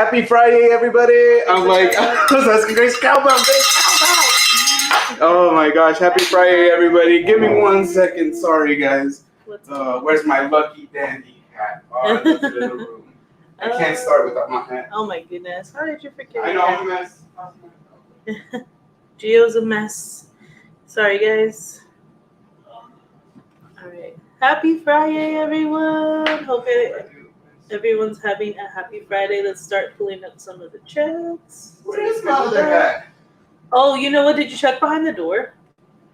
Happy Friday, everybody. I'm like, I was asking Grace cowbell. Oh my gosh, happy Friday, everybody. Give me 1 second. Sorry, guys. Where's my lucky dandy hat? Oh, I left it in the room. I can't start without my hat. Oh my goodness. How did you forget? I know, I'm a mess. Gio's a mess. Sorry, guys. Alright. Happy Friday, everyone. Hope everyone's having a happy Friday. Let's start pulling up some of the chats. Where is my other hat? Oh, you know what? Did you check behind the door?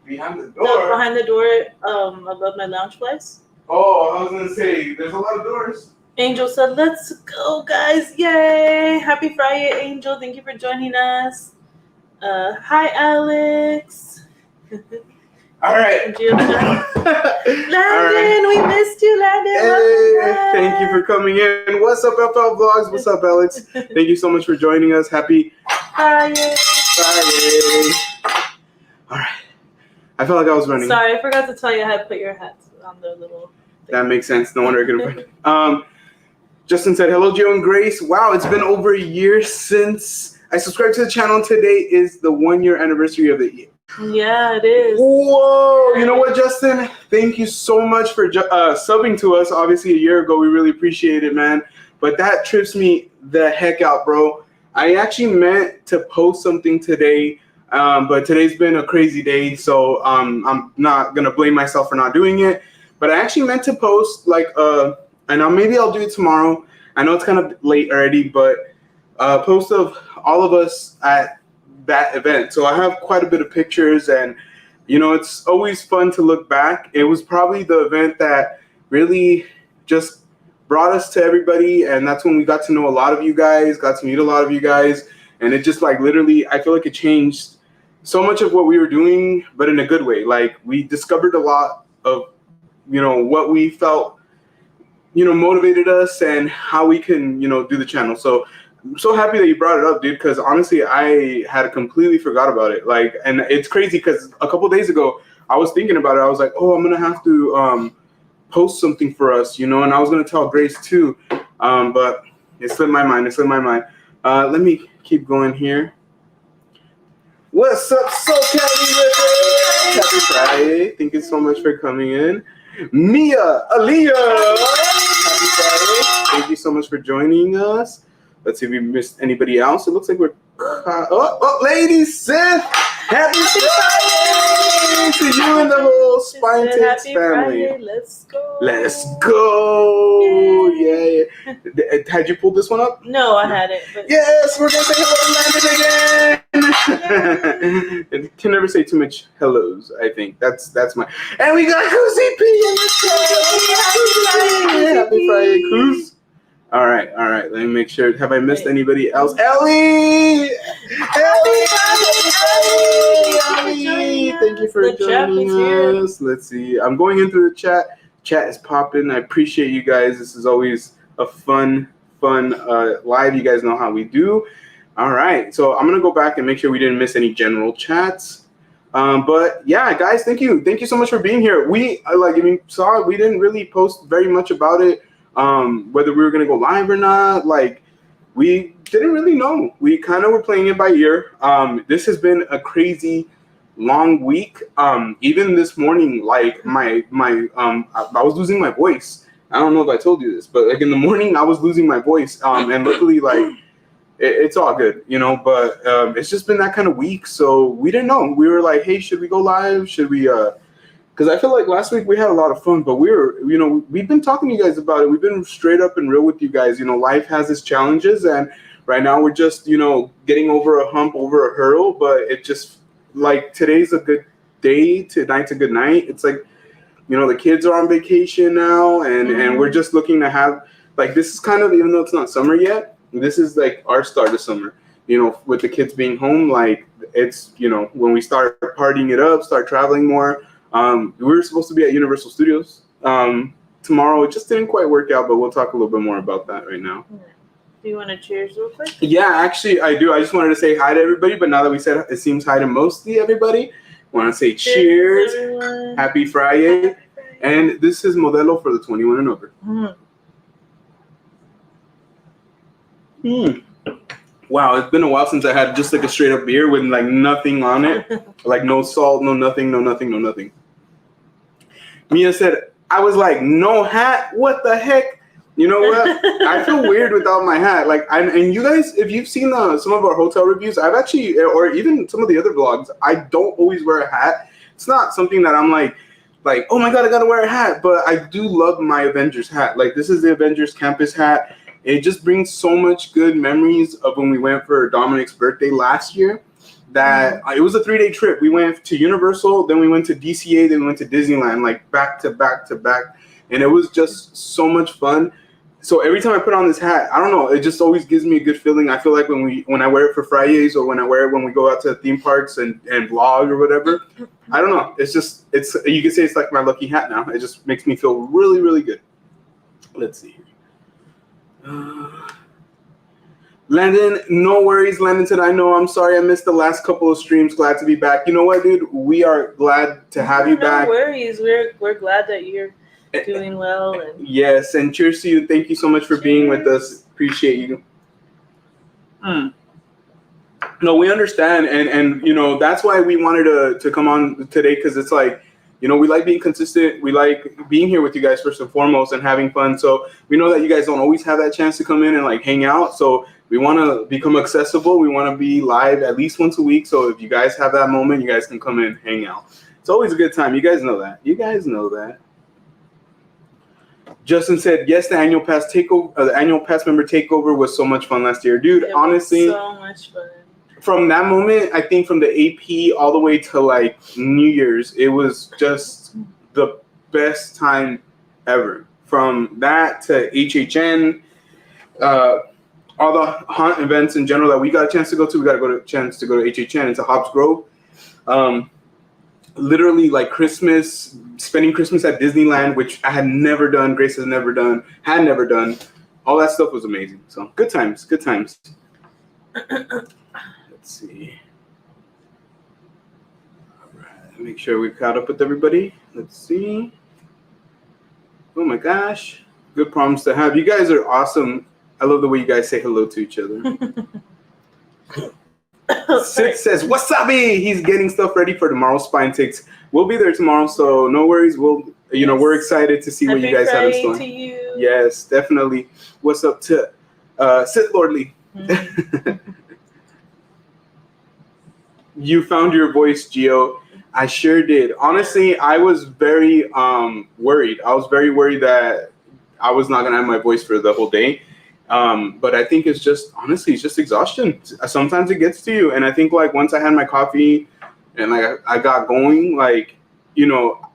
Behind the door? No, behind the door above my lounge place. Oh, I was going to say, there's a lot of doors. Angel said, let's go, guys. Yay. Happy Friday, Angel. Thank you for joining us. Hi, Alex. All right. Landon, we missed you, Landon. Hey, thank you for coming in. What's up, FL Vlogs? What's up, Alex? Thank you so much for joining us. Happy Friday. All right. I felt like I was running. Sorry, I forgot to tell you how to put your hats on the little thing. That makes sense. No wonder I could have. Justin said, hello, Gio and Grace. Wow, it's been over a year since I subscribed to the channel. Today is the 1-year anniversary of the year. Yeah, it is. Whoa! You know what, Justin? Thank you so much for subbing to us. Obviously, a year ago, we really appreciate it, man. But that trips me the heck out, bro. I actually meant to post something today, but today's been a crazy day, so I'm not gonna blame myself for not doing it. But I actually meant to post and maybe I'll do it tomorrow. I know it's kind of late already, but a post of all of us at that event. So I have quite a bit of pictures, and you know, it's always fun to look back. It was probably the event that really just brought us to everybody, and that's when we got to know a lot of you guys, got to meet a lot of you guys, and it just like literally, I feel like it changed so much of what we were doing, but in a good way. Like we discovered a lot of, you know, what we felt, you know, motivated us and how we can, you know, do the channel. So I'm so happy that you brought it up, dude, because honestly, I had completely forgot about it. Like, and it's crazy because a couple days ago, I was thinking about it. I was like, oh, I'm going to have to post something for us, you know, and I was going to tell Grace too, but it slipped my mind. Let me keep going here. What's up, So Kelly River? Happy Friday. Thank you so much for coming in. Mia, Aaliyah. Happy Friday. Thank you so much for joining us. Let's see if we missed anybody else. It looks like we're... Lady Sith! Happy Friday to you and the whole Spine Takes family. Friday. Let's go. Let's go! Yay. Yeah. Had you pulled this one up? No, I hadn't. But... Yes, we're going to say hello to Landon again! And can never say too much hellos, I think. That's my... And we got Cozy P in the chat! Happy Friday, Coos! All right. Let me make sure. Have I missed anybody else? Ellie! Thank you for joining us. Let's see. I'm going in through the chat. Chat is popping. I appreciate you guys. This is always a fun live. You guys know how we do. All right. So I'm going to go back and make sure we didn't miss any general chats. But yeah, guys, thank you. Thank you so much for being here. We, saw it. We didn't really post very much about it. Whether we were going to go live or not, like we didn't really know. We kind of were playing it by ear. This has been a crazy long week. Even this morning, like I was losing my voice. I don't know if I told you this, but like in the morning I was losing my voice. And luckily like it's all good, you know, but it's just been that kind of week. So we didn't know. We were like, hey, should we go live? Should we, because I feel like last week we had a lot of fun, but we've been talking to you guys about it. We've been straight up and real with you guys. You know, life has its challenges, and right now we're just, you know, getting over a hump, over a hurdle. But it just like today's a good day, tonight's a good night. It's like, you know, the kids are on vacation now, and we're just looking to have like this is kind of, even though it's not summer yet, this is like our start of summer. You know, with the kids being home, like it's, you know, when we start partying it up, start traveling more. We were supposed to be at Universal Studios tomorrow. It just didn't quite work out, but we'll talk a little bit more about that right now. Do you want to cheers real quick? Yeah, actually, I do. I just wanted to say hi to everybody, but now that we said it seems hi to mostly everybody, I want to say cheers. Happy Friday. And this is Modelo for the 21 and over. Wow, it's been a while since I had just like a straight up beer with like nothing on it. Like no salt, no nothing, no nothing, no nothing. Mia said, I was like, no hat? What the heck? You know what? I feel weird without my hat. Like, and you guys, if you've seen some of our hotel reviews, I've actually, or even some of the other vlogs, I don't always wear a hat. It's not something that I'm like, oh my God, I gotta wear a hat. But I do love my Avengers hat. Like, this is the Avengers campus hat. It just brings so much good memories of when we went for Dominic's birthday last year. That it was a 3-day trip. We went to Universal, then we went to DCA, then we went to Disneyland, like back to back to back. And it was just so much fun. So every time I put on this hat, I don't know, it just always gives me a good feeling. I feel like when I wear it for FriYays or when I wear it when we go out to theme parks and vlog or whatever, I don't know. It's you can say it's like my lucky hat now. It just makes me feel really, really good. Let's see here. Landon, no worries. Landon said, I know, I'm sorry I missed the last couple of streams. Glad to be back. You know what, dude? We are glad to have you back. No worries. We're glad that you're doing well. And yes, and cheers to you. Thank you so much for being with us. Appreciate you. No, we understand, and you know, that's why we wanted to come on today, because it's like, you know, we like being consistent. We like being here with you guys first and foremost and having fun. So we know that you guys don't always have that chance to come in and like hang out. So we want to become accessible. We want to be live at least once a week. So if you guys have that moment, you guys can come in and hang out. It's always a good time. You guys know that. You guys know that. Justin said, yes, the annual pass takeover, the annual pass member takeover was so much fun last year. Dude, honestly, so much fun. From that moment, I think from the AP all the way to like New Year's, it was just the best time ever. From that to HHN, all the haunt events in general that we got a chance to go to, we got a chance to go to HHN and to Hobbs Grove. Literally like Christmas, spending Christmas at Disneyland, which I had never done, Grace had never done. All that stuff was amazing. So good times, good times. Let's see. All right, make sure we've caught up with everybody. Let's see. Oh my gosh, good problems to have. You guys are awesome. I love the way you guys say hello to each other. Sid says, wasabi! He's getting stuff ready for tomorrow's spine takes. We'll be there tomorrow, so no worries. We're excited to see what you guys have in store. To you. Yes, definitely. What's up to Sith Lordly? You found your voice, Gio. I sure did. Honestly, I was very worried. I was very worried that I was not gonna have my voice for the whole day. But I think it's just, honestly, it's just exhaustion. Sometimes it gets to you. And I think like once I had my coffee and like I got going, like, you know,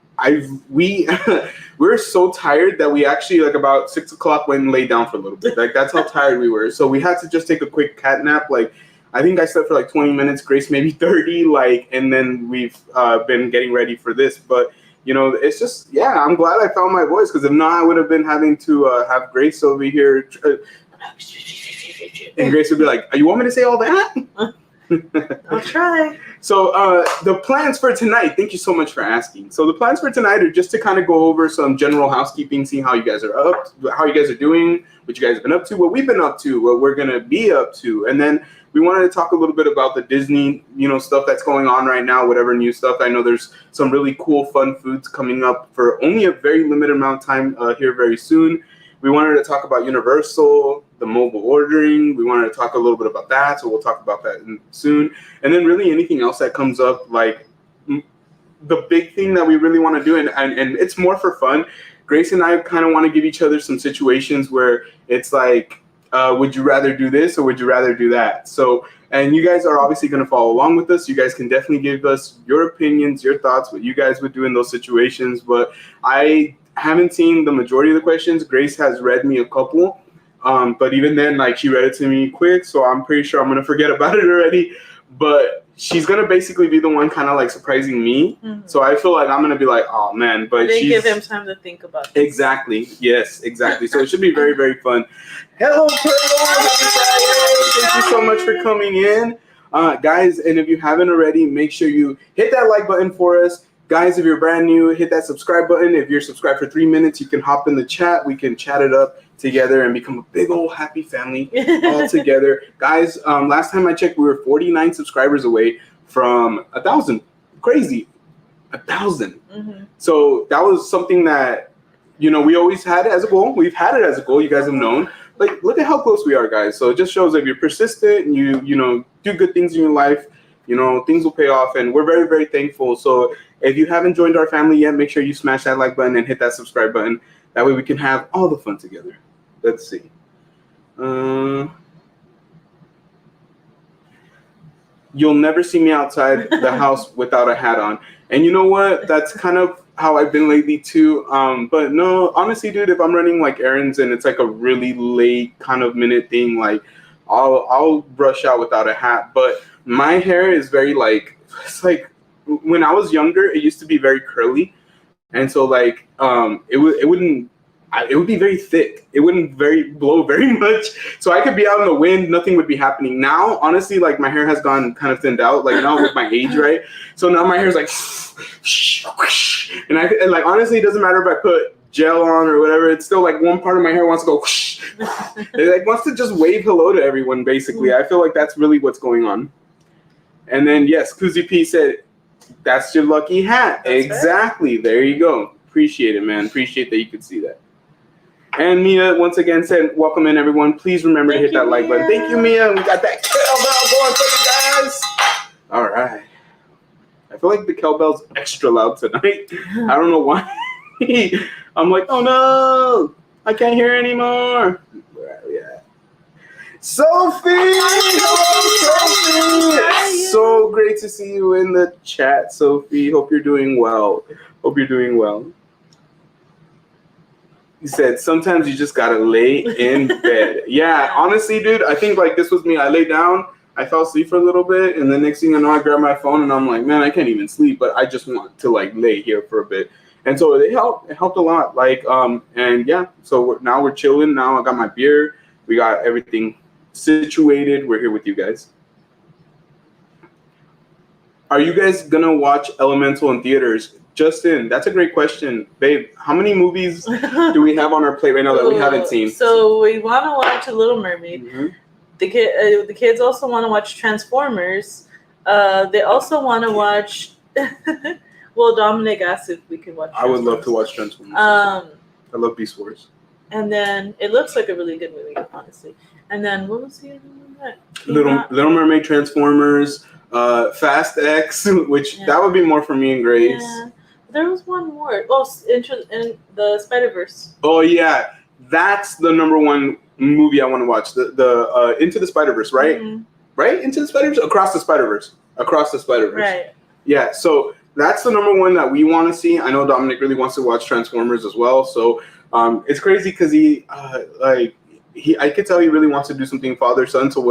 we're so tired that we actually like about 6 o'clock went and laid down for a little bit. Like that's how tired we were. So we had to just take a quick cat nap. Like I think I slept for like 20 minutes, Grace maybe 30, like, and then we've been getting ready for this. But you know, it's just, yeah, I'm glad I found my voice, because if not, I would have been having to have Grace over here. And Grace would be like, you want me to say all that? I'll try. So the plans for tonight, thank you so much for asking. So the plans for tonight are just to kind of go over some general housekeeping, see how you guys are how you guys are doing, what you guys have been up to, what we've been up to, what we're going to be up to. And then we wanted to talk a little bit about the Disney, you know, stuff that's going on right now, whatever new stuff. I know there's some really cool, fun foods coming up for only a very limited amount of time here very soon. We wanted to talk about Universal, the mobile ordering. We wanted to talk a little bit about that, so we'll talk about that soon. And then really anything else that comes up, like the big thing that we really want to do, and it's more for fun. Grace and I kind of want to give each other some situations where it's like, would you rather do this or would you rather do that? So, and you guys are obviously going to follow along with us. You guys can definitely give us your opinions, your thoughts, what you guys would do in those situations. But I haven't seen the majority of the questions. Grace has read me a couple, but even then, like, she read it to me quick, so I'm pretty sure I'm going to forget about it already. But she's going to basically be the one kind of like surprising me. Mm-hmm. So I feel like I'm going to be like, oh man, but they give him time to think about it. Exactly. Yes, exactly. So it should be very, very fun. Hello, Pearl. Happy Friday. Thank you so much for coming in. Guys, and if you haven't already, make sure you hit that like button for us. Guys, if you're brand new, hit that subscribe button. If you're subscribed for 3 minutes, you can hop in the chat. We can chat it up. together and become a big old happy family all together. Guys, last time I checked, we were 49 subscribers away from 1,000. Crazy. 1,000. Mm-hmm. So that was something that, you know, we always had it as a goal. We've had it as a goal. You guys have known. Like, look at how close we are, guys. So it just shows that if you're persistent and you know, do good things in your life, you know, things will pay off. And we're very, very thankful. So if you haven't joined our family yet, make sure you smash that like button and hit that subscribe button. That way we can have all the fun together. Let's see. You'll never see me outside the house without a hat on. And you know what? That's kind of how I've been lately too. But no, honestly, dude, if I'm running like errands and it's like a really late kind of minute thing, like I'll brush out without a hat. But my hair is very like, it's like when I was younger, it used to be very curly. And so like it would be very thick. It wouldn't blow very much. So I could be out in the wind, nothing would be happening. Now, honestly, like my hair has gone kind of thinned out, like now with my age, right? So now my hair is like, and like honestly, it doesn't matter if I put gel on or whatever. It's still like one part of my hair wants to go, it like wants to just wave hello to everyone. Basically, I feel like that's really what's going on. And then yes, Kuzi P said, "That's your lucky hat." That's exactly. Right. There you go. Appreciate it, man. Appreciate that you could see that. And Mia once again said, "Welcome in, everyone. Please remember to hit that like button." Thank you, Mia. We got that kettlebell going for you guys. All right. I feel like the kettlebell's extra loud tonight. I don't know why. I'm like, oh no, I can't hear anymore. Where are we at? Sophie! Hello, Sophie! So great to see you in the chat, Sophie. Hope you're doing well. He said, sometimes you just gotta lay in bed. Yeah, honestly, dude, I think like this was me. I lay down, I fell asleep for a little bit, and the next thing I know, I grab my phone and I'm like, man, I can't even sleep, but I just want to like lay here for a bit. And so it helped a lot. Like, and yeah, so now we're chilling. Now I got my beer. We got everything situated. We're here with you guys. Are you guys gonna watch Elemental in theaters? Justin, that's a great question. Babe, how many movies do we have on our plate right now that we haven't seen? So we want to watch A Little Mermaid. Mm-hmm. The kids also want to watch Transformers. They also want to watch... well, Dominic asked if we could watch Transformers. I would love to watch Transformers. I love Beast Wars. And then it looks like a really good movie, honestly. And then what was the other one that Little Mermaid, Transformers, Fast X, which that would be more for me and Grace. Yeah. There was one more. Oh, in the Spider-Verse. Oh yeah, that's the number one movie I want to watch. The Into the Spider-Verse, right? Mm-hmm. Right? Into the Spider-Verse? Across the Spider-Verse. Right. Yeah, so that's the number one that we want to see. I know Dominic really wants to watch Transformers as well. So it's crazy because I could tell he really wants to do something father-son. So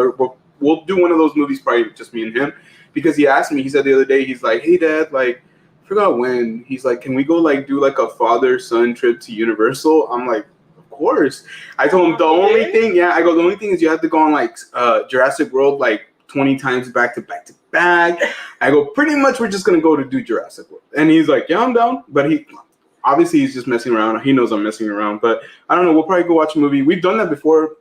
we'll do one of those movies, probably just me and him. Because he asked me, he said the other day, he's like, hey, Dad, like, I forgot when. He's like, can we go like do like a father-son trip to Universal? I'm like, of course. I told him the only thing is you have to go on like Jurassic World like 20 times back to back. I go, pretty much we're just gonna go to do Jurassic World. And he's like, yeah, I'm down. But he's just messing around. He knows I'm messing around. But I don't know, we'll probably go watch a movie. We've done that before.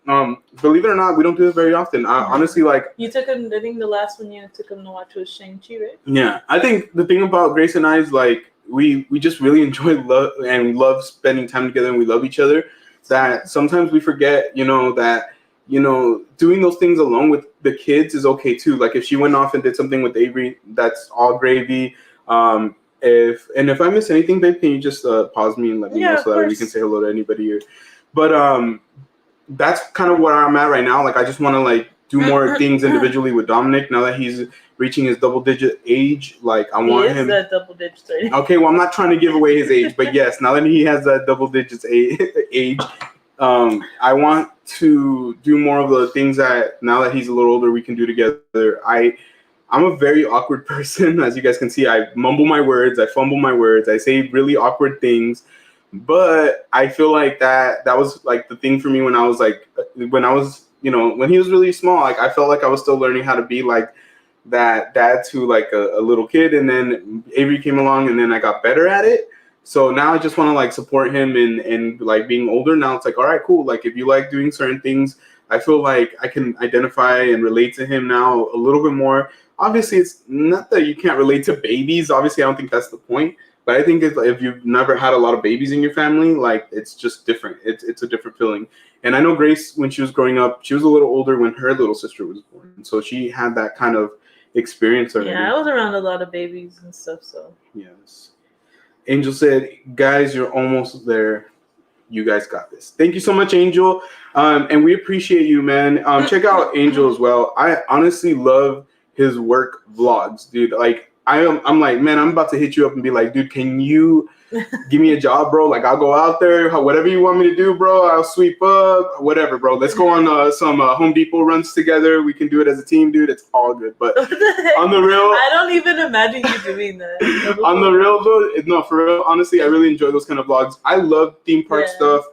Believe it or not, we don't do it very often. Honestly, like... You took him, I think the last one you took him to watch was Shang-Chi, right? Yeah. I think the thing about Grace and I is like, we just really enjoy love spending time together, and we love each other. That sometimes we forget, that, doing those things alone with the kids is okay too. Like if she went off and did something with Avery, that's all gravy. If I miss anything, babe, can you just pause me and let me know so that we can say hello to anybody here. But that's kind of where I'm at right now. Like I just want to like do more things individually with Dominic now that he's reaching his double-digit age. Like I want him. That double-digit age. Okay, well I'm not trying to give away his age, but yes, now that he has that double-digit age, I want to do more of the things that now that he's a little older we can do together. I'm a very awkward person, as you guys can see. I mumble my words, I fumble my words, I say really awkward things. But I feel like that was like the thing for me when I was when he was really small. Like I felt like I was still learning how to be like that dad to like a little kid. And then Avery came along, and then I got better at it. So now I just want to like support him in like being older. Now it's like, all right, cool. Like if you like doing certain things, I feel like I can identify and relate to him now a little bit more. Obviously, it's not that you can't relate to babies. Obviously, I don't think that's the point. But I think if you've never had a lot of babies in your family, like it's just different. It's a different feeling. And I know Grace, when she was growing up, she was a little older when her little sister was born. So she had that kind of experience already. Yeah, I was around a lot of babies and stuff, so. Yes. Angel said, guys, you're almost there. You guys got this. Thank you so much, Angel. And we appreciate you, man. Check out Angel as well. I honestly love his work vlogs, dude. Like, I'm like, man, I'm about to hit you up and be like, dude, can you give me a job, bro? Like, I'll go out there, whatever you want me to do, bro. I'll sweep up, whatever, bro. Let's go on some Home Depot runs together. We can do it as a team, dude. It's all good. But on the real, I don't even imagine you doing that. On the real, though, no, for real, honestly, I really enjoy those kind of vlogs. I love theme park stuff.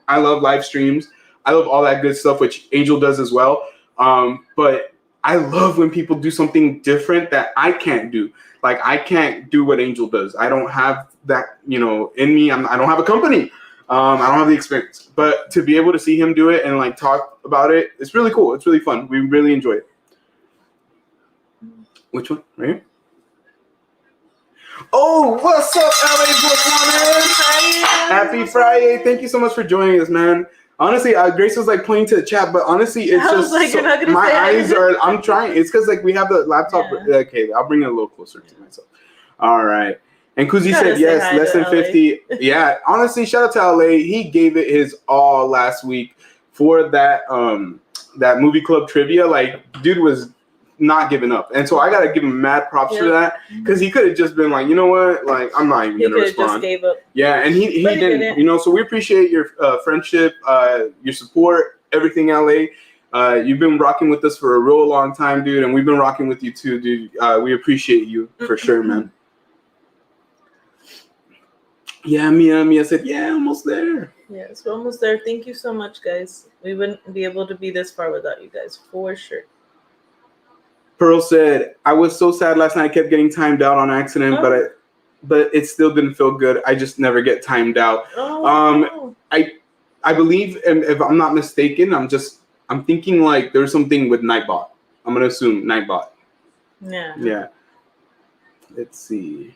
I love live streams. I love all that good stuff, which Angel does as well. But I love when people do something different that I can't do. Like, I can't do what Angel does. I don't have that, in me. I don't have a company. I don't have the experience. But to be able to see him do it and, like, talk about it, it's really cool. It's really fun. We really enjoy it. Which one? Right here? Oh, what's up, LA Bookwoman? Happy FriYay. Thank you so much for joining us, man. Honestly, Grace was like pointing to the chat, but honestly, it's just like, you're not gonna my say eyes are. I'm trying. It's because like we have the laptop. Yeah. Okay, I'll bring it a little closer to myself. All right. And Kuzi said yes, less than 50. Yeah, honestly, shout out to LA. He gave it his all last week for that that movie club trivia. Like, dude was not giving up, and so I gotta give him mad props for that, because he could have just been like, you know what, like I'm not even gonna respond. Just gave up. Yeah, and he didn't. So we appreciate your friendship, your support, everything, LA. You've been rocking with us for a real long time, dude, and we've been rocking with you too, dude. We appreciate you for sure, man. Yeah, Mia said, yeah, almost there. Yes, we're almost there. Thank you so much, guys. We wouldn't be able to be this far without you guys, for sure. Pearl said, I was so sad last night. I kept getting timed out on accident, but it still didn't feel good. I just never get timed out. I believe, and if I'm not mistaken, I'm thinking like there's something with Nightbot. I'm gonna assume Nightbot. Yeah. Let's see.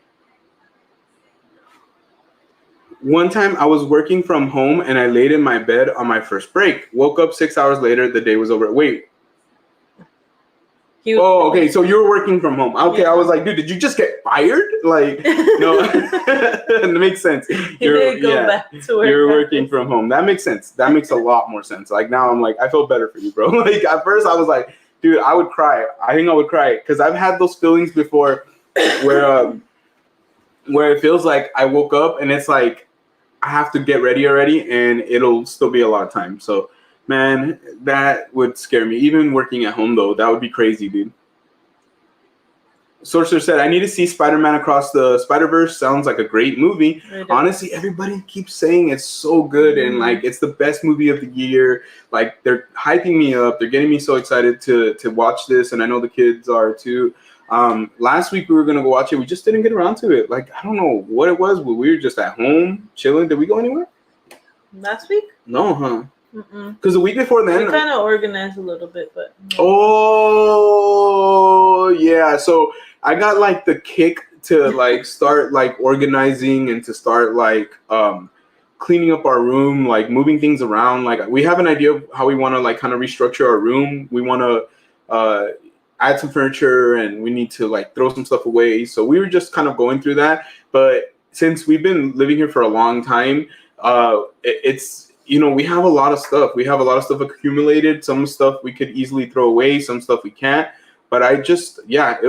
One time I was working from home and I laid in my bed on my first break. Woke up 6 hours later. The day was over. Wait. Oh, okay. So you were working from home. Okay, yeah. I was like, dude, did you just get fired? Like, no, it makes sense. You're back to work. You're working from home. That makes sense. That makes a lot more sense. Like now, I'm like, I feel better for you, bro. Like at first, I was like, dude, I would cry. I think I would cry because I've had those feelings before, where it feels like I woke up and it's like I have to get ready already, and it'll still be a lot of time. So. Man, that would scare me. Even working at home, though, that would be crazy, dude. Sorcerer said, I need to see Spider-Man Across the Spider-Verse. Sounds like a great movie. Honestly, everybody keeps saying it's so good and, like, it's the best movie of the year. Like, they're hyping me up. They're getting me so excited to watch this, and I know the kids are, too. Last week, we were going to go watch it. We just didn't get around to it. Like, I don't know what it was, but we were just at home, chilling. Did we go anywhere? Last week? No, huh? Because the week before then, we kind of organized a little bit, but oh yeah. So I got like the kick to like start like organizing and to start like cleaning up our room, like moving things around. Like we have an idea of how we want to like kind of restructure our room. We want to add some furniture and we need to like throw some stuff away. So we were just kind of going through that. But since we've been living here for a long time, it's we have a lot of stuff. We have a lot of stuff accumulated. Some stuff we could easily throw away. Some stuff we can't. But it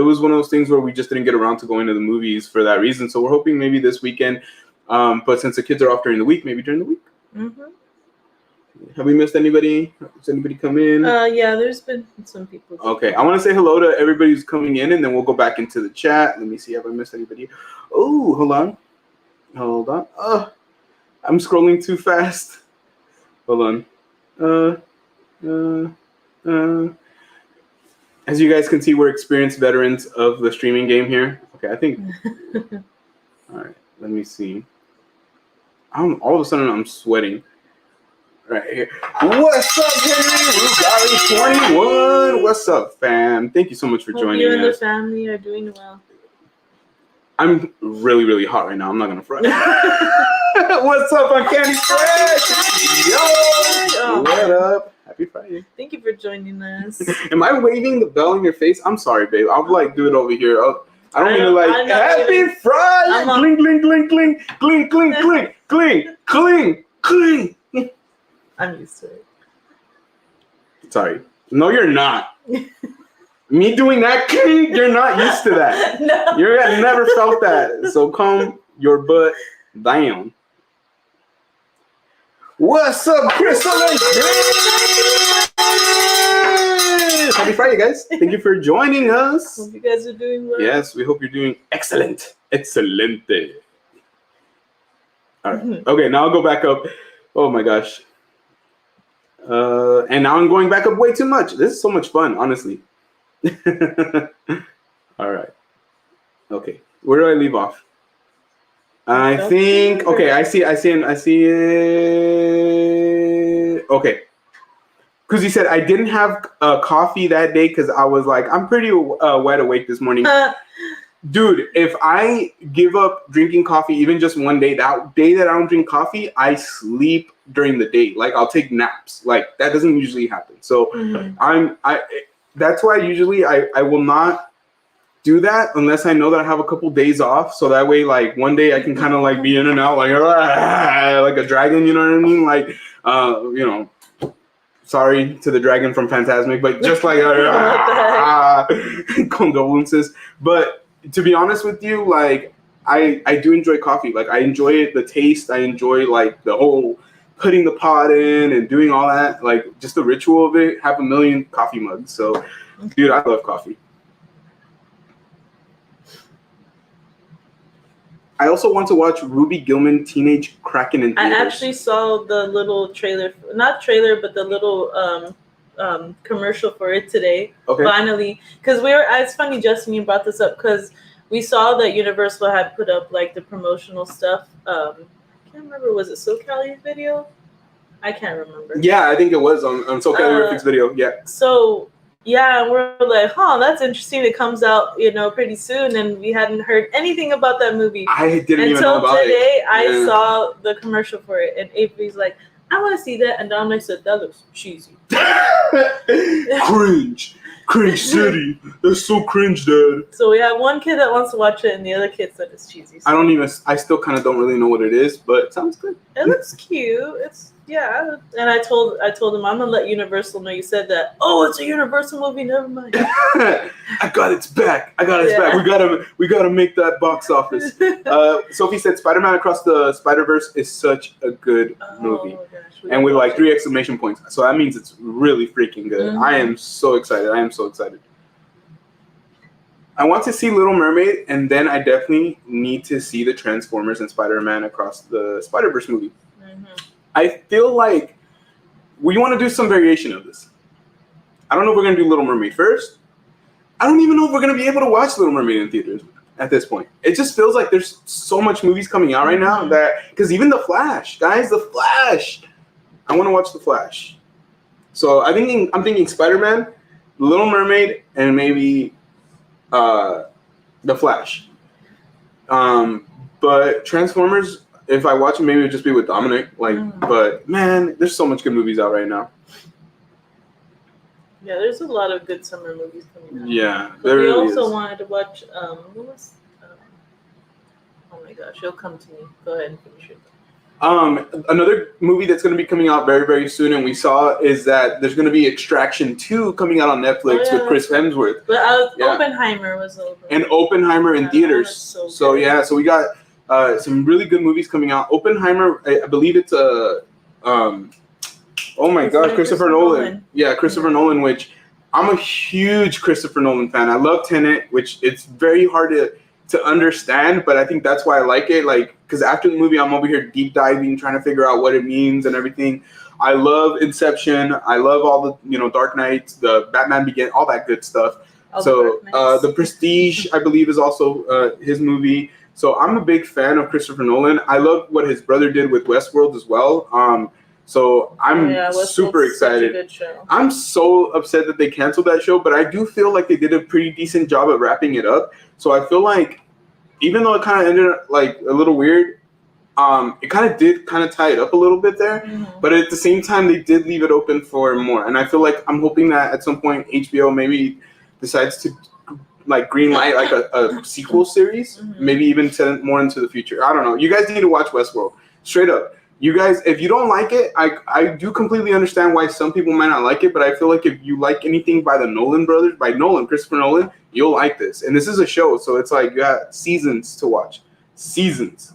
was one of those things where we just didn't get around to going to the movies for that reason. So we're hoping maybe this weekend. But since the kids are off during the week, maybe during the week. Have we missed anybody? Has anybody come in? Yeah, there's been some people. Okay, I want to say hello to everybody who's coming in, and then we'll go back into the chat. Let me see if I missed anybody. Oh, hold on. Oh, I'm scrolling too fast. Hold on. As you guys can see, we're experienced veterans of the streaming game here. Okay, I think. All right, let me see. All of a sudden I'm sweating. Right here. What's up, Henry? 21. What's up, fam? Thank you so much for joining you and us. the family are doing well. I'm really, really hot right now. I'm not gonna front. What's up, Uncanny Fresh? Yo, what up? Happy Friday. Thank you for joining us. Am I waving the bell in your face? I'm sorry, babe. I'll like do it over here. I don't mean to like Happy Friday. Cling, cling, cling, cling, cling, cling, cling, cling, cling, cling. I'm used to it. Sorry. No, you're not. Me doing that, you're not used to that. No. You never felt that. So calm your butt down. What's up, Crystal and Chris? Happy Friday, guys. Thank you for joining us. Hope you guys are doing well. Yes, we hope you're doing excellent. Excelente. All right. Okay, now I'll go back up. Oh my gosh. And now I'm going back up way too much. This is so much fun, honestly. All right. Okay. Where do I leave off? I think. Okay. I see it. Okay. Because you said I didn't have coffee that day because I was like, I'm pretty wide awake this morning. Dude, if I give up drinking coffee even just one day, that day that I don't drink coffee, I sleep during the day. Like I'll take naps. Like that doesn't usually happen. So that's why usually I will not do that unless I know that I have a couple days off. So that way, like one day I can kind of like be in and out like a dragon. You know what I mean? Like, you know. Sorry to the dragon from Phantasmic, but just like condolences. But to be honest with you, like I do enjoy coffee. Like I enjoy it, the taste. I enjoy like the whole putting the pot in and doing all that. Like just the ritual of it. 500,000 coffee mugs. So, dude, I love coffee. I also want to watch Ruby Gillman Teenage Kraken in theaters. I actually saw the little trailer, not trailer, but the little commercial for it today. Okay. Finally, because it's funny, Justin, you brought this up because we saw that Universal had put up like the promotional stuff. I can't remember, was it SoCal's video? I can't remember. Yeah, I think it was on SoCal video. Yeah. So. Yeah, we're like, that's interesting. It comes out, pretty soon, and we hadn't heard anything about that movie. I didn't even know about it. Until today, I saw the commercial for it, and Avery's like, I want to see that, and Dominic said, that looks cheesy. Cringe city. That's so cringe, Dad. So we have one kid that wants to watch it, and the other kid said it's cheesy. So. I still kind of don't really know what it is, but it sounds good. It looks cute. Yeah, and I told him I'm gonna let Universal know you said that. Oh, it's a Universal movie. Never mind. I got its back. Back. We gotta make that box office. Sophie said Spider-Man Across the Spider-Verse is such a good movie, and with like 3 exclamation points. So that means it's really freaking good. Mm-hmm. I am so excited. I want to see Little Mermaid, and then I definitely need to see the Transformers and Spider-Man Across the Spider-Verse movie. Mm-hmm. I feel like we want to do some variation of this. I don't know if we're going to do Little Mermaid first. I don't even know if we're going to be able to watch Little Mermaid in theaters at this point. It just feels like there's so much movies coming out right now that, because even The Flash, guys, The Flash. I want to watch The Flash. So I'm thinking Spider-Man, Little Mermaid, and maybe The Flash. But Transformers, if I watch it, maybe it would just be with Dominic. But man, there's so much good movies out right now. Yeah, there's a lot of good summer movies coming out. Yeah, there really is. We also wanted to watch. Oh my gosh, it'll come to me. Go ahead and finish it. Another movie that's going to be coming out very, very soon, and we saw is that there's going to be Extraction 2 coming out on Netflix with Chris Hemsworth. But Oppenheimer was over. And Oppenheimer in theaters. So we got some really good movies coming out. Oppenheimer, I believe it's Christopher Nolan. Yeah, Christopher Nolan, which I'm a huge Christopher Nolan fan. I love Tenet, which it's very hard to understand, but I think that's why I like it. Like, because after the movie, I'm over here deep diving, trying to figure out what it means and everything. I love Inception. I love all the Dark Knight, the Batman Begins, all that good stuff. The Prestige, I believe, is also his movie. So I'm a big fan of Christopher Nolan. I love what his brother did with Westworld as well. So I'm super excited. Such a good show. I'm so upset that they canceled that show, but I do feel like they did a pretty decent job at wrapping it up. So I feel like even though it kind of ended like a little weird, it kind of did kind of tie it up a little bit there. Mm-hmm. But at the same time, they did leave it open for more. And I feel like I'm hoping that at some point HBO maybe decides to like greenlight like a sequel series, maybe even send more into the future. I don't know. You guys need to watch Westworld. Straight up. You guys, if you don't like it, I do completely understand why some people might not like it, but I feel like if you like anything by the Nolan brothers, by Nolan, Christopher Nolan, you'll like this. And this is a show, so it's like you got seasons to watch. Seasons.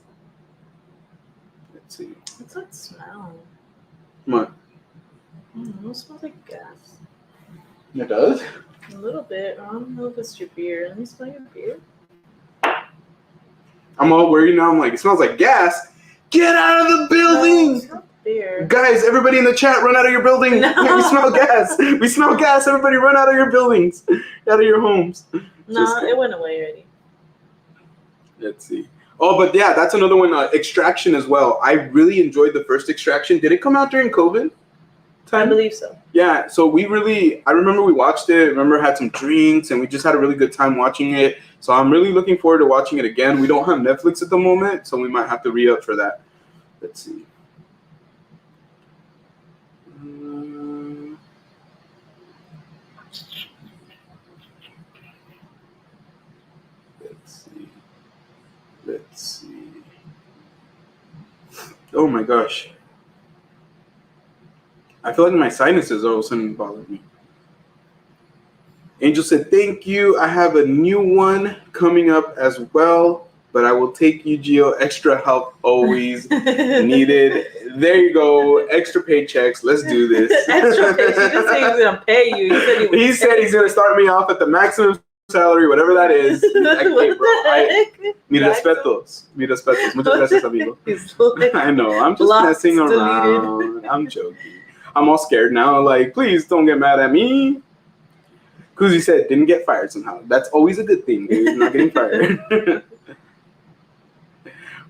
Let's see. What's that smell? What? It smells like gas. It does? A little bit. I don't know if it's your beer. Let me smell your beer. I'm all worried now. I'm like, it smells like gas. Get out of the building! No, it's not beer. Guys, everybody in the chat, run out of your building. No. We smell gas. We smell gas. Everybody run out of your buildings. Out of your homes. No, it went away already. Let's see. Oh, but yeah, that's another one. Extraction as well. I really enjoyed the first Extraction. Did it come out during COVID time? I believe so. Yeah, so I remember we watched it. Remember had some drinks, and we just had a really good time watching it. So I'm really looking forward to watching it again. We don't have Netflix at the moment, so we might have to re-up for that. Let's see. Let's see. Oh my gosh. I feel like my sinuses all of a sudden bother me. Angel said, thank you. I have a new one coming up as well, but I will take you, Gio. Extra help always needed. There you go. Extra paychecks. Let's do this. Extra paychecks. He didn't say he was going to pay you. He said he's going to start me off at the maximum salary, whatever that is. Mis respetos. Muchas gracias, amigo. I know. I'm just messing around. I'm joking. I'm all scared now. Like, please don't get mad at me. Kuzi said, didn't get fired somehow. That's always a good thing, dude. Not getting fired.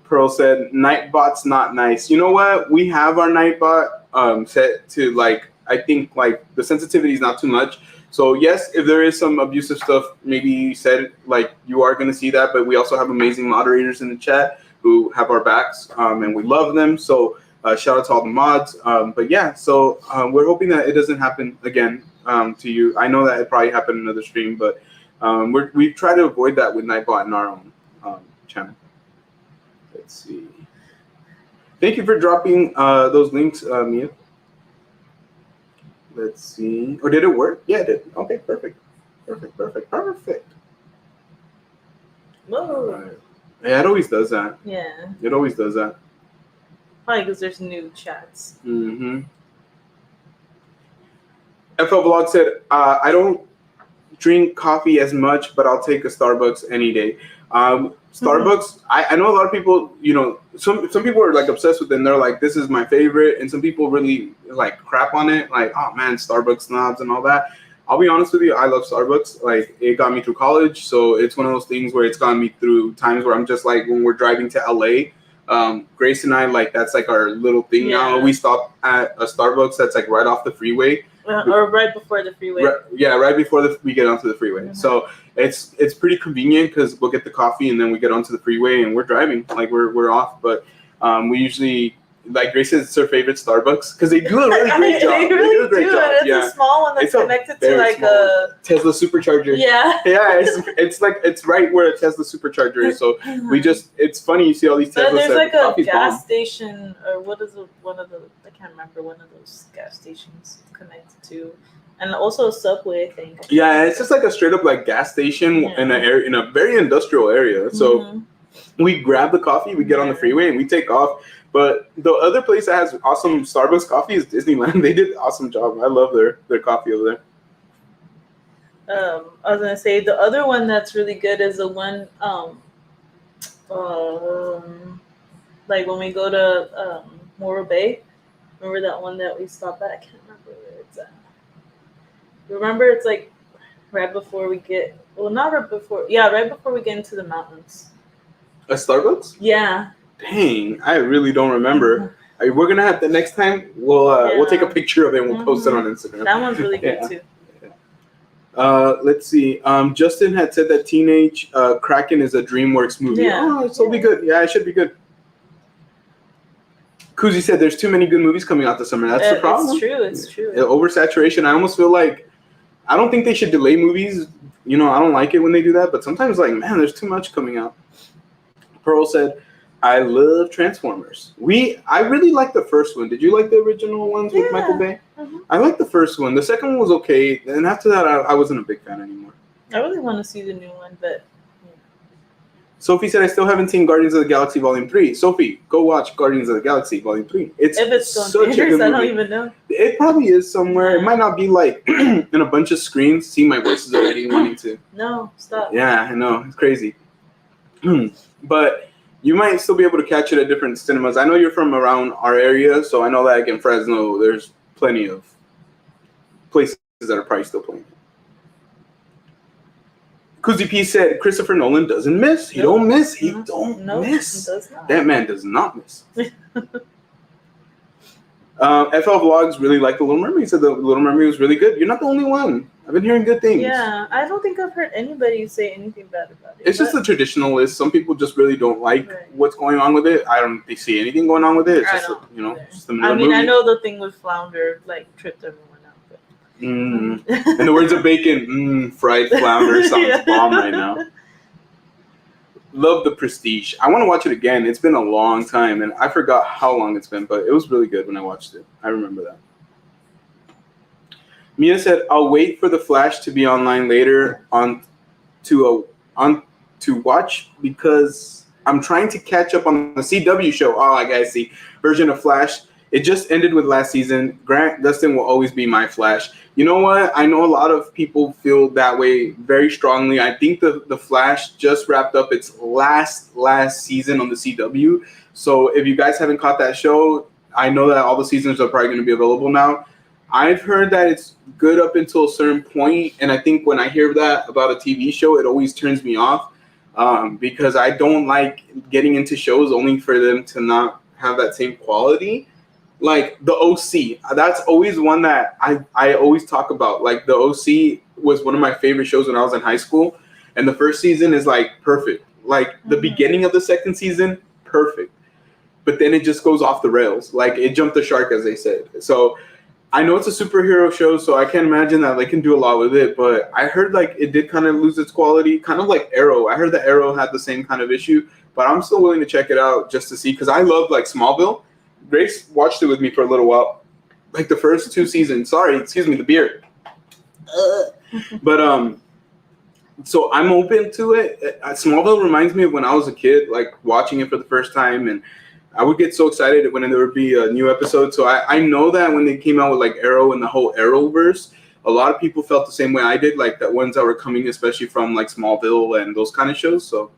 Pearl said, Nightbot's not nice. You know what? We have our Nightbot set to, like, I think, like, the sensitivity is not too much. So, yes, if there is some abusive stuff, maybe you said, like, you are going to see that. But we also have amazing moderators in the chat who have our backs, and we love them. So, shout out to all the mods. But, yeah, so we're hoping that it doesn't happen again. To you. I know that it probably happened in another stream, but we try to avoid that with Nightbot in our own channel. Let's see. Thank you for dropping those links, Mia. Let's see. Oh, did it work? Yeah, it did. Okay, perfect. Whoa. Right. Yeah, it always does that. Yeah. It always does that. Probably because there's new chats. Mm-hmm. FL Vlog said, I don't drink coffee as much, but I'll take a Starbucks any day. Starbucks, I know a lot of people, you know, some people are like obsessed with it and they're like, this is my favorite. And some people really like crap on it. Like, oh man, Starbucks snobs and all that. I'll be honest with you, I love Starbucks. Like, it got me through college. So it's one of those things where it's gotten me through times where I'm just like, when we're driving to LA, Grace and I, like, that's like our little thing now. We stop at a Starbucks that's like right off the freeway. Or right before the freeway. Right before we get onto the freeway. Mm-hmm. So it's pretty convenient because we'll get the coffee and then we get onto the freeway and we're driving. Like, we're off. But we usually, like Grace says, it's her favorite Starbucks because they do a really great job. They really do a great job. It's a small one that's connected to like a Tesla supercharger. Yeah. Yeah, it's like it's right where a Tesla supercharger is. So it's funny you see all these Teslas. There's like a gas station, or what is one of the, I can't remember, one of those gas stations connected to, and also a Subway, I think. Yeah, it's just like a straight up like gas station in a very industrial area. So we grab the coffee, we get on the freeway, and we take off. But the other place that has awesome Starbucks coffee is Disneyland. They did an awesome job. I love their coffee over there. I was gonna say the other one that's really good is the one like when we go to Morro Bay. Remember that one that we stopped at? I can't remember where it's at. Remember, it's like right before we get right before we get into the mountains. A Starbucks? Yeah. Dang, I really don't remember. We're gonna have the next time. We'll take a picture of it and we'll post it on Instagram. That one's really good too. Let's see. Justin had said that Teenage Kraken is a DreamWorks movie. Yeah. Oh, it'll be good. Yeah, it should be good. Kuzi said there's too many good movies coming out this summer. That's the problem. It's true. Oversaturation. I almost feel like I don't think they should delay movies. You know, I don't like it when they do that, but sometimes like, man, there's too much coming out. Pearl said, I love Transformers. I really like the first one. Did you like the original ones with Michael Bay? Mm-hmm. I like the first one. The second one was okay. And after that, I wasn't a big fan anymore. I really want to see the new one, but... Yeah. Sophie said, I still haven't seen Guardians of the Galaxy Volume 3. Sophie, go watch Guardians of the Galaxy Volume 3. If it's still in theaters, I don't even know. It probably is somewhere. It might not be like in a bunch of screens. See, my voice is already wanting to. No, stop. Yeah, I know. It's crazy. But... you might still be able to catch it at different cinemas. I know you're from around our area, so I know that like in Fresno, there's plenty of places that are probably still playing. Kuzi P said, Christopher Nolan doesn't miss. He don't miss. He don't miss. He does not. That man does not miss. FL Vlogs really liked The Little Mermaid. He said The Little Mermaid was really good. You're not the only one. I've been hearing good things. Yeah, I don't think I've heard anybody say anything bad about it. It's just the traditional list. Some people just really don't like what's going on with it. I don't see anything going on with it. It's just, just the middle movie. I know the thing with Flounder like tripped everyone out. But... In the words of Bacon, fried flounder sounds bomb right now. Love The Prestige. I want to watch it again. It's been a long time, and I forgot how long it's been, but it was really good when I watched it. I remember that. Mia said, I'll wait for The Flash to be online later on to watch because I'm trying to catch up on the CW show. Oh, I gotta see. Version of Flash. It just ended with last season. Grant Gustin will always be my Flash. You know what? I know a lot of people feel that way very strongly. I think the Flash just wrapped up its last season on the CW. So if you guys haven't caught that show, I know that all the seasons are probably going to be available now. I've heard that it's good up until a certain point, and I think when I hear that about a TV show, it always turns me off because I don't like getting into shows only for them to not have that same quality. Like the OC, that's always one that I always talk about. Like the OC was one of my favorite shows when I was in high school, and the first season is like perfect. Like the beginning of the second season, perfect, but then it just goes off the rails. Like it jumped the shark, as they said. So I know it's a superhero show, so I can't imagine that they can do a lot with it. But I heard like it did kind of lose its quality, kind of like Arrow. I heard that Arrow had the same kind of issue, but I'm still willing to check it out just to see because I love like Smallville. Grace watched it with me for a little while, like the first 2 seasons. Sorry, excuse me, the beer. But so I'm open to it. Smallville reminds me of when I was a kid, like watching it for the first time, and I would get so excited when there would be a new episode. So I know that when they came out with like Arrow and the whole Arrowverse, a lot of people felt the same way I did, like the ones that were coming, especially from like Smallville and those kind of shows. So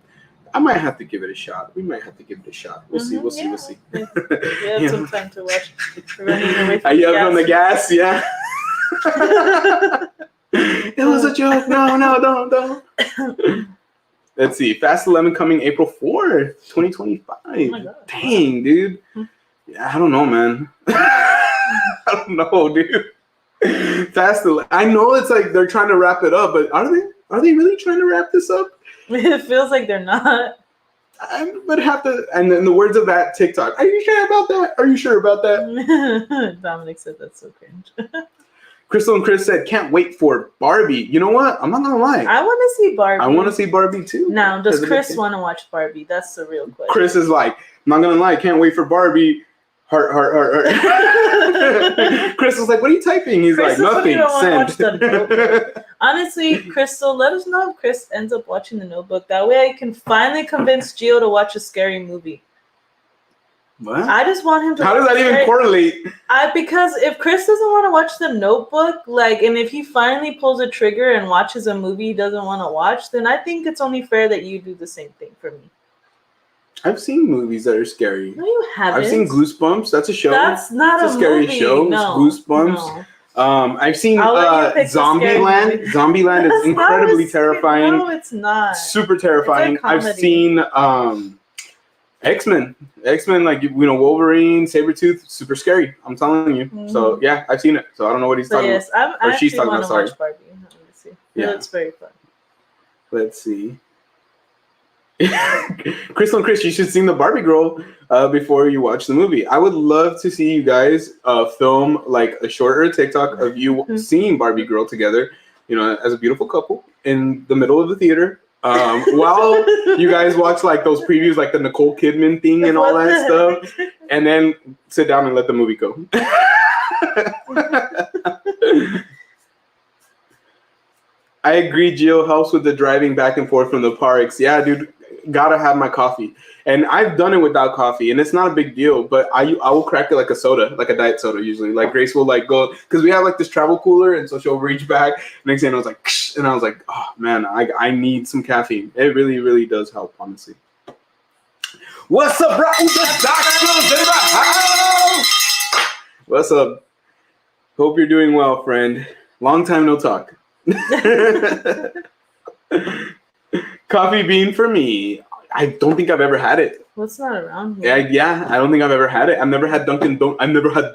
I might have to give it a shot. We might have to give it a shot. We'll see. We'll see. We have some time to watch. You have on the gas, yeah. It was a joke. No, don't. Let's see. Fast 11 coming April 4th, 2025. Oh my God. Dang, dude. Yeah, I don't know, man. I don't know, dude. Fast 11. I know it's like they're trying to wrap it up, but are they really trying to wrap this up? It feels like they're not. But have to, and in the words of that TikTok, are you sure about that? Are you sure about that? Dominic said that's so cringe. Crystal and Chris said, can't wait for Barbie. You know what? I'm not going to lie. I want to see Barbie. I want to see Barbie too. Now, does Chris want to watch Barbie? That's the real question. Chris is like, I'm not going to lie. Can't wait for Barbie. Heart. Chris was like, what are you typing? He's like, nothing. Send. Honestly, Crystal, let us know if Chris ends up watching The Notebook. That way I can finally convince Gio to watch a scary movie. What? I just want him to. How does that even correlate? Because if Chris doesn't want to watch The Notebook, and if he finally pulls a trigger and watches a movie he doesn't want to watch, then I think it's only fair that you do the same thing for me. I've seen movies that are scary. No, you haven't. I've seen Goosebumps. That's a show. That's not a scary movie. show. No, Goosebumps. No. I've seen Zombieland. Zombieland is incredibly terrifying. No, it's not. Super terrifying. I've seen X-Men, like Wolverine, Sabretooth, super scary. I'm telling you. Mm-hmm. So yeah, I've seen it. So I don't know what he's talking about. I actually want to watch Barbie. Let's see. Yeah, it's very fun. Let's see. Crystal and Chris, you should sing the Barbie girl before you watch the movie. I would love to see you guys film like a shorter TikTok of you seeing Barbie girl together, as a beautiful couple in the middle of the theater. While you guys watch like those previews, like the Nicole Kidman thing and all that stuff, and then sit down and let the movie go. I agree, Jill helps with the driving back and forth from the parks. Yeah, dude, gotta have my coffee. And I've done it without coffee, and it's not a big deal, but I will crack it like a soda, like a diet soda usually. Like Grace will like go, because we have like this travel cooler, and so she'll reach back. Next thing I was like, ksh, and I was like, oh man, I need some caffeine. It really, really does help, honestly. What's up, bro? What's up? Hope you're doing well, friend. Long time no talk. Coffee bean for me. I don't think I've ever had it. What's not around here? Yeah, I don't think I've ever had it. I've never had Dunkin'. I've never had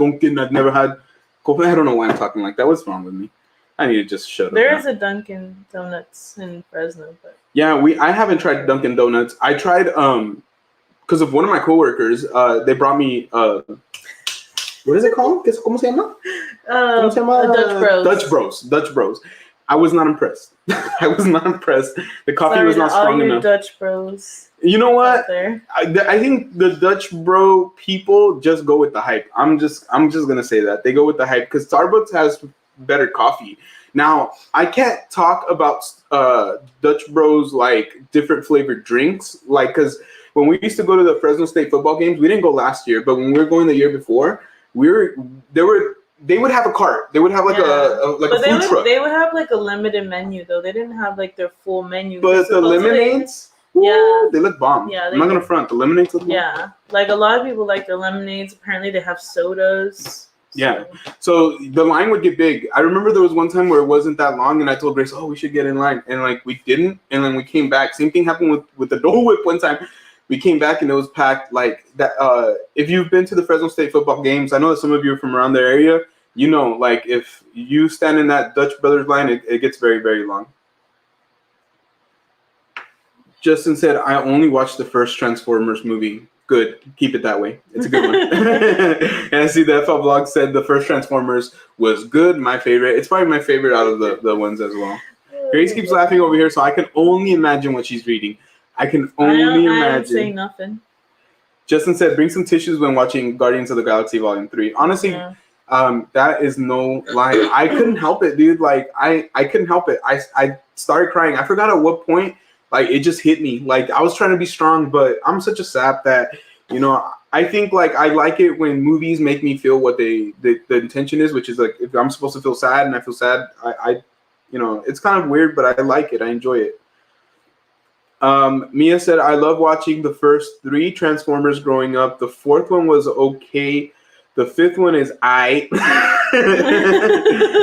coffee. I don't know why I'm talking like that. What's wrong with me? I need to just shut up. There is a Dunkin' Donuts in Fresno, but yeah, I haven't tried Dunkin' Donuts. I tried because of one of my coworkers. They brought me what is it called? ¿Cómo se llama? ¿Cómo se llama? Dutch Bros. I was not impressed. The coffee was not strong enough. Dutch Bros. You know what? I think the Dutch Bro people just go with the hype. I'm just gonna say that they go with the hype because Starbucks has better coffee. Now I can't talk about Dutch Bros like different flavored drinks, like because when we used to go to the Fresno State football games, we didn't go last year, but when we were going the year before, they would have a cart. They would have like a food truck. They would have like a limited menu though. They didn't have like their full menu. But the lemonades, they look bomb. Yeah, I'm not gonna front. The lemonades look bomb. Yeah, like a lot of people like their lemonades. Apparently, they have sodas. Yeah, so the line would get big. I remember there was one time where it wasn't that long, and I told Grace, "Oh, we should get in line," and like we didn't, and then we came back. Same thing happened with the Dole Whip one time. We came back and it was packed like that. If you've been to the Fresno State football games, I know that some of you are from around the area. Like if you stand in that Dutch Brothers line, it gets very, very long. Justin said, I only watched the first Transformers movie. Good. Keep it that way. It's a good one. And I see the FL Vlog said the first Transformers was good. My favorite. It's probably my favorite out of the ones as well. Grace keeps laughing over here, so I can only imagine what she's reading. I can only imagine. I didn't say nothing. Justin said, bring some tissues when watching Guardians of the Galaxy Volume 3. Honestly, that is no lie. I couldn't help it, dude. Like, I couldn't help it. I started crying. I forgot at what point, like, it just hit me. Like, I was trying to be strong, but I'm such a sap that, I think, like, I like it when movies make me feel what the intention is, which is, like, if I'm supposed to feel sad and I feel sad, I it's kind of weird, but I like it. I enjoy it. Mia said, I love watching the first 3 Transformers growing up. The 4th one was okay. The 5th one is I.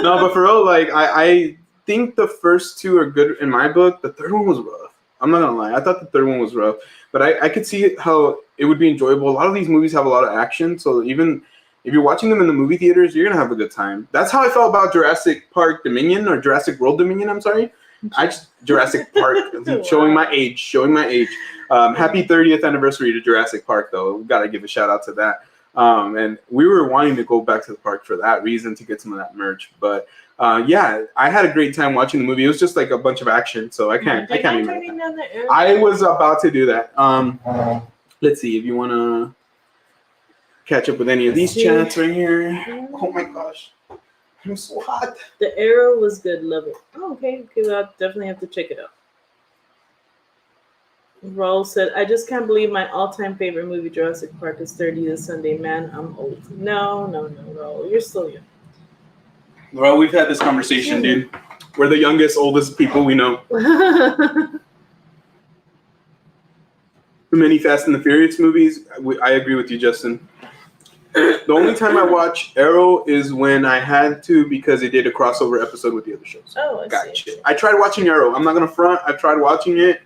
No, but for real, like, I think the first 2 are good in my book. The 3rd one was rough. I'm not gonna lie. I thought the 3rd one was rough. But I could see how it would be enjoyable. A lot of these movies have a lot of action. So even if you're watching them in the movie theaters, you're gonna have a good time. That's how I felt about Jurassic Park Dominion, or Jurassic World Dominion, I'm sorry. Jurassic Park, showing my age. Happy 30th anniversary to Jurassic Park, though. We gotta give a shout out to that. And we were wanting to go back to the park for that reason, to get some of that merch. But yeah, I had a great time watching the movie. It was just like a bunch of action, so I can't even. I was about to do that. Let's see if you wanna catch up with any of these chats right here. Oh my gosh. I'm so hot. The Arrow was good. Love it. Oh, okay. I'll definitely have to check it out. Raul said, I just can't believe my all-time favorite movie, Jurassic Park, is 30 this Sunday. Man, I'm old. No, Raul. You're still young. Well, we've had this conversation, dude. We're the youngest, oldest people we know. Too many Fast and the Furious movies. I agree with you, Justin. The only time I watch Arrow is when I had to, because it did a crossover episode with the other shows. Oh, I see. I tried watching Arrow. I'm not going to front. I tried watching it.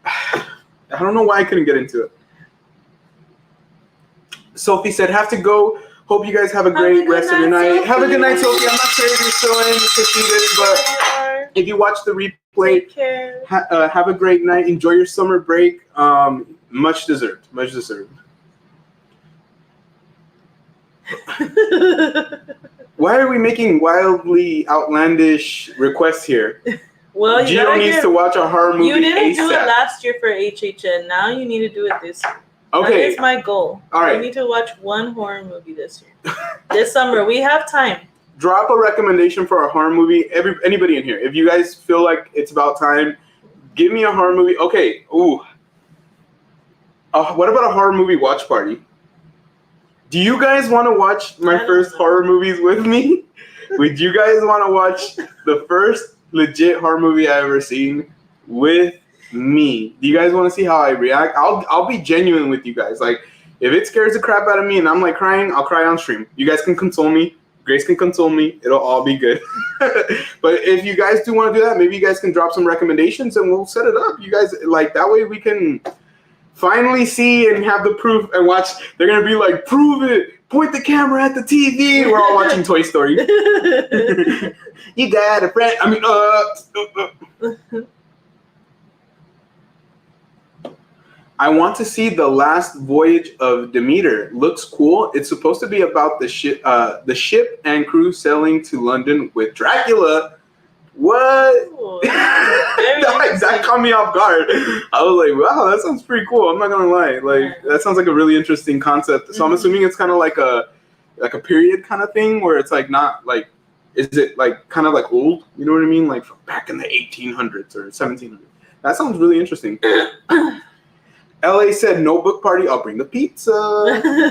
I don't know why I couldn't get into it. Sophie said, have to go. Hope you guys have a great rest of your night. Sophie. Have a good night, Sophie. I'm not sure if you're still in to see this, but if you watch the replay, take care. Have a great night. Enjoy your summer break. Much deserved. Much deserved. Why are we making wildly outlandish requests here? Well, Gio needs to watch a horror movie. You didn't do it ASAP. last year for HHN. Now you need to do it this year. Okay. That is my goal. All right. I need to watch one horror movie this year. This summer. We have time. Drop a recommendation for a horror movie. Anybody in here. If you guys feel like it's about time, give me a horror movie. Okay. Ooh. What about a horror movie watch party? Do you guys want to watch my first horror movies with me? Would you guys want to watch the first legit horror movie I ever seen with me? Do you guys want to see how I react? I'll be genuine with you guys. Like, if it scares the crap out of me and I'm like crying, I'll cry on stream. You guys can console me. Grace can console me. It'll all be good. But if you guys do want to do that, maybe you guys can drop some recommendations and we'll set it up. You guys, like, that way we can finally see and have the proof and watch. They're gonna be like, prove it. Point the camera at the TV. We're all watching Toy Story. You got a friend. I mean, I want to see The Last Voyage of Demeter. Looks cool. It's supposed to be about the ship and crew sailing to London with Dracula. What? Ooh, that caught me off guard. I was like, wow, that sounds pretty cool. I'm not gonna lie. Like, that sounds like a really interesting concept. So I'm assuming it's kind of like a period kind of thing where it's like not like, is it like kind of like old? You know what I mean? Like from back in the 1800s or 1700s. That sounds really interesting. LA said, no book party, I'll bring the pizza.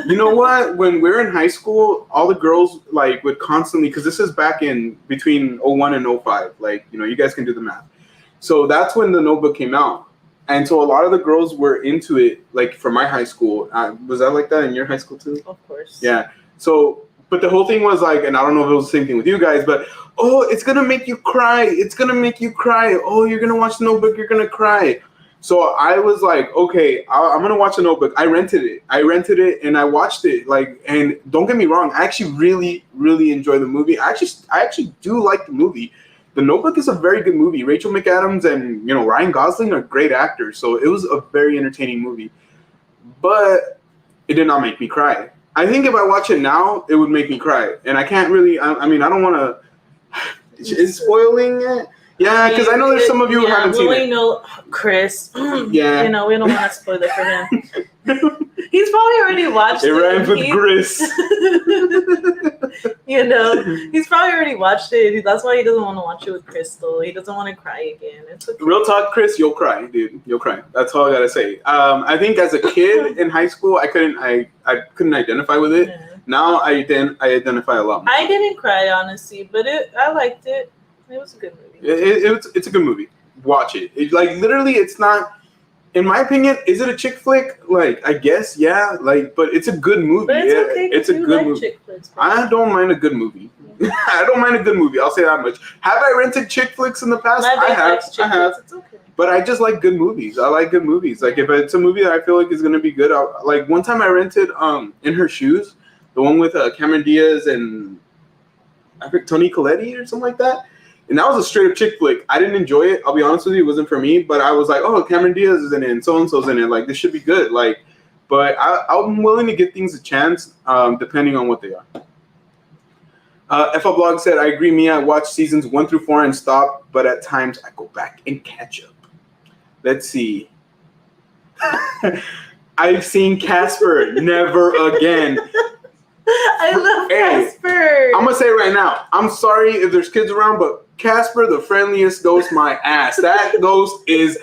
You know what? When we're in high school, all the girls like would constantly, because this is back in between 01 and 05. Like, you know, you guys can do the math. So that's when the Notebook came out. And so a lot of the girls were into it, like for my high school. Was that like that in your high school too? Of course. Yeah. So, but the whole thing was like, and I don't know if it was the same thing with you guys, but, oh, it's going to make you cry. It's going to make you cry. Oh, you're going to watch the Notebook. You're going to cry. So I was like, okay, I'm going to watch The Notebook. I rented it and I watched it. Like, and don't get me wrong, I actually really, really enjoy the movie. I actually do like the movie. The Notebook is a very good movie. Rachel McAdams and, you know, Ryan Gosling are great actors. So it was a very entertaining movie. But it did not make me cry. I think if I watch it now, it would make me cry. And I can't really, I mean, I don't want to, is spoiling it? Yeah, because I know there's some of you who haven't seen it. Know Chris. Yeah. You know, we don't want to spoil it for him. He's probably already watched it. It rhymes with Gris. You know, he's probably already watched it. That's why he doesn't want to watch it with Crystal. He doesn't want to cry again. It's okay. Real talk, Chris, you'll cry, dude. You'll cry. That's all I gotta say. I think as a kid in high school, I couldn't identify with it. Yeah. Now I identify a lot more. I didn't cry, honestly, but I liked it. It was a good movie. It's a good movie. Watch it. Like, literally, it's not, in my opinion, is it a chick flick? Like, I guess, yeah. Like, but it's a good movie. But it's okay. It's a good movie. Chick flicks, I don't mind a good movie. I don't mind a good movie. I'll say that much. Have I rented chick flicks in the past? I have. It's okay. But I just like good movies. I like good movies. Like, if it's a movie that I feel like is gonna be good, like one time I rented In Her Shoes, the one with Cameron Diaz and I think Toni Collette or something like that. And that was a straight up chick flick. I didn't enjoy it. I'll be honest with you, it wasn't for me. But I was like, oh, Cameron Diaz is in it, and so and so's in it. Like, this should be good. Like, but I'm willing to give things a chance, depending on what they are. FL Blog said, I agree, Mia. I watched seasons 1 through 4 and stop, but at times I go back and catch up. Let's see. I've seen Casper. Never again. I love Casper. I'm gonna say it right now. I'm sorry if there's kids around, but Casper, the friendliest ghost, my ass. That ghost is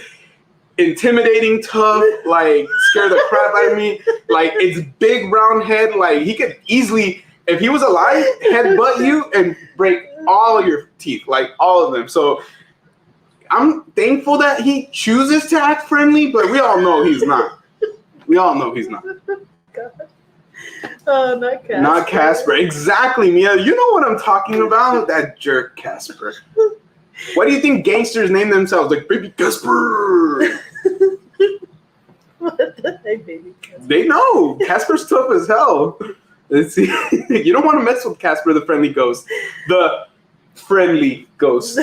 intimidating, tough, like scare the crap out of me. Like, it's big round head. Like, he could easily, if he was alive, headbutt you and break all of your teeth, like all of them. So I'm thankful that he chooses to act friendly, but we all know he's not. We all know he's not. God. Oh, not Casper. Not Casper. Exactly, Mia. You know what I'm talking about? That jerk Casper. Why do you think gangsters name themselves like Baby Casper? What the Hey, baby. They know. Casper's tough as hell. Let's see. You don't want to mess with Casper, the friendly ghost. The friendly ghost.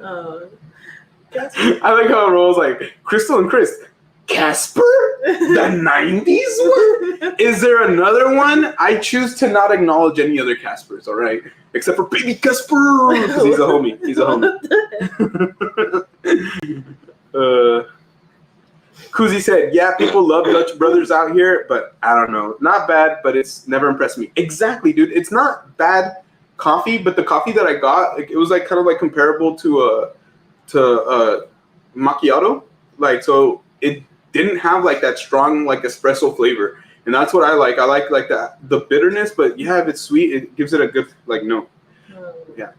I like how it rolls like Crystal and Chris. Casper? The 90s one? Is there another one? I choose to not acknowledge any other Caspers, all right? Except for baby Casper, because he's a homie. He's a homie. Kuzi said, yeah, people love Dutch Brothers out here, but I don't know. Not bad, but it's never impressed me. Exactly, dude. It's not bad coffee, but the coffee that I got, like, it was like kind of like comparable to macchiato. Like, so it didn't have like that strong like espresso flavor. And that's what I like. I like that the bitterness, but yeah, if it's sweet, it gives it a good like note. Yeah.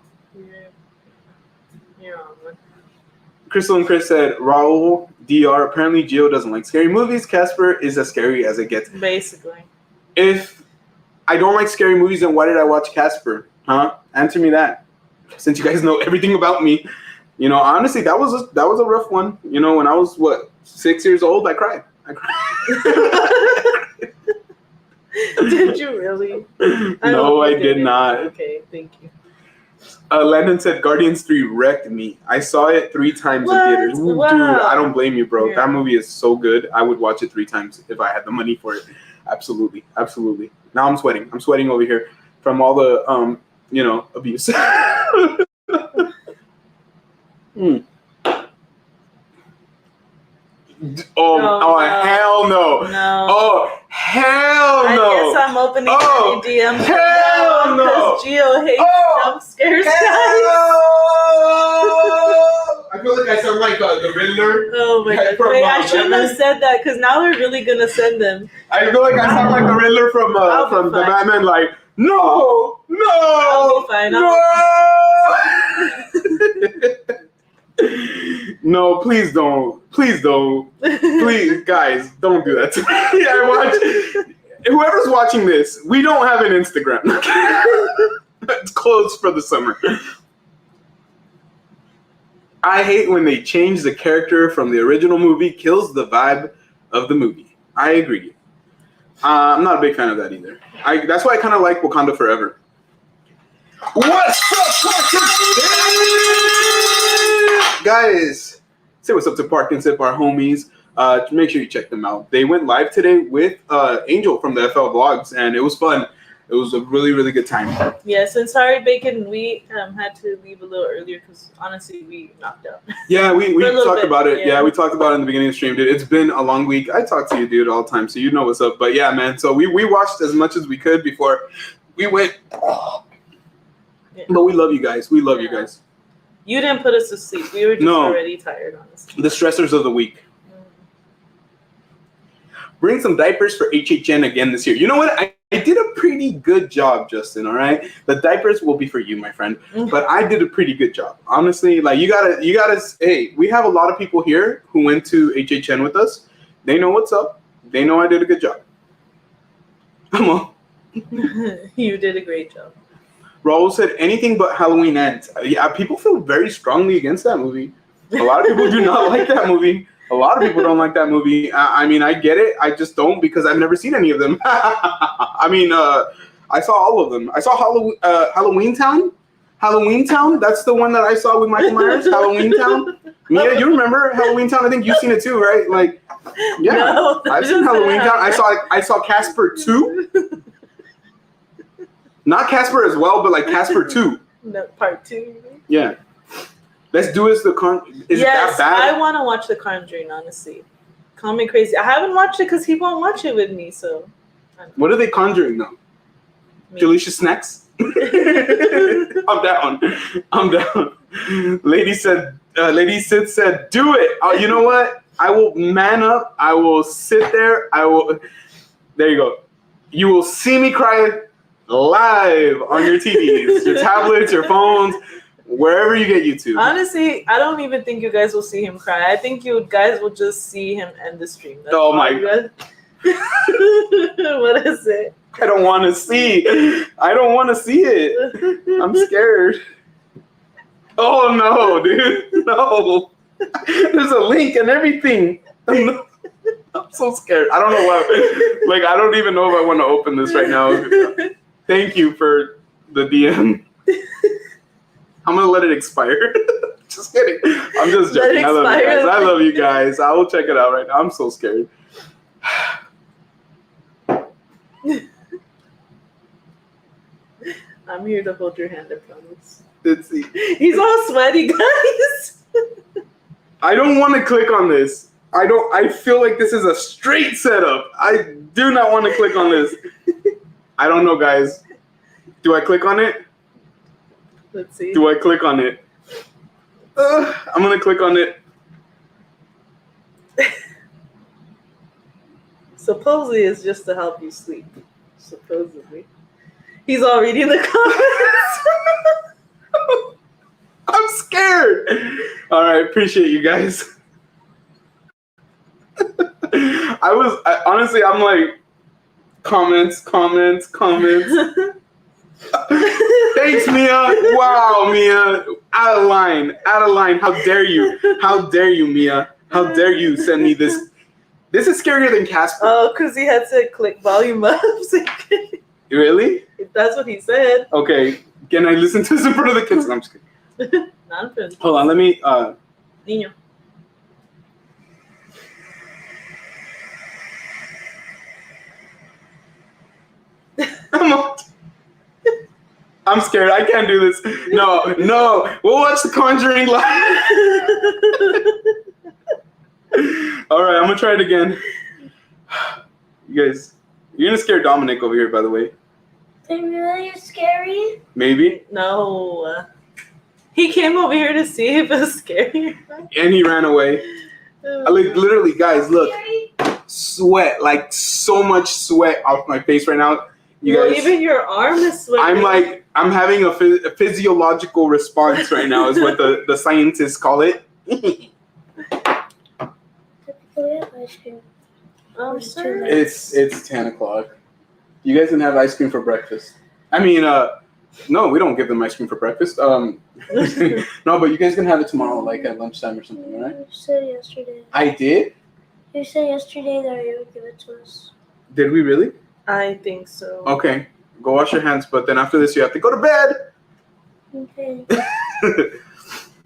Crystal and Chris said, Raul DR, apparently Gio doesn't like scary movies. Casper is as scary as it gets. Basically. If I don't like scary movies, then why did I watch Casper? Huh? Answer me that. Since you guys know everything about me. You know, honestly, that was a rough one. You know, when I was, 6 years old, I cried. Did you really? No, I did not. Okay, thank you. Landon said Guardians 3 wrecked me. I saw it 3 times in theaters. Ooh, wow. Dude, I don't blame you, bro. Yeah. That movie is so good. I would watch it 3 times if I had the money for it. Absolutely. Absolutely. Now I'm sweating. I'm sweating over here from all the, abuse. Hell no. No. Oh, hell no. I guess I'm opening any DMs. Hell no. Because Gio hates jump scares, guys. I feel like I sound like the Riddler. Oh my god. Wait, I shouldn't have said that because now we're really going to send them. I feel like I sound like the Riddler from the Batman, like, no. I'll be fine. No, please don't. Please don't. Please, guys, don't do that to me. Whoever's watching this, we don't have an Instagram. It's closed for the summer. I hate when they change the character from the original movie. Kills the vibe of the movie. I agree. I'm not a big fan of that either. That's why I kind of like Wakanda Forever. What's up, guys? Say what's up to Park and Sip, our homies. Make sure you check them out. They went live today with Angel from the FL Vlogs, and it was fun. It was a really, really good time. Yes, and sorry, Bacon, we had to leave a little earlier because honestly, we knocked out. Yeah, we talked about it. Yeah, we talked about it in the beginning of the stream, dude. It's been a long week. I talk to you, dude, all the time, so you know what's up. But yeah, man, so we watched as much as we could before we went. Yeah. But we love you guys. We love you guys. You didn't put us to sleep. We were just already tired, honestly. The stressors of the week. Bring some diapers for HHN again this year. You know what? I did a pretty good job, Justin, all right? The diapers will be for you, my friend. But I did a pretty good job. Honestly, like, you gotta, hey, we have a lot of people here who went to HHN with us. They know what's up. They know I did a good job. Come on. You did a great job. Raul said anything but Halloween Ends. Yeah, people feel very strongly against that movie. A lot of people do not like that movie. A lot of people don't like that movie. I mean, I get it. I just don't because I've never seen any of them. I mean, I saw all of them. I saw Halloween Town. Halloween Town. That's the one that I saw with Michael Myers. Halloween Town. Yeah, you remember Halloween Town? I think you've seen it too, right? Like, yeah, no, I've seen Halloween Town. I saw Casper 2. Not Casper as well, but like Casper 2. No, part 2. Yeah. Let's do is it that bad? I want to watch The Conjuring, honestly. Call me crazy. I haven't watched it because he won't watch it with me, so. What are they conjuring though? Delicious snacks? I'm down. Lady Sid said, do it. You know what? I will man up. I will sit there. There you go. You will see me cry live on your TVs, your tablets, your phones, wherever you get YouTube. Honestly, I don't even think you guys will see him cry. I think you guys will just see him end the stream. That's my God. What is it? I don't want to see it. I'm scared. Oh no, dude. No. There's a link and everything. I'm so scared. I don't know why. Like, I don't even know if I want to open this right now. Thank you for the DM. I'm going to let it expire. Just kidding. I'm just joking. I love you guys. I love you guys. I will check it out right now. I'm so scared. I'm here to hold your hand, I promise. Let's see. He's all sweaty, guys. I don't want to click on this. I feel like this is a straight setup. I do not want to click on this. I don't know, guys. Do I click on it? Let's see. Do I click on it? I'm going to click on it. Supposedly it's just to help you sleep. Supposedly. He's all reading the comments. I'm scared. All right, appreciate you guys. Honestly, I'm like, comments. Thanks, Mia. Wow, Mia. Out of line. How dare you, Mia? How dare you send me this? This is scarier than Casper. Oh, because he had to click volume up. Really? That's what he said. Okay. Can I listen to this in front of the kids? No, I'm just kidding. Hold on, let me Niño. I'm scared. I can't do this. No. We'll watch The Conjuring live. All right, I'm gonna try it again. You guys, you're gonna scare Dominic over here, by the way. They really scary? Maybe. No. He came over here to see if it was scary. And he ran away. Like, literally, guys, look. Sweat, like so much sweat off my face right now. You guys, even your arm is sweating. I'm having a physiological response right now, is what the scientists call it. It's 10 o'clock. You guys didn't have ice cream for breakfast. I mean, no, we don't give them ice cream for breakfast. No, but you guys can have it tomorrow, like at lunchtime or something, right? You said yesterday. I did? You said yesterday that you would give it to us. Did we really? I think so. Okay, go wash your hands, but then after this you have to go to bed. Okay.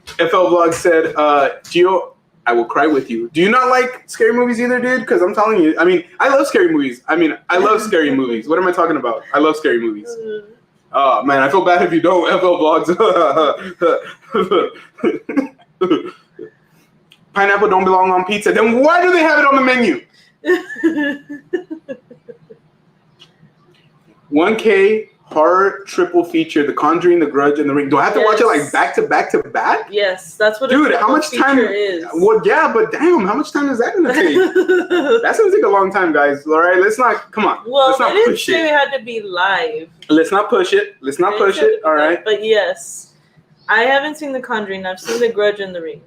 FL Vlog said, Gio, I will cry with you. Do you not like scary movies either, dude? Because I'm telling you, I mean, I love scary movies. I love scary movies. What am I talking about? I love scary movies. Oh, man, I feel bad if you don't. FL Vlogs. Pineapple don't belong on pizza. Then why do they have it on the menu? 1K horror triple feature: The Conjuring, The Grudge, and The Ring. Do I have to watch it like back to back to back? Yes, that's what. Dude, how much time is? Well, yeah, but damn, how much time is that gonna take? That's gonna take a long time, guys. All right, let's not. Come on. Well, let's not they didn't push say it. it had to be live. Let's not push it. Let's not push it. All right. But yes, I haven't seen The Conjuring. I've seen The Grudge and The Ring.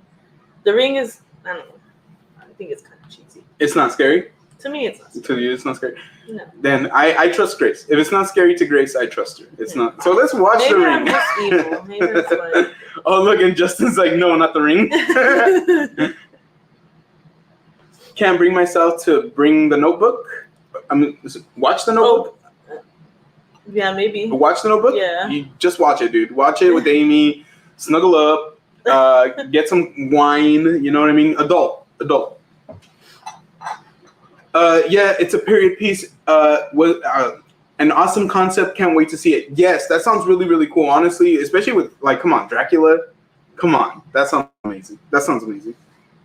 The Ring is, I don't know. I think it's kind of cheesy. It's not scary. To me, it's not scary. To you, it's not scary. No. Then I trust Grace. If it's not scary to Grace, I trust her. It's not. So let's watch Maybe The Ring. I'm just evil. Maybe that's why. Oh, look, and Justin's like, no, not The Ring. Can't bring myself to bring The Notebook. I mean, watch The Notebook. Oh. Yeah, maybe. Watch The Notebook? Yeah. You just watch it, dude. Watch it with Amy. Snuggle up. Get some wine. You know what I mean? Adult. Yeah, it's a period piece. With an awesome concept. Can't wait to see it. Yes, that sounds really, really cool. Honestly, especially with like, come on, Dracula. Come on, that sounds amazing.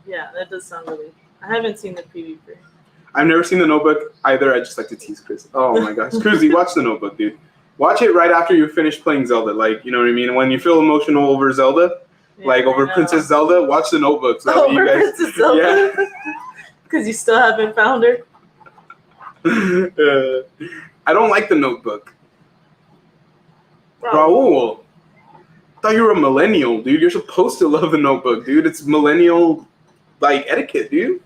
Yeah, that does sound really. I haven't seen the preview for it. I've never seen The Notebook either. I just like to tease Chris. Oh my gosh, Cruzy, watch The Notebook, dude. Watch it right after you finish playing Zelda. Like, you know what I mean? When you feel emotional over Zelda, like over Princess Zelda, watch The Notebook. So over Princess Zelda? Because you still haven't found her? I don't like The Notebook. Raul, I thought you were a millennial, dude. You're supposed to love The Notebook, dude. It's millennial, like, etiquette, dude.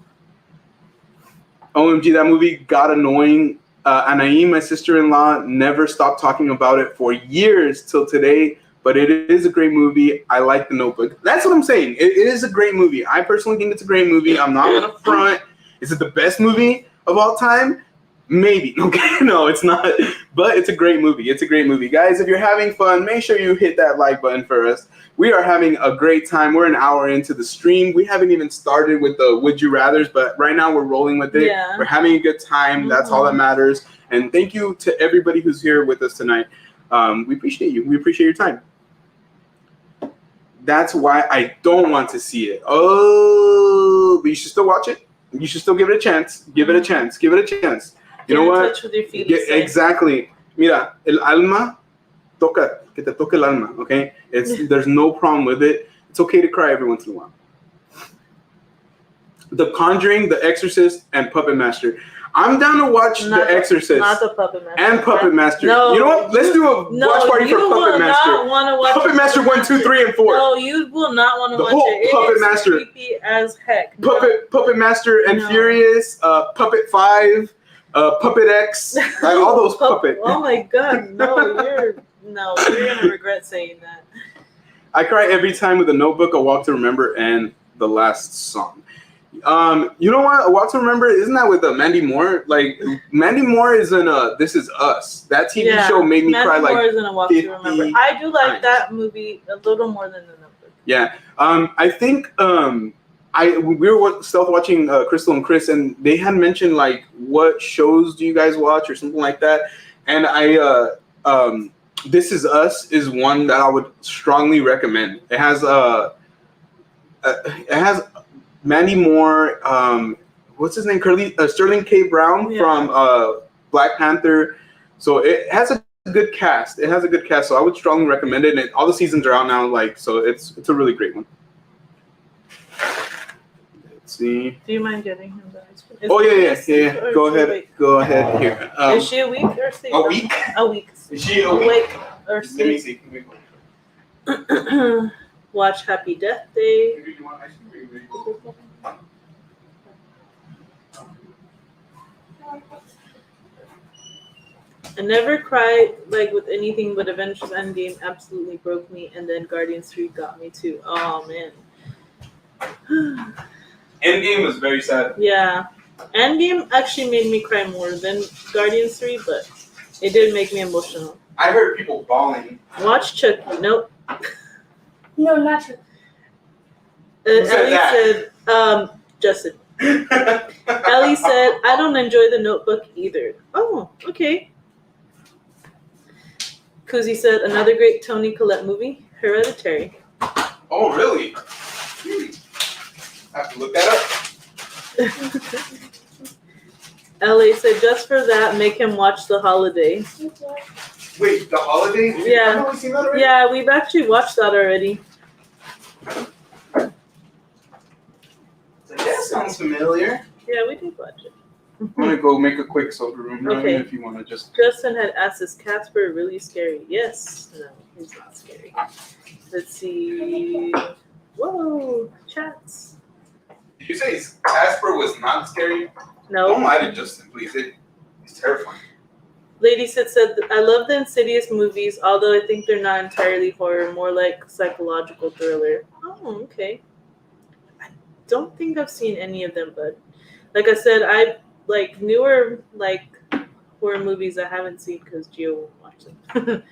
OMG, that movie got annoying. Anaim, my sister-in-law, never stopped talking about it for years till today. but it is a great movie. I like The Notebook. That's what I'm saying. It is a great movie. I personally think it's a great movie. I'm not gonna front. Is it the best movie of all time? Maybe. Okay, no, it's not. But it's a great movie. It's a great movie. Guys, if you're having fun, make sure you hit that like button for us. We are having a great time. We're an hour into the stream. We haven't even started with the Would You Rathers, but right now we're rolling with it. Yeah. We're having a good time. That's all that matters. And thank you to everybody who's here with us tonight. We appreciate you. We appreciate your time. That's why I don't want to see it. Oh, but you should still watch it. You should still give it a chance. Give it a chance. Give it a chance. You know what? Touch with your feelings. Exactly. Mira, el alma toca, que te toque el alma, okay? There's no problem with it. It's okay to cry every once in a while. The Conjuring, The Exorcist, and Puppet Master. I'm down to watch The Exorcist. Not the Puppet Master. And Puppet Master. No. You know what? Let's do a watch party for Puppet Master. Not want to watch Puppet Master 1, 2, 3, and 4. No, you will not want to watch whole it. Puppet It is Master. creepy as heck. Puppet Master and Furious, Puppet 5, Puppet X, like all those puppet. Oh my god, you're gonna regret saying that. I cry every time with The Notebook, A Walk to Remember, and The Last Song. You know what? A Walk to Remember, isn't that with Mandy Moore? Like Mandy Moore is in This Is Us. That TV show made me cry like. Mandy Moore is in A Walk to Remember. I do like that movie a little more than The Notebook. Yeah. I think we were stealth watching Crystal and Chris, and they had mentioned like what shows do you guys watch or something like that, and This Is Us is one that I would strongly recommend. It has Mandy Moore, what's his name? Sterling K. Brown from Black Panther. So it has a good cast. So I would strongly recommend it. And all the seasons are out now. So it's a really great one. Let's see. Do you mind getting him the ice cream? Yeah. Go ahead here. Is she awake or asleep? A week. A week. Is she awake or asleep? Let me see. Watch Happy Death Day. I never cried like with anything, but Avengers Endgame absolutely broke me, and then Guardians 3 got me too. Oh man. Endgame was very sad. Yeah. Endgame actually made me cry more than Guardians 3, but it did make me emotional. I heard people bawling. Watch Chucky. Nope. No, not Chucky. Ellie said, Justin. Ellie said, I don't enjoy The Notebook either. Oh, okay. Kuzi said, another great Toni Collette movie, Hereditary. Oh, really? I have to look that up. LA said, just for that, make him watch The Holiday. Wait, The Holiday? Yeah. Have we seen that already? Yeah, we've actually watched that already. That sounds familiar. Yeah, we did watch it. I'm gonna go make a quick sober room. Okay. If you want to just. Justin had asked, is Casper really scary? Yes. No, he's not scary. Let's see. Whoa, chats. Did you say Casper was not scary? No. Don't lie to Justin, please. It's terrifying. Lady said, I love the Insidious movies, although I think they're not entirely horror, more like psychological thriller. Oh, okay. I don't think I've seen any of them, but like I said, I like newer like horror movies I haven't seen because Gio won't watch them.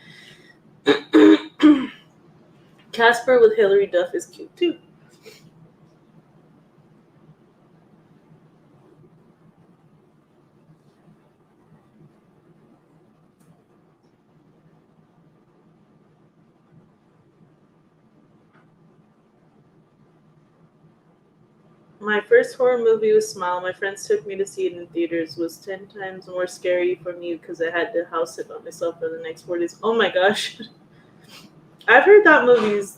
Casper with Hilary Duff is cute too. My first horror movie was Smile. My friends took me to see it in theaters. It was 10 times more scary for me because I had to house sit by myself for the next 4 days. Oh my gosh. I've heard it's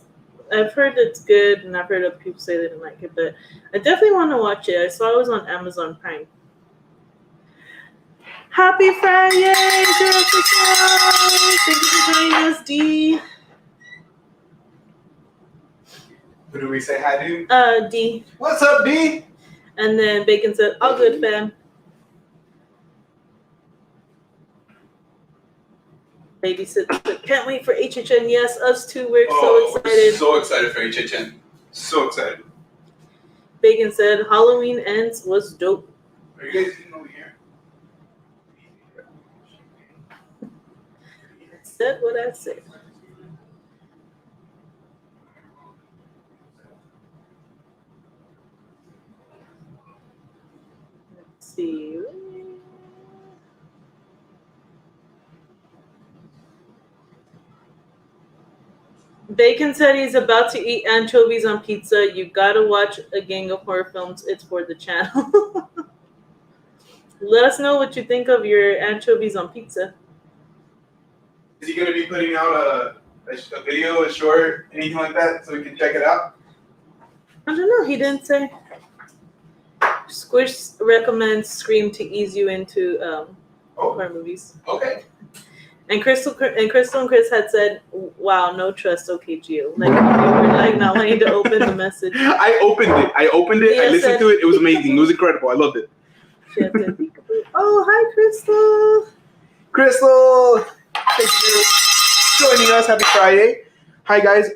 good, and I've heard other people say they didn't like it, but I definitely want to watch it. I saw it was on Amazon Prime. Happy FriYay! Thank you for joining us, D. Who do we say hi to? D. What's up, D? And then Bacon said, all good, fam. Babysit. Can't wait for HHN. Yes, us too. We're so excited. So excited for HHN. So excited. Bacon said Halloween Ends was dope. Are you guys eating over here? I said what I said. Let's see. Bacon said he's about to eat anchovies on pizza. You gotta watch A Gang of Horror Films. It's for the channel. Let us know what you think of your anchovies on pizza. Is he going to be putting out a video, a short, anything like that, so we can check it out? I don't know. He didn't say. Squish recommends Scream to ease you into horror movies. Okay. And Crystal and Chris had said, "Wow, no trust." Okay, Gio. Like you were like not wanting to open the message. I opened it. Leah I listened to it. It was amazing. It was incredible. I loved it. Oh, hi, Crystal. Crystal, thank you for joining us. Happy Friday. Hi guys.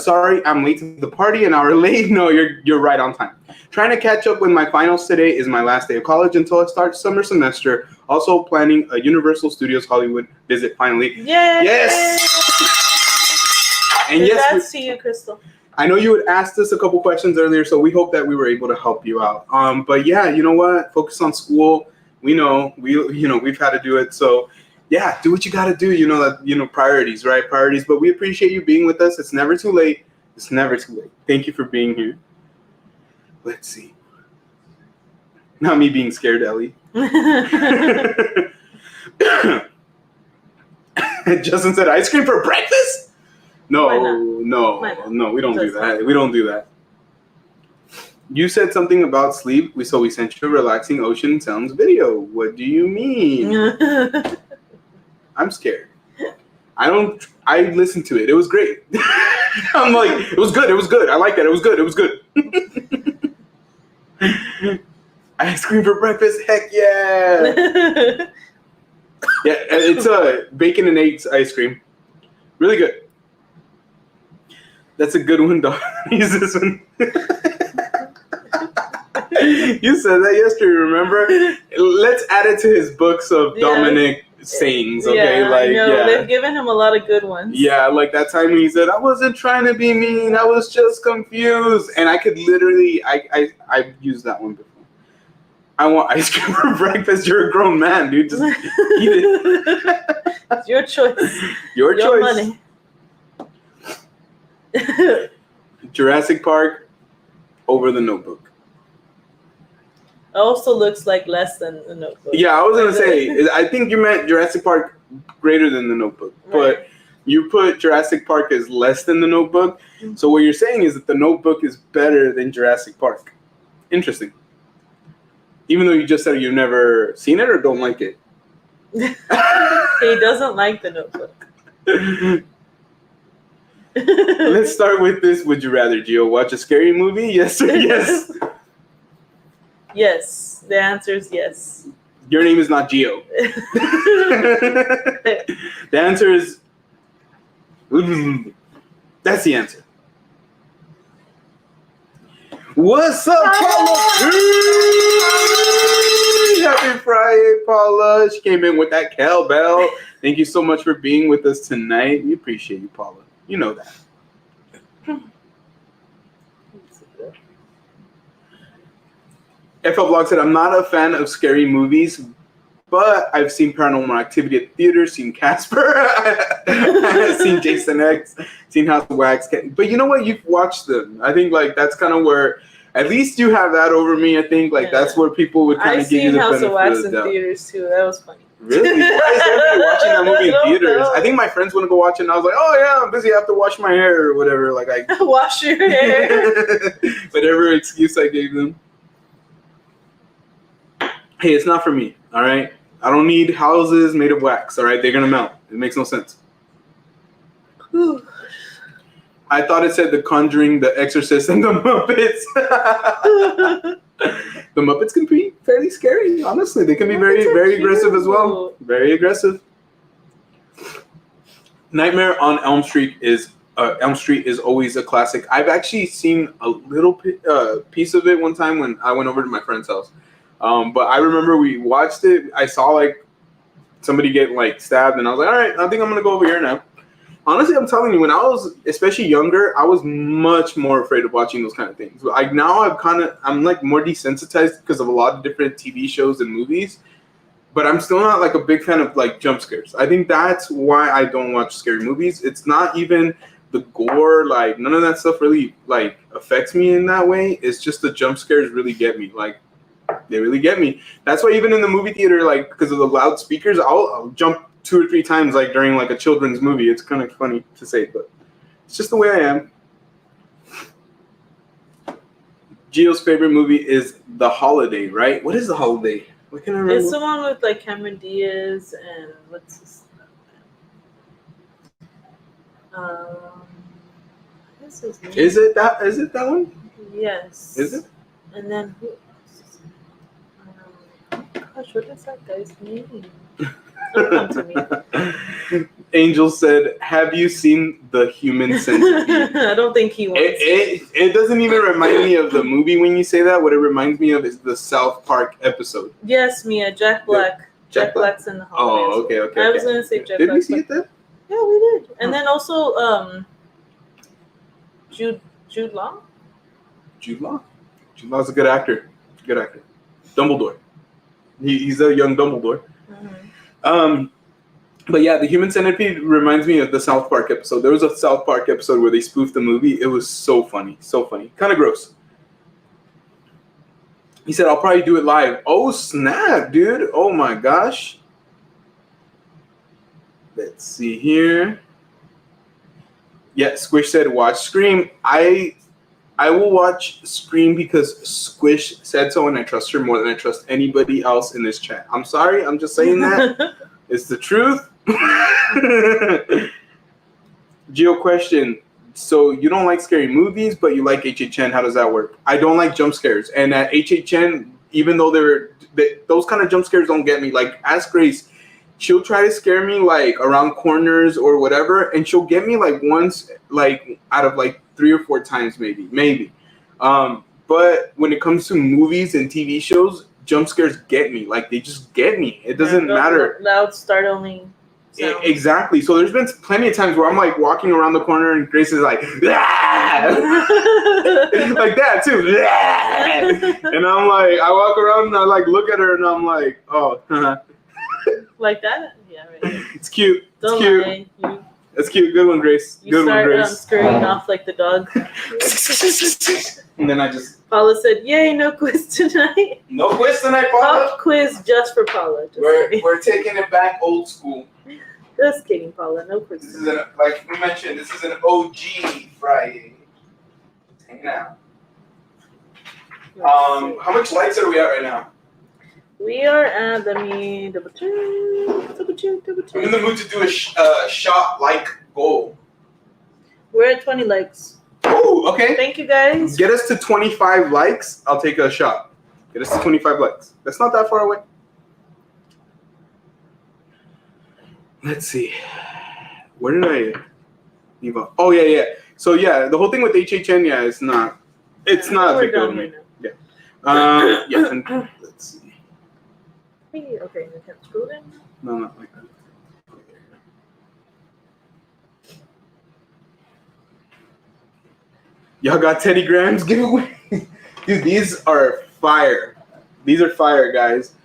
Sorry, I'm late to the party. An hour late. No, you're right on time. Trying to catch up with my finals today. Is my last day of college until I start summer semester. Also planning a Universal Studios Hollywood visit finally. Yay! Yes. And Congrats to you, Crystal. I know you had asked us a couple questions earlier, so we hope that we were able to help you out. But yeah, you know what? Focus on school. We know we've had to do it. So yeah, do what you got to do. Priorities, right? Priorities. But we appreciate you being with us. It's never too late. It's never too late. Thank you for being here. Let's see. Not me being scared, Ellie. Justin said, ice cream for breakfast? No, we don't do that. We don't do that. You said something about sleep, so we sent you a relaxing ocean sounds video. What do you mean? I'm scared. I listened to it. It was great. I'm like, it was good. I like that. It was good. Ice cream for breakfast? Heck yeah. Yeah, it's bacon and eggs ice cream. Really good. That's a good one, dog. Use this one. You said that yesterday, remember? Let's add it to his books of Dominic sayings, okay? Yeah, they've given him a lot of good ones. Yeah, like that time he said, I wasn't trying to be mean, I was just confused. And I could literally, I've used that one before. I want ice cream for breakfast. You're a grown man, dude. Just eat it. It's your choice. Your choice. Money. Jurassic Park over The Notebook. Also looks like less than The Notebook. Yeah, I was going to say, I think you meant Jurassic Park greater than The Notebook. Right. But you put Jurassic Park as less than The Notebook. Mm-hmm. So what you're saying is that The Notebook is better than Jurassic Park. Interesting. Even though you just said you've never seen it or don't like it. He doesn't like The Notebook. Let's start with this. Would you rather, Gio, watch a scary movie? Yes or yes? Yes. The answer is yes. Your name is not Gio. The answer is... That's the answer. What's up, Paula? Happy Friday, Paula. She came in with that cowbell. Thank you so much for being with us tonight. We appreciate you, Paula. You know that. FL Vlog said, I'm not a fan of scary movies, but I've seen Paranormal Activity at theaters, seen Casper, seen Jason X, seen House of Wax. But you know what? You've watched them. I think that's kind of where, at least you have that over me. I think that's where people would kind of give you the benefit of the doubt. I've seen House of Wax in theaters too. That was funny. Really? Why is everybody watching that movie in theaters? I think my friends want to go watch it, and I was like, oh yeah, I'm busy. I have to wash my hair or whatever. Wash your hair. Whatever excuse I gave them. Hey, it's not for me, all right? I don't need houses made of wax, all right? They're going to melt. It makes no sense. I thought it said The Conjuring, The Exorcist, and The Muppets. The Muppets can be fairly scary, honestly. They can be very, very aggressive as well. Very aggressive. Nightmare on Elm Street is always a classic. I've actually seen a little piece of it one time when I went over to my friend's house. But I remember we watched it. I saw like somebody get like stabbed, and I was like, all right, I think I'm gonna go over here now. Honestly, I'm telling you, when I was especially younger, I was much more afraid of watching those kind of things. Like now, I'm like more desensitized because of a lot of different TV shows and movies. But I'm still not like a big fan of like jump scares. I think that's why I don't watch scary movies. It's not even the gore, like none of that stuff really like affects me in that way. It's just the jump scares really get me. Like they really get me. That's why even in the movie theater, like because of the loud speakers, I'll jump 2 or 3 times like during like a children's movie. It's kind of funny to say, but it's just the way I am. Gio's favorite movie is The Holiday, right? What is The Holiday? What can I remember? It's the one with like Cameron Diaz and what's his what's his name? Is it that one? Yes. Is it? And then who else? Gosh, what is that guy's name? Don't come to me. Angel said, "Have you seen The Human Centipede?" I don't think he wants it doesn't even remind me of the movie when you say that. What it reminds me of is the South Park episode. Yes, Mia, Jack Black. Jack Black's in The Holiday. Oh, okay. I was going to say Jack Black. Did we see it then? Yeah, we did. And then also Jude Law. Jude Law. Jude Law's a good actor. Good actor. Dumbledore. He's a young Dumbledore. Mm-hmm. But yeah, The Human Centipede reminds me of the South Park episode. There was a South Park episode where they spoofed the movie. It was so funny. So funny. Kind of gross. He said, I'll probably do it live. Oh, snap, dude. Oh, my gosh. Let's see here. Yeah, Squish said, watch Scream. I will watch Scream because Squish said so, and I trust her more than I trust anybody else in this chat. I'm sorry. I'm just saying that. It's the truth. Gio question. So you don't like scary movies, but you like HHN. How does that work? I don't like jump scares. And at HHN, even though those kind of jump scares don't get me. Like, ask Grace. She'll try to scare me like around corners or whatever, and she'll get me like once, like out of like 3 or 4 times, maybe. But when it comes to movies and TV shows, jump scares get me. Like, they just get me. It doesn't matter. Loud, startling sounds. Exactly. So there's been plenty of times where I'm like walking around the corner and Grace is like, ah! Like that too. And I'm like, I walk around and I like look at her and I'm like, oh. Like that? Yeah, right. It's cute. Don't cute. lie. That's cute. Good one, Grace. Good one, Grace. Scurrying off like the dog. And then I just... Paula said, yay, no quiz tonight. No quiz tonight, Paula? Pop quiz just for Paula. We're taking it back old school. Just kidding, Paula. No quiz. This is like we mentioned, this is an OG FriYay. Hang out. How much likes are we at right now? We are at, let me double check. I'm in the mood to do a shot like goal. We're at 20 likes. Oh, okay. Thank you, guys. Get us to 25 likes. I'll take a shot. Get us to 25 likes. That's not that far away. Let's see. Where did I leave off? Oh, yeah. So, yeah, the whole thing with HHN, yeah, it's not a big deal to me. Yeah. Yeah, and let's see. Okay, you can't scroll in. No, not like that. Y'all got Teddy Grahams giveaway? Dude, these are fire. These are fire, guys.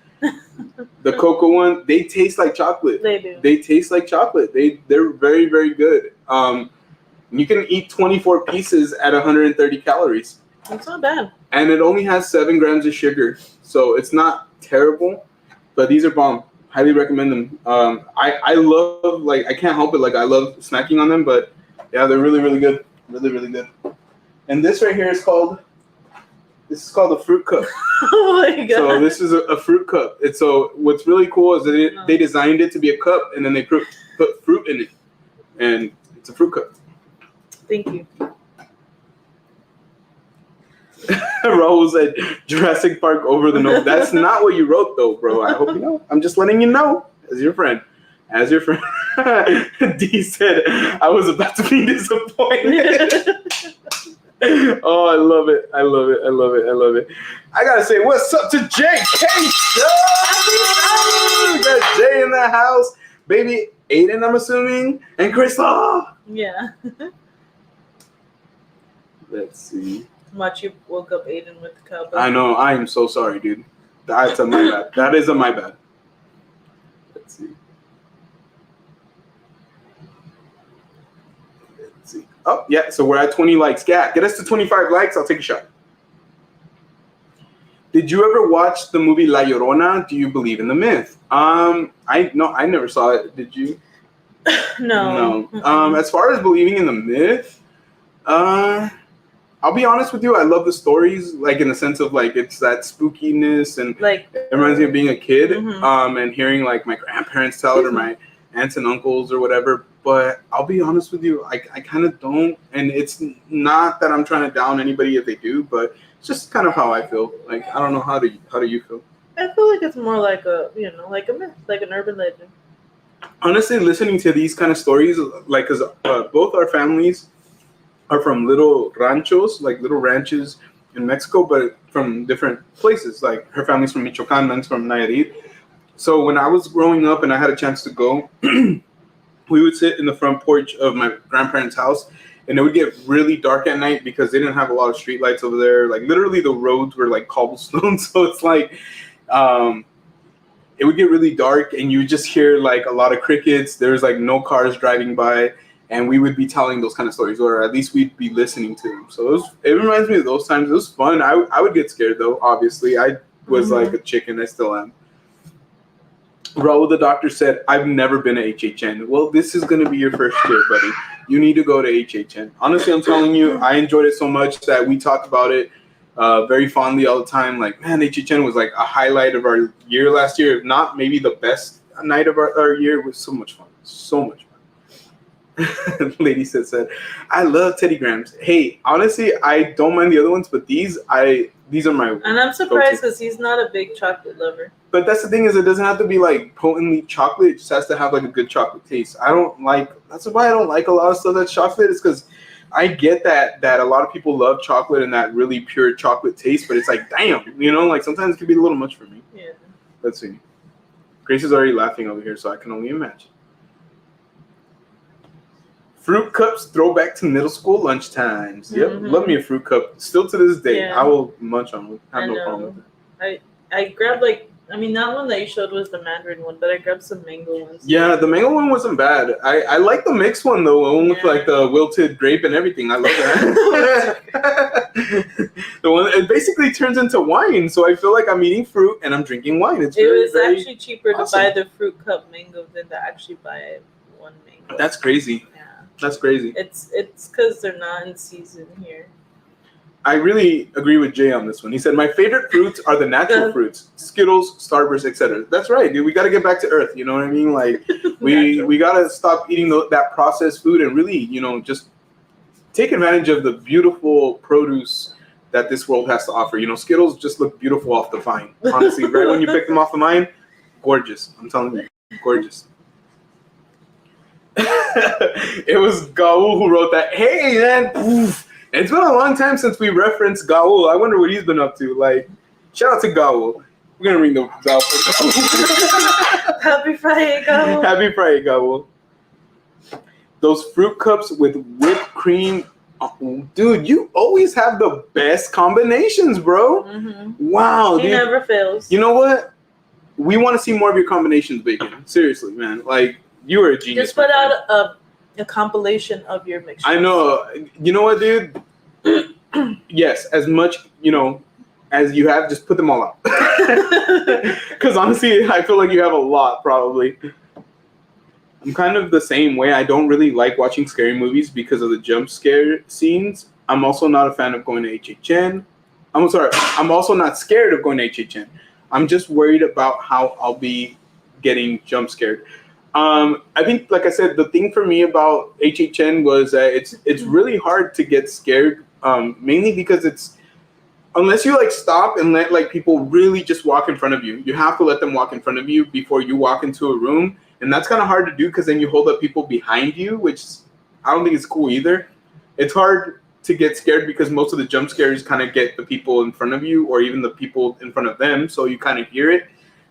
The cocoa one, they taste like chocolate. They do. They taste like chocolate. They're very, very good. You can eat 24 pieces at 130 calories. That's not bad. And it only has 7 grams of sugar. So it's not terrible. But these are bomb. Highly recommend them. I love, like, I can't help it. Like, I love snacking on them. But, yeah, they're really, really good. Really, really good. And this right here is called a fruit cup. Oh, my God. So this is a fruit cup. So what's really cool is that they designed it to be a cup, and then they put fruit in it. And it's a fruit cup. Thank you. Raul said Jurassic Park over the note. That's not what you wrote, though, bro. I hope you know. I'm just letting you know as your friend. D said, I was about to be disappointed. Oh, I love it. I love it. I love it. I love it. I gotta say, what's up to JK Show? We got Jay in the house. Baby Aiden, I'm assuming. And Crystal. Yeah. Let's see. Watch you woke up Aiden with the cowbell. I know. I am so sorry, dude. That's a my bad. That is a my bad. Let's see. Let's see. Oh, yeah. So we're at 20 likes. Get us to 25 likes. I'll take a shot. Did you ever watch the movie La Llorona? Do you believe in the myth? I never saw it. Did you? No. No. As far as believing in the myth, I'll be honest with you. I love the stories, like in the sense of like it's that spookiness and like it reminds me of being a kid, Mhm. and hearing like my grandparents tell it or my aunts and uncles or whatever. But I'll be honest with you, I kind of don't, and it's not that I'm trying to down anybody if they do, but it's just kind of how I feel. Like I don't know how do you feel? I feel like it's more like a like a myth, like an urban legend. Honestly, listening to these kind of stories, like because both our families are from little ranchos, like little ranches in Mexico, but from different places. Like her family's from Michoacan, mine's from Nayarit. So when I was growing up and I had a chance to go, we would sit in the front porch of my grandparents' house, and it would get really dark at night because they didn't have a lot of street lights over there. Like literally the roads were like cobblestone. So it's like, it would get really dark and you would just hear like a lot of crickets. There's like no cars driving by. And we would be telling those kind of stories, or at least we'd be listening to them. So it reminds me of those times. It was fun. I would get scared, though, obviously. I was like a chicken. I still am. Raul, the doctor, said, I've never been to HHN. Well, this is going to be your first year, buddy. You need to go to HHN. Honestly, I'm telling you, I enjoyed it so much that we talked about it very fondly all the time. Like, man, HHN was like a highlight of our year last year. If not maybe the best night of our year. It was so much fun. So much fun. Lady said, I love Teddy Grahams. Hey, honestly, I don't mind the other ones, but these are my. And I'm surprised because he's not a big chocolate lover. But that's the thing is, it doesn't have to be like potently chocolate. It just has to have like a good chocolate taste. That's why I don't like a lot of stuff that's chocolate. Is because I get that a lot of people love chocolate and that really pure chocolate taste, but it's like, damn, like sometimes it can be a little much for me. Yeah. Let's see. Grace is already laughing over here, so I can only imagine. Fruit cups, throwback to middle school lunch times. Yep, love me a fruit cup. Still to this day, I will munch on it. I have no problem with it. I grabbed that one that you showed was the mandarin one, but I grabbed some mango ones. Yeah, the mango one wasn't bad. I like the mixed one though, the one with like the wilted grape and everything. I love that. The one it basically turns into wine, so I feel like I'm eating fruit and I'm drinking wine. It was actually cheaper to buy the fruit cup mango than to actually buy one mango. That's crazy. That's crazy. It's because they're not in season here. I really agree with Jay on this one. He said, my favorite fruits are the natural fruits. Skittles, Starburst, etc. That's right, dude. We got to get back to earth. You know what I mean? Like, we got to stop eating that processed food and really, just take advantage of the beautiful produce that this world has to offer. Skittles just look beautiful off the vine. Honestly, right when you pick them off the vine, gorgeous. I'm telling you, gorgeous. It was Gaul who wrote that. Hey, man. Poof. It's been a long time since we referenced Gaul. I wonder what he's been up to. Like, shout out to Gaul. We're going to ring the bell for Gaul. Happy FriYay, Gaul. Happy FriYay, Gaul. Those fruit cups with whipped cream. Oh, dude, you always have the best combinations, bro. Wow, he dude. never fails. You know what? We want to see more of your combinations, Bacon. Seriously, man. Like, you are a genius. Just put out a compilation of your mixtures. I know. You know what, dude? Yes, as much, as you have, just put them all out. Because honestly, I feel like you have a lot, probably. I'm kind of the same way. I don't really like watching scary movies because of the jump scare scenes. I'm also not a fan of going to HHN. I'm also not scared of going to HHN. I'm just worried about how I'll be getting jump scared. I think, like I said, the thing for me about HHN was that it's really hard to get scared, mainly because unless you stop and let people really just walk in front of you. You have to let them walk in front of you before you walk into a room. and that's kind of hard to do because then you hold up people behind you, which I don't think is cool either. It's hard to get scared because most of the jump scares kind of get the people in front of you or even the people in front of them, so you kind of hear it.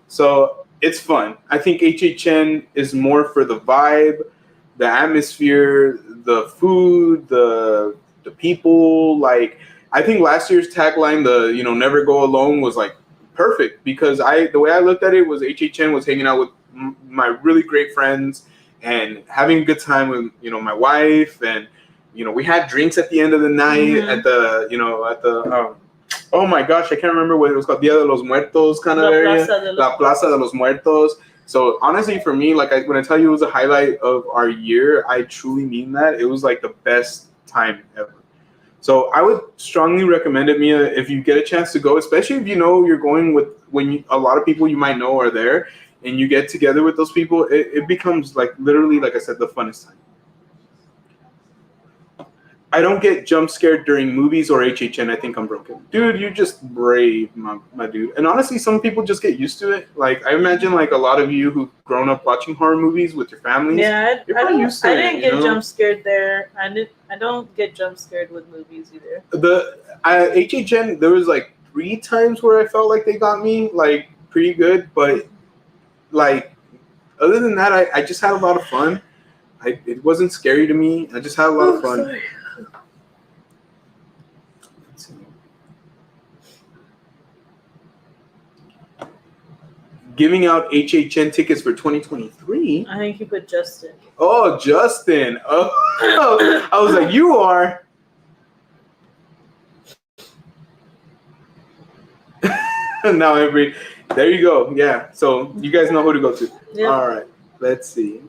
So it's fun. I think HHN is more for the vibe, the atmosphere, the food, the people. Like, I think last year's tagline, the never go alone, was like perfect because the way I looked at it was HHN was hanging out with my really great friends and having a good time with my wife, and we had drinks at the end of the night at the oh my gosh, I can't remember what it was called, Dia de los Muertos kind of area, La Plaza de los Muertos. So honestly, for me, like when I tell you it was a highlight of our year, I truly mean that. It was like the best time ever. So I would strongly recommend it, Mia, if you get a chance to go, especially if you're going with a lot of people you might know are there, and you get together with those people, it becomes like literally, like I said, the funnest time. I don't get jump scared during movies or HHN. I think I'm broken. Dude, you're just brave, my dude. And honestly, some people just get used to it. Like, I imagine like a lot of you who've grown up watching horror movies with your families. Yeah, I didn't get jump scared there. I don't get jump scared with movies either. HHN, there was like 3 times where I felt like they got me like pretty good, but like other than that, I just had a lot of fun. It wasn't scary to me. I just had a lot of fun. Sorry. Giving out HHN tickets for 2023. I think you put Justin. Oh, Justin. Oh, I was like, you are. Now there you go. Yeah. So you guys know who to go to. Yep. All right. Let's see.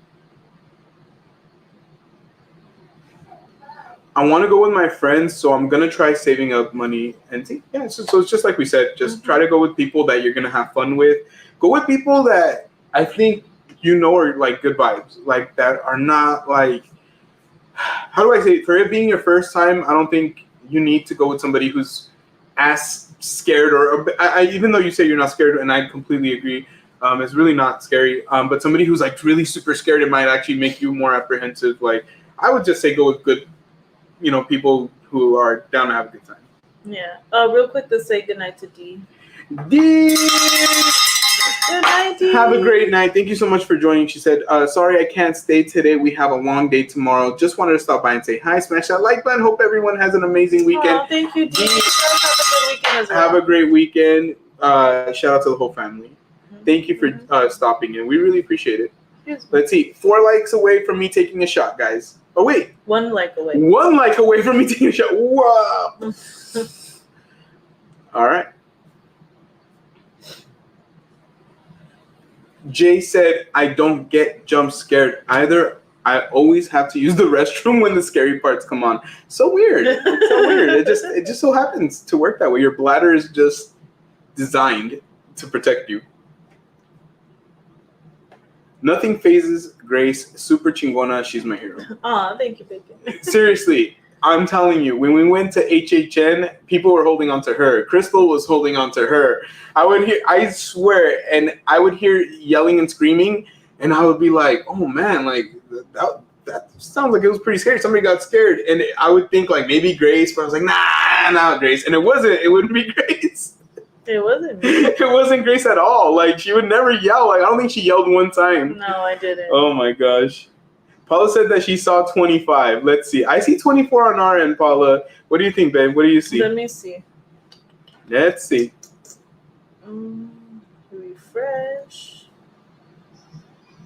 I want to go with my friends, so I'm gonna try saving up money and see. Yeah. So it's just like we said. Just try to go with people that you're gonna have fun with. Go with people that I think are like good vibes, like that are not like, how do I say it? For it being your first time, I don't think you need to go with somebody who's as scared or even though you say you're not scared, and I completely agree, it's really not scary. But somebody who's like really super scared, it might actually make you more apprehensive. Like, I would just say go with good, people who are down to have a good time. Yeah. Real quick, let's say goodnight to D. D. Good night, D. Have a great night. Thank you so much for joining. She said, sorry I can't stay today. We have a long day tomorrow. Just wanted to stop by and say hi. Smash that like button. Hope everyone has an amazing weekend. Oh, thank you, D. Have a good weekend as well. Have a great weekend. Shout out to the whole family. Thank you for stopping in. We really appreciate it. Let's see. 4 likes away from me taking a shot, guys. Oh, wait. 1 like away. 1 like away from me taking a shot. Wow. All right. Jay said, I don't get jump scared either. I always have to use the restroom when the scary parts come on. So weird. So weird. It just so happens to work that way. Your bladder is just designed to protect you. Nothing phases Grace. Super chingona. She's my hero. Aw, thank you, Bacon. Seriously, I'm telling you, when we went to HHN, people were holding on to her. Crystal was holding on to her. I swear, and I would hear yelling and screaming, and I would be like, oh man, like that sounds like it was pretty scary. Somebody got scared. And I would think like maybe Grace, but I was like, nah, not Grace. And it wouldn't be Grace. It wasn't. It wasn't Grace at all. Like, she would never yell. Like, I don't think she yelled one time. No, I didn't. Oh my gosh. Paula said that she saw 25. Let's see. I see 24 on our end, Paula. What do you think, babe? What do you see? Let me see. Let's see. Refresh.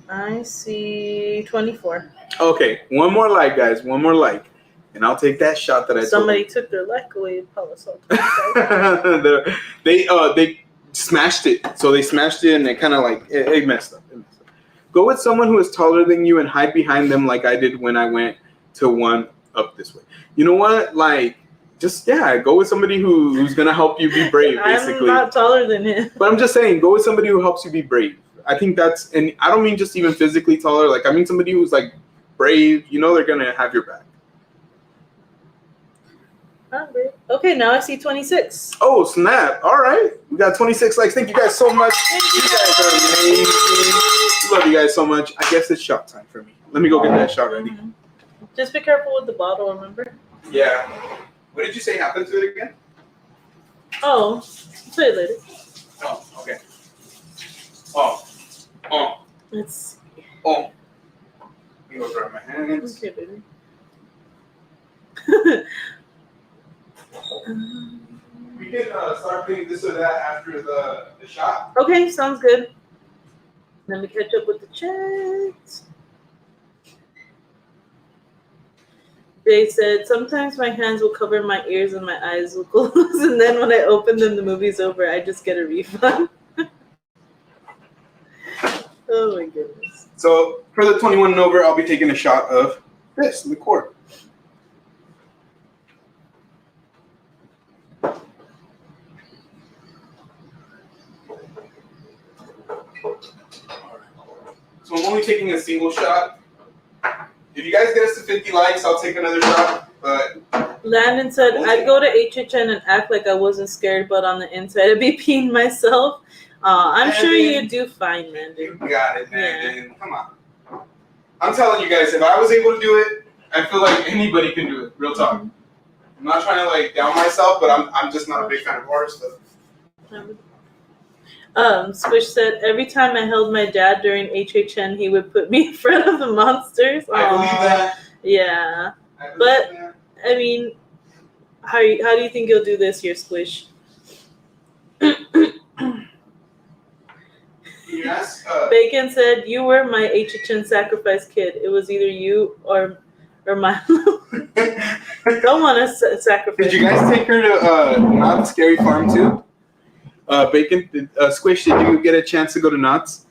I see 24. Okay, one more like, guys. One more like. And I'll take that shot that I Somebody took their like away. Paula saw 25. They smashed it. So they smashed it and it kind of like, it messed up. Go with someone who is taller than you and hide behind them like I did when I went to one up this way. You know what? Like, just, go with somebody who's going to help you be brave, basically. I'm not taller than him. But I'm just saying, go with somebody who helps you be brave. I think that's, and I don't mean just even physically taller. Like, I mean somebody who's, like, brave. You know they're going to have your back. hungry. Okay, now I see 26. Oh, snap. All right. We got 26 likes. Thank you guys so much. You guys are amazing. Love you guys so much. I guess it's shot time for me. Let me go get that shot ready. Mm-hmm. Just be careful with the bottle, remember? Yeah. What did you say happened to it again? Oh, say it later. Oh, okay. Oh. It's Let me go grab my hands. okay, baby. We can start doing this or that after the shot. Okay, sounds good. Let me catch up with the chat. They said, sometimes my hands will cover my ears and my eyes will close, and then when I open them, the movie's over. I just get a refund. Oh my goodness. So for the 21 and over, I'll be taking a shot of this liqueur. So I'm only taking a single shot. If you guys get us to 50 likes, I'll take another shot. But Landon said, I'd go to HHN and act like I wasn't scared, but on the inside, I'd be peeing myself. I'm sure you do fine, Landon. You got it, man. Yeah. Come on. I'm telling you guys, if I was able to do it, I feel like anybody can do it. Real talk. Mm-hmm. I'm not trying to like down myself, but I'm just not a big fan of horror stuff. Squish said, every time I held my dad during HHN, he would put me in front of the monsters. I believe that. Yeah. That. I mean, how do you think you'll do this year, Squish? Yes. Bacon said, you were my HHN sacrifice kid. It was either you or Milo. Don't want to sacrifice. Did you guys take her to Not Scary Farm too? Bacon, Squish, did you get a chance to go to Knott's?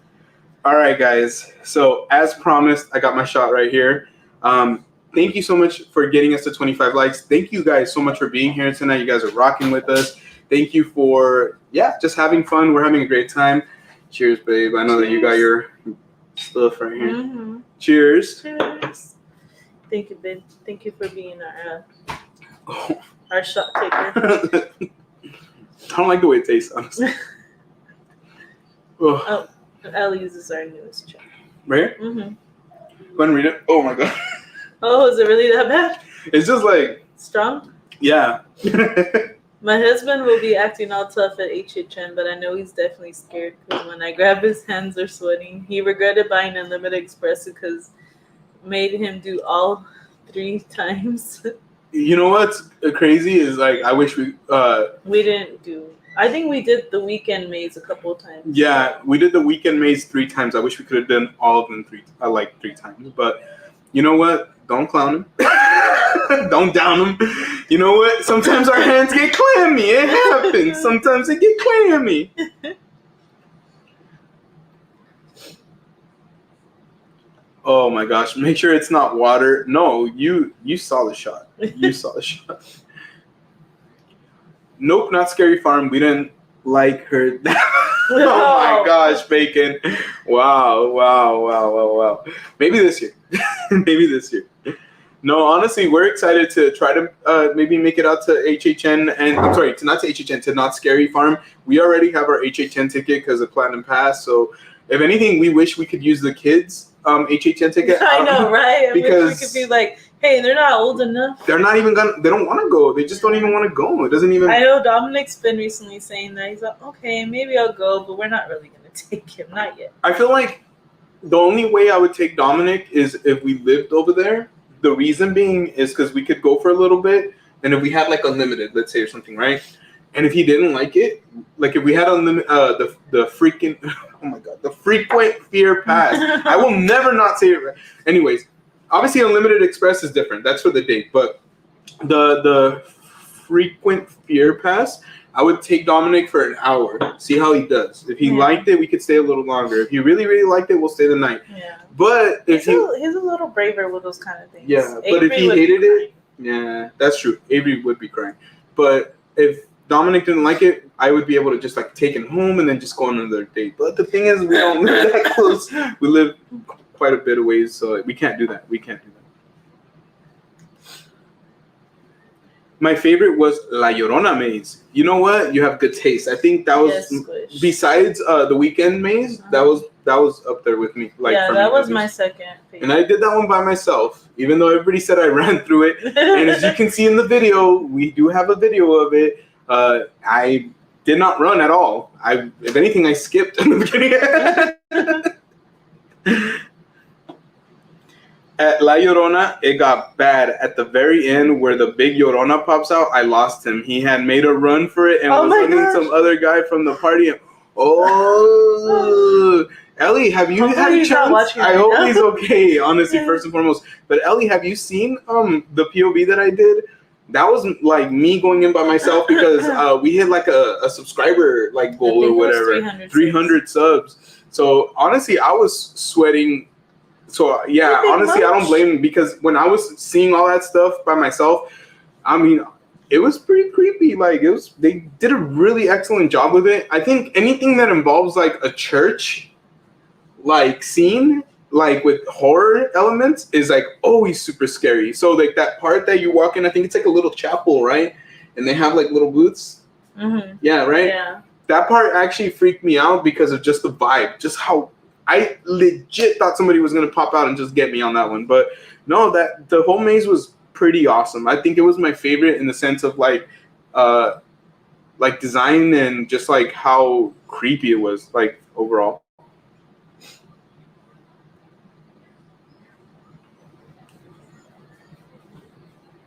All right, guys. So as promised, I got my shot right here. Thank you so much for getting us to 25 likes. Thank you guys so much for being here tonight. You guys are rocking with us. Thank you for, just having fun. We're having a great time. Cheers, babe. I know that you got your stuff right here. Mm-hmm. Cheers. Cheers. Thank you, babe. Thank you for being our shot taker. I don't like the way it tastes, honestly. Oh, Ellie's is our newest chat. Right? Mm-hmm. Go ahead and read it. Oh my god. Oh, is it really that bad? It's just like strong? Yeah. My husband will be acting all tough at HHN, but I know he's definitely scared because when I grab his hands are sweating. He regretted buying Unlimited Express because made him do all 3 times. You know what's crazy is like I wish we didn't do. I think we did the weekend maze a couple of times. Yeah, we did the weekend maze 3 times. I wish we could have done all of them 3 times. But you know what? Don't clown him. Don't down him. You know what? Sometimes our hands get clammy. It happens. Sometimes they get clammy. Oh my gosh! Make sure it's not water. No, you saw the shot. You saw the shot. Nope, not Scary Farm. We didn't like her. Oh my gosh, Bacon. Wow. Maybe this year. Maybe this year. No, honestly, we're excited to try to maybe make it out to HHN. And I'm sorry, not to HHN, to Not Scary Farm. We already have our HHN ticket because of Platinum Pass. So if anything, we wish we could use the kids' HHN ticket. I know, right? Because we could be like, hey, they're not old enough. They're not even gonna. They don't want to go. They just don't even want to go. It doesn't even. I know Dominic's been recently saying that. He's like, okay, maybe I'll go, but we're not really gonna take him, not yet. I feel like the only way I would take Dominic is if we lived over there. The reason being is because we could go for a little bit, and if we had like unlimited, let's say, or something, right? And if he didn't like it, like if we had unlimited, the freaking, oh my god, the frequent fear pass. I will never not say it. Anyways, obviously Unlimited Express is different. That's for the date, but the frequent fear pass, I would take Dominic for an hour, see how he does. If he liked it, we could stay a little longer. If he really, really liked it, we'll stay the night. Yeah. But if he's a little braver with those kind of things. Yeah, but if he hated it, yeah, that's true. Avery would be crying. But if Dominic didn't like it, I would be able to just like take him home and then just go on another date. But the thing is, we don't live that close. We live quite a bit of ways, so we can't do that. My favorite was La Llorona maze. You know what? You have good taste. I think that was besides the weekend maze. That was up there with me. Like, yeah, that was my second favorite. And I did that one by myself, even though everybody said I ran through it. And as you can see in the video, we do have a video of it. I did not run at all. If anything, I skipped in the beginning. At La Llorona, it got bad. At the very end, where the big Llorona pops out, I lost him. He had made a run for it and was running some other guy from the party. Ellie, have you had a chance? I hope he's okay, honestly, first and foremost. But Ellie, have you seen the POV that I did? That was like me going in by myself because we hit like a subscriber like goal or whatever, 300 subs. So honestly, I was sweating. So yeah, honestly, I don't blame him because when I was seeing all that stuff by myself, I mean, it was pretty creepy. Like they did a really excellent job with it. I think anything that involves like a church, like scene, like with horror elements, is like always super scary. So like that part that you walk in, I think it's like a little chapel, right? And they have like little booths. Mm-hmm. Yeah, right. Yeah. That part actually freaked me out because of just the vibe, just how. I legit thought somebody was going to pop out and just get me on that one. But no, that the whole maze was pretty awesome. I think it was my favorite in the sense of like design and just like how creepy it was, like overall.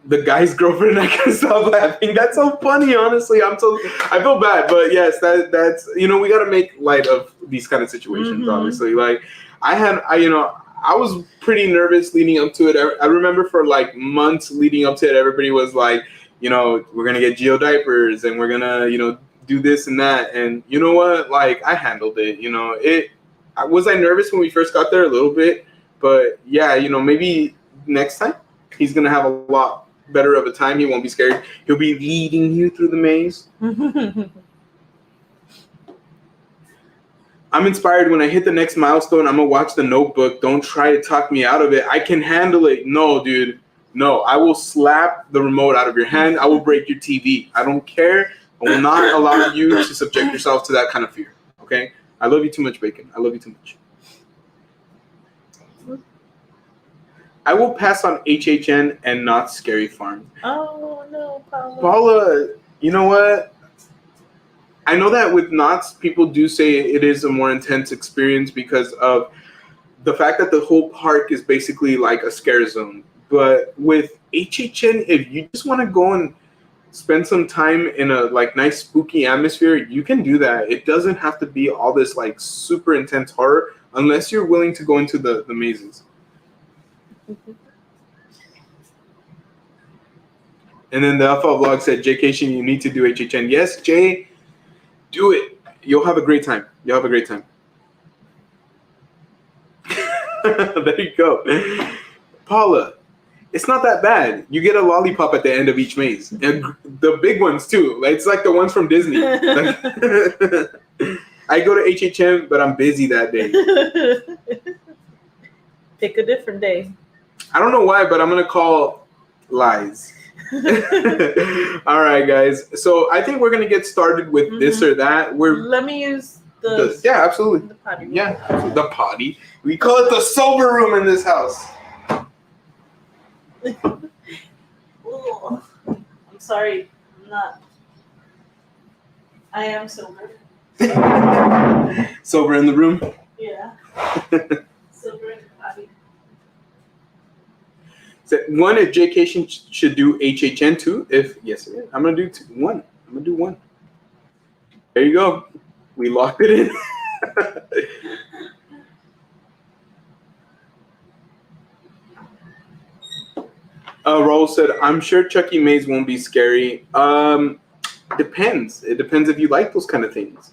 The guy's girlfriend, I can't stop laughing. That's so funny, honestly. I feel bad, but yes, that's we got to make light of these kind of situations. Mm-hmm. Obviously, like I was pretty nervous leading up to it. I remember for like months leading up to it, everybody was like, we're gonna get Geo diapers and we're gonna do this and that, and you know what? Like I handled it. Was I nervous when we first got there a little bit, but yeah, maybe next time he's gonna have a lot better of a time. He won't be scared. He'll be leading you through the maze. I'm inspired. When I hit the next milestone, I'm gonna watch The Notebook. Don't try to talk me out of it. I can handle it. No, dude. No, I will slap the remote out of your hand. I will break your TV. I don't care. I will not allow you to subject yourself to that kind of fear. Okay? I love you too much, Bacon. I love you too much. I will pass on HHN and not Scary Farm. Oh, no, Paula. Paula, you know what? I know that with Knott's, people do say it is a more intense experience because of the fact that the whole park is basically like a scare zone. But with HHN, if you just want to go and spend some time in a like nice spooky atmosphere, you can do that. It doesn't have to be all this like super intense horror unless you're willing to go into the mazes. And then the Alpha Vlog said, JK, you need to do HHN. Yes, Jay, do it. You'll have a great time. You'll have a great time. There you go. Paula, it's not that bad. You get a lollipop at the end of each maze. And the big ones, too. It's like the ones from Disney. I go to HHN, but I'm busy that day. Pick a different day. I don't know why, but I'm going to call lies. All right, guys. So I think we're going to get started with this or that. Let me use the yeah, absolutely. The potty. Yeah, the potty. We call it the sober room in this house. I'm sorry. I'm not. I am sober. Sober in the room? Yeah. Sober in the potty. So one, if JK should do HHN too. If yes, I'm gonna do one. I'm gonna do one. There you go. We locked it in. Raul said, "I'm sure Chucky Maze won't be scary." Depends. It depends if you like those kind of things.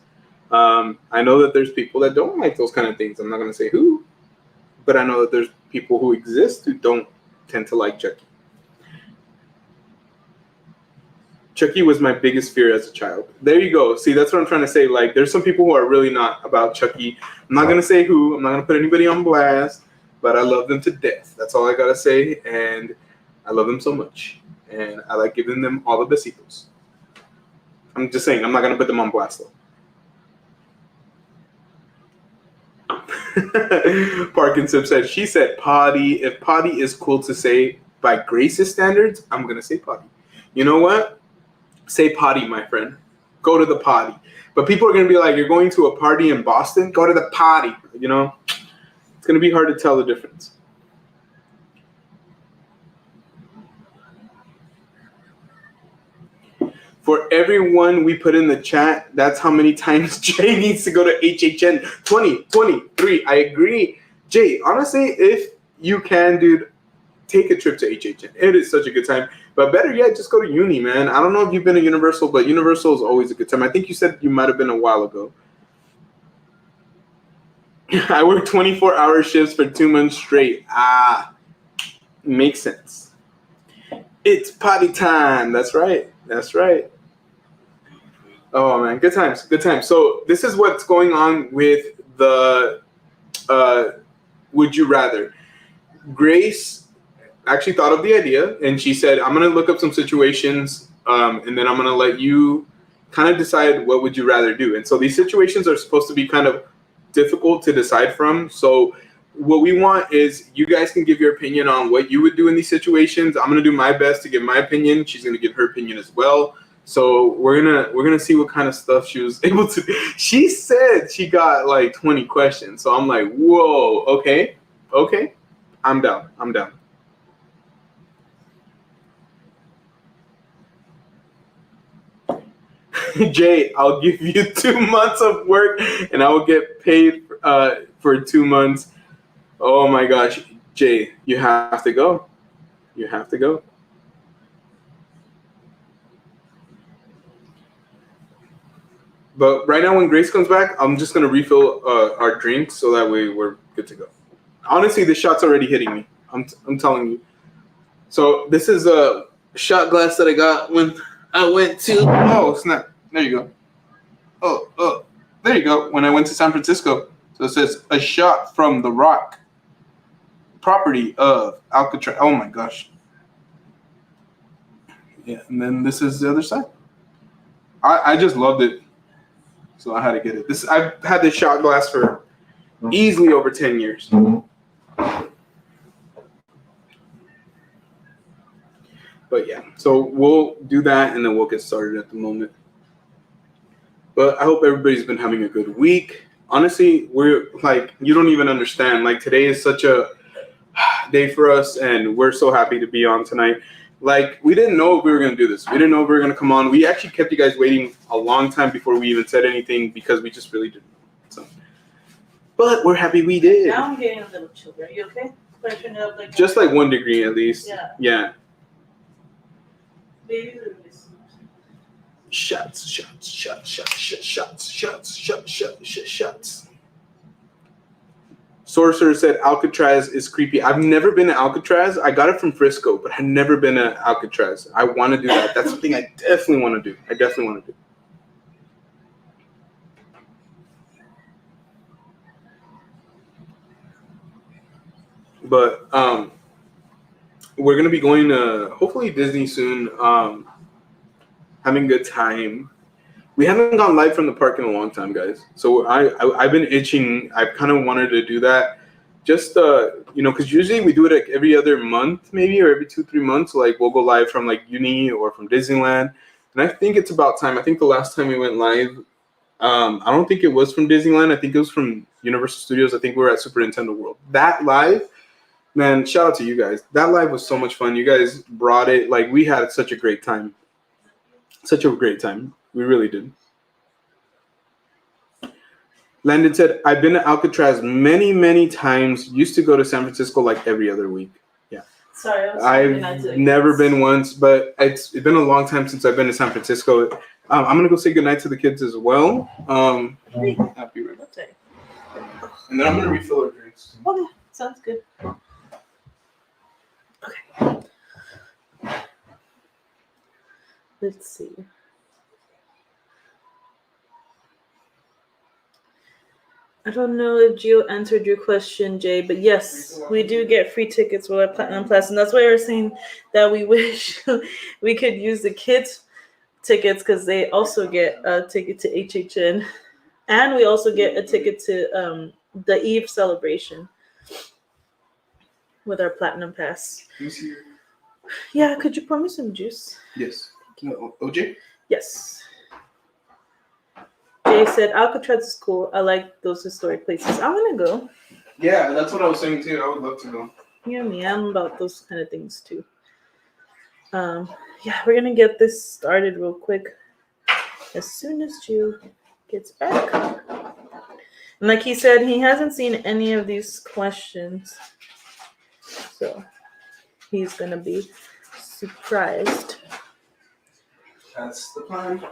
I know that there's people that don't like those kind of things. I'm not gonna say who, but I know that there's people who exist who don't tend to like Chucky. Chucky was my biggest fear as a child. There you go. See, that's what I'm trying to say. Like, there's some people who are really not about Chucky. I'm not going to say who. I'm not going to put anybody on blast, but I love them to death. That's all I got to say, and I love them so much. and I like giving them all the besitos. I'm just saying, I'm not gonna put them on blast though. Parkinson said, she said potty. If potty is cool to say by Grace's standards, I'm gonna say potty. You know what? Say potty, my friend. Go to the potty. But people are gonna be like, you're going to a party in Boston? Go to the potty. You know, it's gonna be hard to tell the difference. For everyone we put in the chat, that's how many times Jay needs to go to HHN. 23. I agree. Jay, honestly, if you can, dude, take a trip to HHN. It is such a good time. But better yet, just go to uni, man. I don't know if you've been to Universal, but Universal is always a good time. I think you said you might have been a while ago. I worked 24-hour shifts for 2 months straight. Makes sense. It's potty time. That's right. That's right. Oh, man. Good times. Good times. So this is what's going on with the Would You Rather. Grace actually thought of the idea, and she said, I'm going to look up some situations, and then I'm going to let you kind of decide what would you rather do. And so these situations are supposed to be kind of difficult to decide from. So what we want is you guys can give your opinion on what you would do in these situations. I'm going to do my best to give my opinion. She's going to give her opinion as well. So we're gonna see what kind of stuff she was able to do. She said she got like 20 questions. So I'm like, whoa, okay. I'm down. Jay, I'll give you 2 months of work and I will get paid for 2 months. Oh my gosh, Jay, you have to go. You have to go. But right now, when Grace comes back, I'm just going to refill our drinks so that way we're good to go. Honestly, the shot's already hitting me. I'm telling you. So this is a shot glass that I got when I went to... Oh, snap. There you go. Oh, there you go. When I went to San Francisco. So it says, a shot from the Rock. Property of Alcatraz. Oh, my gosh. Yeah, and then this is the other side. I just loved it. So I had to get it. I've had this shot glass for easily over 10 years. But yeah, so we'll do that and then we'll get started at the moment. But I hope everybody's been having a good week. Honestly, we're like, you don't even understand. Like today is such a day for us and we're so happy to be on tonight. Like, we didn't know if we were going to do this. We didn't know if we were going to come on. We actually kept you guys waiting a long time before we even said anything because we just really didn't. So, but we're happy we did. Now I'm getting a little chilled. Are you okay? Just like 1 degree at least. Yeah. Baby, Shots. Sorcerer said Alcatraz is creepy. I've never been to Alcatraz. I got it from Frisco, but I've never been to Alcatraz. I want to do that. That's something I definitely want to do. But we're going to be going to hopefully Disney soon, having a good time. We haven't gone live from the park in a long time, guys. So I've been itching. I kind of wanted to do that. Just, because usually we do it like every other month maybe or every 2-3 months. Like we'll go live from like uni or from Disneyland. And I think it's about time. I think the last time we went live, I don't think it was from Disneyland. I think it was from Universal Studios. I think we were at Super Nintendo World. That live, man, shout out to you guys. That live was so much fun. You guys brought it. Like we had such a great time. We really did. Landon said, I've been to Alcatraz many, many times. Used to go to San Francisco like every other week. Yeah. Sorry, I've never been once, but it's been a long time since I've been to San Francisco. I'm going to go say goodnight to the kids as well. Happy birthday. And then I'm going to refill our drinks. Okay, sounds good. Okay. Let's see. I don't know if Gio answered your question, Jay, but yes, we do get free tickets with our Platinum Plus, and that's why we're saying that we wish we could use the kids' tickets because they also get a ticket to HHN, and we also get a ticket to the Eve celebration with our Platinum Pass. Yeah, could you pour me some juice? Yes. OJ? Yes. Jay said Alcatraz is cool. I like those historic places. I want to go. Yeah, that's what I was saying too. I would love to go. Yeah, me. I'm about those kind of things too. Yeah, we're gonna get this started real quick as soon as Jill gets back. And like he said, he hasn't seen any of these questions, so he's gonna be surprised. That's the plan.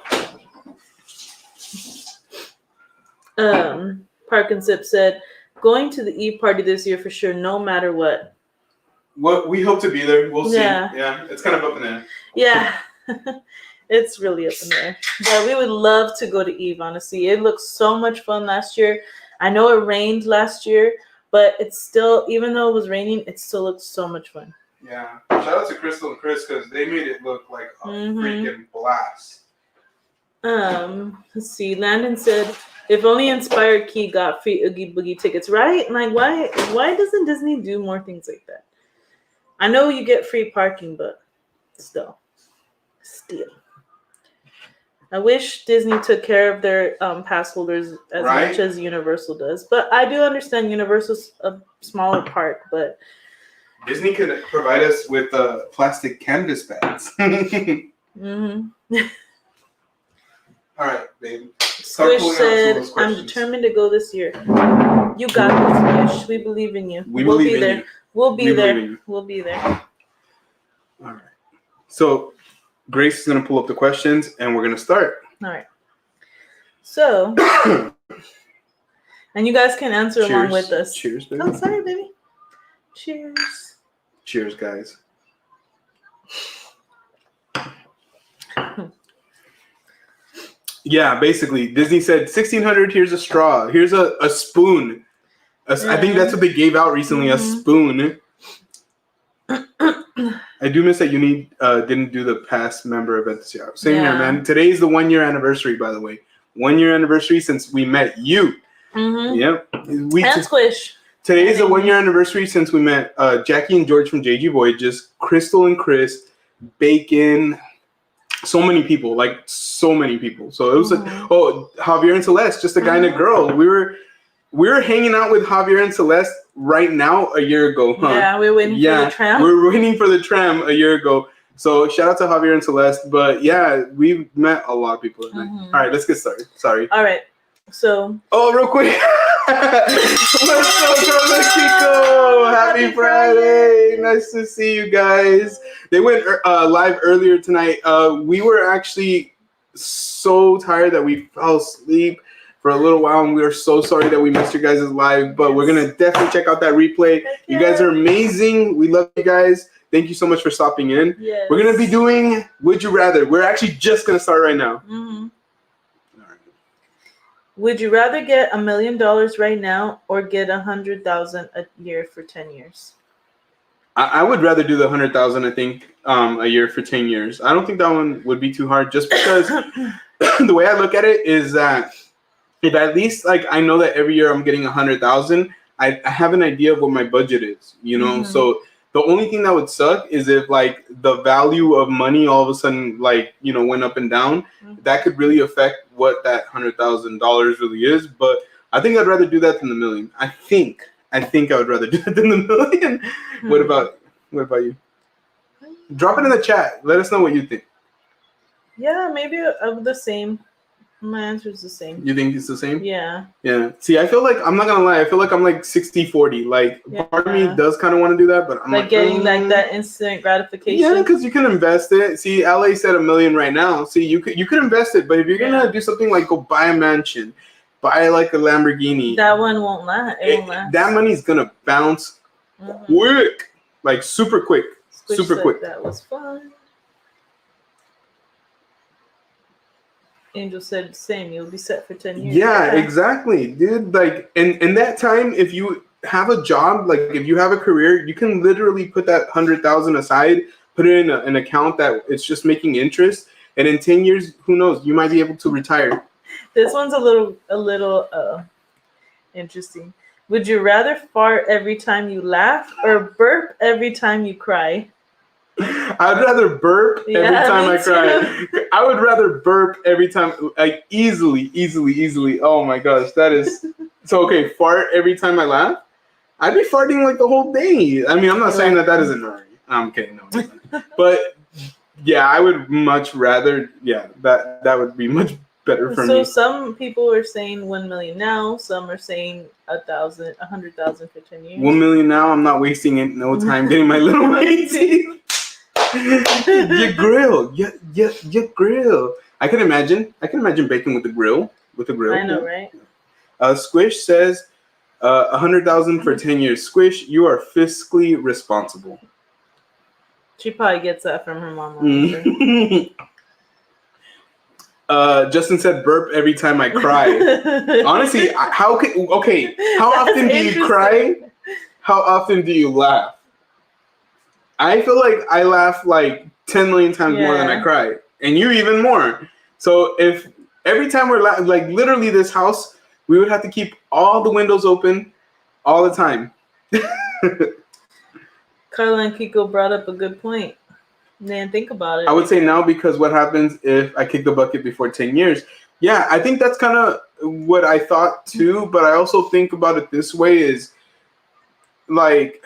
Park and Sip said, going to the Eve party this year for sure, no matter what. What we hope to be there. We'll see. Yeah. Yeah, it's kind of up in the air. Yeah, it's really up in there. But we would love to go to Eve, honestly. It looked so much fun last year. I know it rained last year, but it's still, even though it was raining, it still looked so much fun. Yeah. Shout out to Crystal and Chris because they made it look like a freaking blast. Let's see. Landon said, if only Inspired Key got free Oogie Boogie tickets, right? Like, why doesn't Disney do more things like that? I know you get free parking, but still. I wish Disney took care of their pass holders as much as Universal does. But I do understand Universal's a smaller park, but Disney could provide us with plastic canvas bags. All right, babe. Squish said, I'm determined to go this year. You got this, Squish. We believe in you. We'll be there. You. We'll be there. We'll be there. All right. So Grace is going to pull up the questions, and we're going to start. All right. So, and you guys can answer along with us. Cheers, baby. Oh, sorry, baby. Cheers. Cheers, guys. Yeah, basically, Disney said 1,600. Here's a straw. Here's a spoon. I think that's what they gave out recently. A spoon. I do miss that you didn't do the past member event this year. Same here, man. Today's the 1 year anniversary, by the way. 1 year anniversary since we met you. Yep. And Squish. Today is the 1 year anniversary since we met Jackie and George from JG Voyages, Crystal and Chris, Bacon. So many people, so many people. So it was Javier and Celeste, just a guy and a girl. We were hanging out with Javier and Celeste right now a year ago, huh? Yeah, we were waiting for the tram. We were waiting for the tram a year ago. So shout out to Javier and Celeste. But yeah, we've met a lot of people tonight. All right, let's get started. Sorry. All right. So. Oh, real quick. What's up, Mexico? Happy Friday. Nice to see you guys. They went live earlier tonight. We were actually so tired that we fell asleep for a little while, and we are so sorry that we missed your guys' live, but we're going to definitely check out that replay. You guys are amazing. We love you guys. Thank you so much for stopping in. Yes. We're going to be doing Would You Rather. We're actually just going to start right now. Would you rather get $1 million right now or get $100,000 a year for 10 years? I would rather do the 100,000. I think a year for 10 years. I don't think that one would be too hard, just because the way I look at it is that if at least I know that every year I'm getting 100,000, I have an idea of what my budget is. So the only thing that would suck is if the value of money all of a sudden went up and down. That could really affect what that $100,000 really is. But I think I'd rather do that than the million. I think I would rather do that than the million. What about you? Drop it in the chat. Let us know what you think. Yeah, maybe the same. My answer is the same. You think it's the same? Yeah. Yeah. See, I feel like, I'm not gonna lie, I feel like I'm 60-40. Part of me does kind of want to do that, but I'm getting that instant gratification. Yeah, because you can invest it. See, LA said $1 million right now. See, you could invest it, but if you're gonna do something like go buy a mansion, buy a Lamborghini, that one won't last. It won't last. That money's gonna bounce quick, super quick, super quick. That was fun. Angel said same. You'll be set for 10 years. Yeah, exactly, dude. Like, in that time, if you have a job, like if you have a career, you can literally put that 100,000 aside, put it in an account that it's just making interest, and in 10 years, who knows? You might be able to retire. This one's a little interesting. Would you rather fart every time you laugh or burp every time you cry? I'd rather burp every time I cry. I would rather burp every time, like easily. Oh my gosh, that is so okay. Fart every time I laugh. I'd be farting like the whole day. I mean, I'm not saying that isn't alright. I'm kidding, no, it isn't. But yeah, I would much rather. Yeah, that would be much better for me. So some people are saying 1 million now. Some are saying 100,000 for 10 years. 1 million now. I'm not wasting no time getting my little teeth. Your grill, your grill. I can imagine baking with the grill. I know, right? Squish says, 100,000 for 10 years. Squish, you are fiscally responsible. She probably gets that from her mom. Justin said, burp every time I cry. Honestly, how often do you cry? How often do you laugh? I feel like I laugh like 10 million times more than I cry. And you even more. So if every time we're like literally this house, we would have to keep all the windows open all the time. Carla and Kiko brought up a good point. Man, think about it. I would say now, because what happens if I kick the bucket before 10 years? Yeah, I think that's kind of what I thought too. But I also think about it this way is like,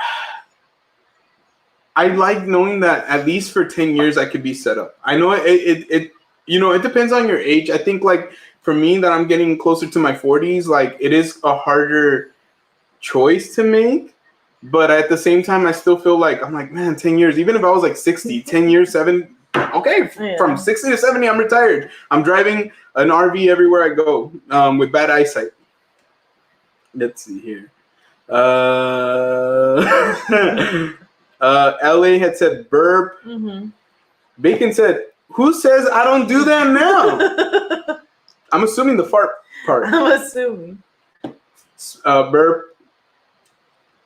I like knowing that at least for 10 years I could be set up. I know it depends on your age. I think like for me that I'm getting closer to my 40s, like it is a harder choice to make. But at the same time, I still feel like I'm like, man, 10 years, even if I was like 60, 10 years, 7, okay, from 60 to 70, I'm retired. I'm driving an RV everywhere I go with bad eyesight. Let's see here. LA had said burp. Mm-hmm. Bacon said, who says I don't do that now? I'm assuming the fart part. I'm assuming. Burp.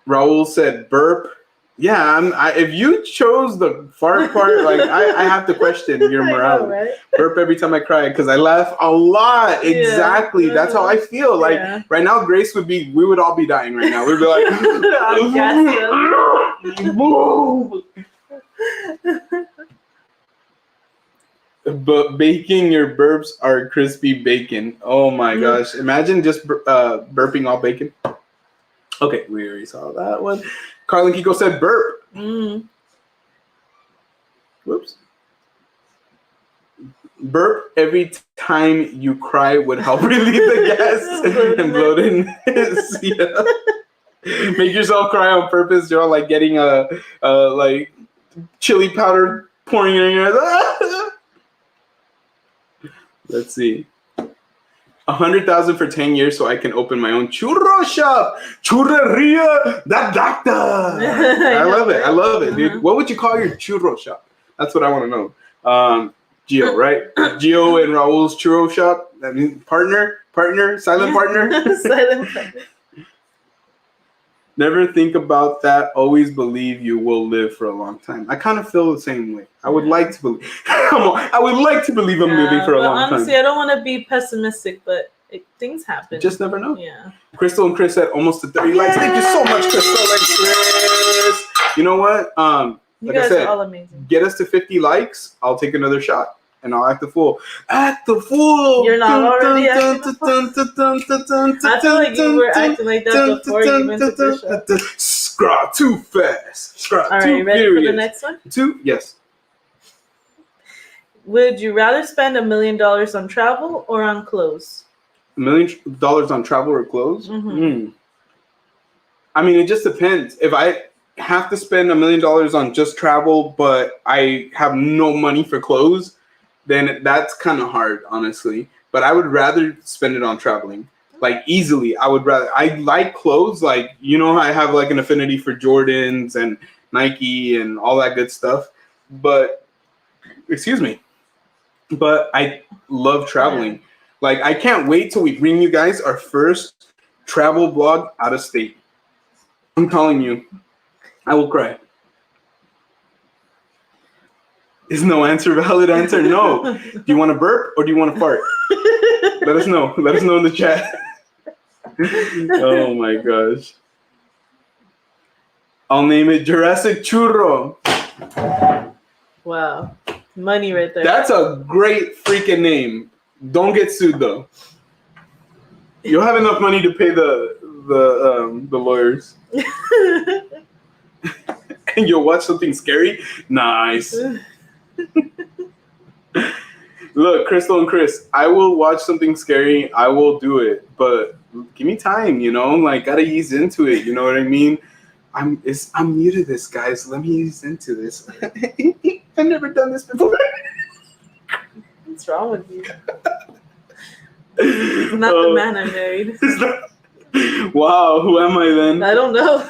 Raul said burp. Yeah, if you chose the fart part, like I have to question your morale. Know, right? Burp every time I cry because I laugh a lot. Yeah, exactly. That's how I feel. Like right now, Grace we would all be dying right now. We'd be like, but baking your burps are crispy bacon. Oh my gosh. Imagine just burping all bacon. Okay, we already saw that one. Carlin Kiko said burp. Whoops. Burp every time you cry would help relieve the gas and bloatedness. Yeah. Make yourself cry on purpose. You're all like getting a like chili powder pouring in your eyes. Let's see. 100,000 for 10 years so I can open my own churro shop. Churreria da doctor. I love it. I love it, dude. What would you call your churro shop? That's what I want to know. Gio, right? Gio and Raul's churro shop. That means partner, silent partner. Silent partner. Never think about that. Always believe you will live for a long time. I kind of feel the same way. I would like to believe. I would like to believe I'm living for a long time. Honestly, I don't want to be pessimistic, but things happen. You just never know. Yeah. Crystal and Chris said almost to 30 likes. Thank you so much, Crystal and Chris. You know what? You guys are all amazing. Get us to 50 likes. I'll take another shot. And I'll act the fool. Act the fool. You're not already acting the fool. I feel like you were acting like that before you went to Bishop. Scraw too fast. All right, you ready for the next one? 2, yes. Would you rather spend $1 million on travel or on clothes? $1 million on travel or clothes? Mm-hmm. I mean, it just depends. If I have to spend $1 million on just travel, but I have no money for clothes, then that's kind of hard, honestly. But I would rather spend it on traveling. Like, easily. I like clothes. Like, you know, I have, like, an affinity for Jordans and Nike and all that good stuff. But, excuse me. but I love traveling. Like, I can't wait till we bring you guys our first travel vlog out of state. I'm telling you, I will cry. Is no answer valid answer? No. Do you want to burp or do you want to fart? Let us know. Let us know in the chat. Oh my gosh. I'll name it Jurassic Churro. Wow. Money right there. That's a great freaking name. Don't get sued though. You'll have enough money to pay the lawyers. And you'll watch something scary? Nice. Look, Crystal and Chris, I will watch something scary. I will do it. But give me time, you know? Like, gotta ease into it. You know what I mean? I'm new to this, guys. Let me ease into this. I've never done this before. What's wrong with you? It's not the man I married. Wow, who am I then? I don't know.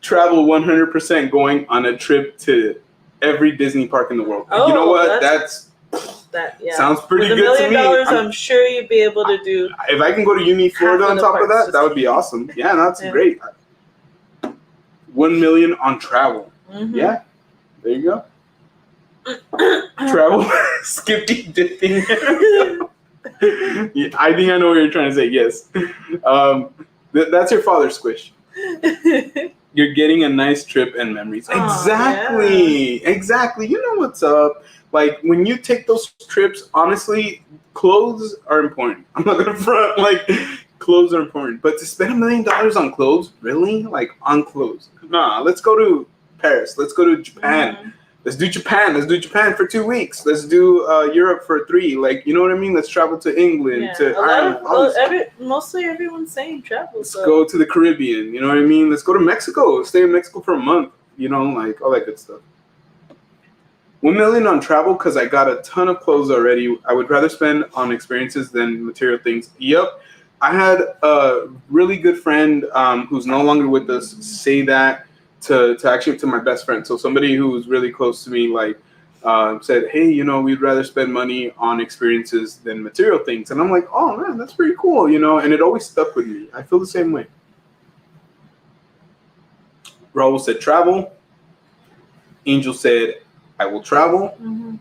Travel 100% going on a trip to every Disney park in the world. Oh, you know what? That yeah. Sounds pretty With good to me. $1 million, I'm sure you'd be able to do. If I can go to Uni Florida on top of that, that would be awesome. Yeah, that's great. 1 million on travel. Mm-hmm. Yeah, there you go. Travel, Skippy dipping. Yeah, I think I know what you're trying to say. Yes, that's your father's squish. You're getting a nice trip and memories. Exactly. You know what's up. Like, when you take those trips, honestly, clothes are important. I'm not gonna front. Like, clothes are important. But to spend $1 million on clothes, really? Like, on clothes? Nah. Let's go to Paris. Let's go to Japan. Mm-hmm. Let's do Japan. Let's do Japan for 2 weeks. Let's do Europe for 3. Like, you know what I mean? Let's travel to England, to Ireland. Mostly everyone's saying travel. Let's go to the Caribbean. You know what I mean? Let's go to Mexico. Stay in Mexico for a month. You know, like all that good stuff. 1 million on travel because I got a ton of clothes already. I would rather spend on experiences than material things. Yep. I had a really good friend who's no longer with us say that to my best friend. So somebody who's really close to me, like, said, hey, you know, we'd rather spend money on experiences than material things. And I'm like, oh, man, that's pretty cool, you know, and it always stuck with me. I feel the same way. Raul said travel. Angel said, I will travel. Mm-hmm.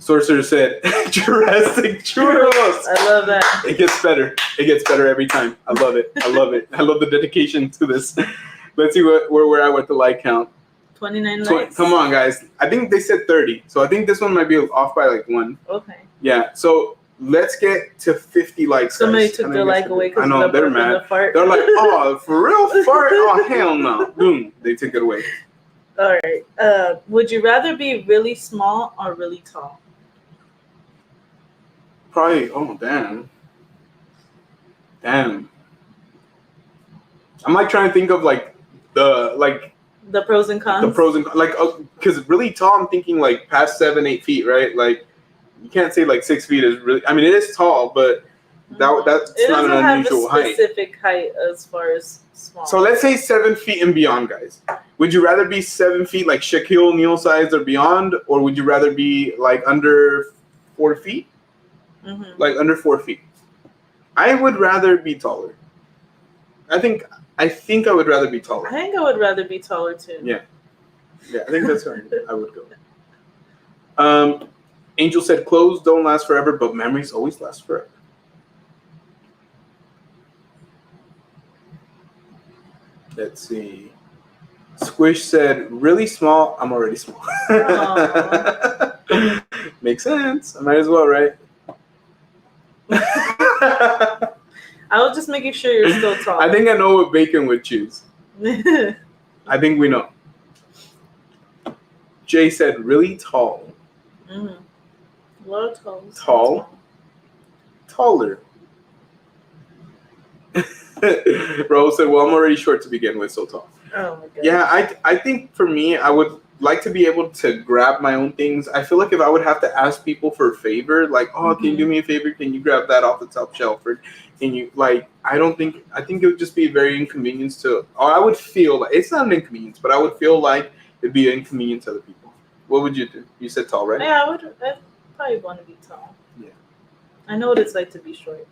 Sorcerer said, Jurassic Churros. I love that. It gets better. It gets better every time. I love it. I love it. I love the dedication to this. Let's see where we're at with the like count. 29 likes. Come on, guys. I think they said 30. So I think this one might be off by like 1. Okay. Yeah. So let's get to 50 likes. Somebody took their like away because I know, they're mad. They're like, oh, for real fart? Oh, hell no. Boom. They took it away. All right. Would you rather be really small or really tall? Probably. Oh, damn. I'm like trying to think of like the pros and cons. Like, because really tall, I'm thinking like past 7-8 feet, right? Like, you can't say like 6 feet is really. I mean, it is tall, but that's not an unusual height. It doesn't have a specific height as far as small. So let's say 7 feet and beyond, guys. Would you rather be 7 feet, like Shaquille O'Neal size or beyond, or would you rather be like under 4 feet? Mm-hmm. Like under 4 feet. I would rather be taller. I think I would rather be taller. I think I would rather be taller too. Yeah, I think that's where I would go. Angel said clothes don't last forever, but memories always last forever. Let's see. Squish said, really small. I'm already small. Makes sense. I might as well, right? I was just making sure you're still tall. I think I know what Bacon would choose. I think we know. Jay said, really tall. Mm-hmm. A lot of tall. Tall? Taller. Rose said, well, I'm already short to begin with, so tall. Oh my god. Yeah, I think for me, I would like to be able to grab my own things. I feel like if I would have to ask people for a favor, like, oh, can you do me a favor? Can you grab that off the top shelf? Or can you, like, I think it would just be very inconvenience to, or I would feel like, it's not an inconvenience, but I would feel like it'd be an inconvenience to other people. What would you do? You said tall, right? Yeah, I'd probably want to be tall. Yeah. I know what it's like to be short.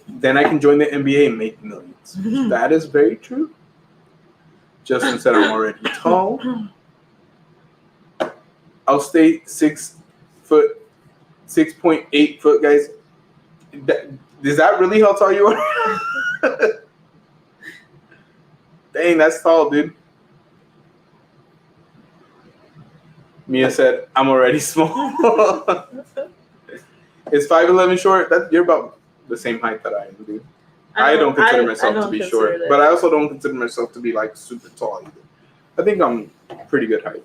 Then I can join the NBA and make millions. That is very true. Justin said I'm already tall. I'll stay 6 foot, 6.8 foot, guys. Is that really how tall you are? Dang, that's tall, dude. Mia said, I'm already small. Is 5'11" short? You're about the same height that I am, dude. I don't consider myself to be short, but I also don't consider myself to be like super tall either. I think I'm pretty good height.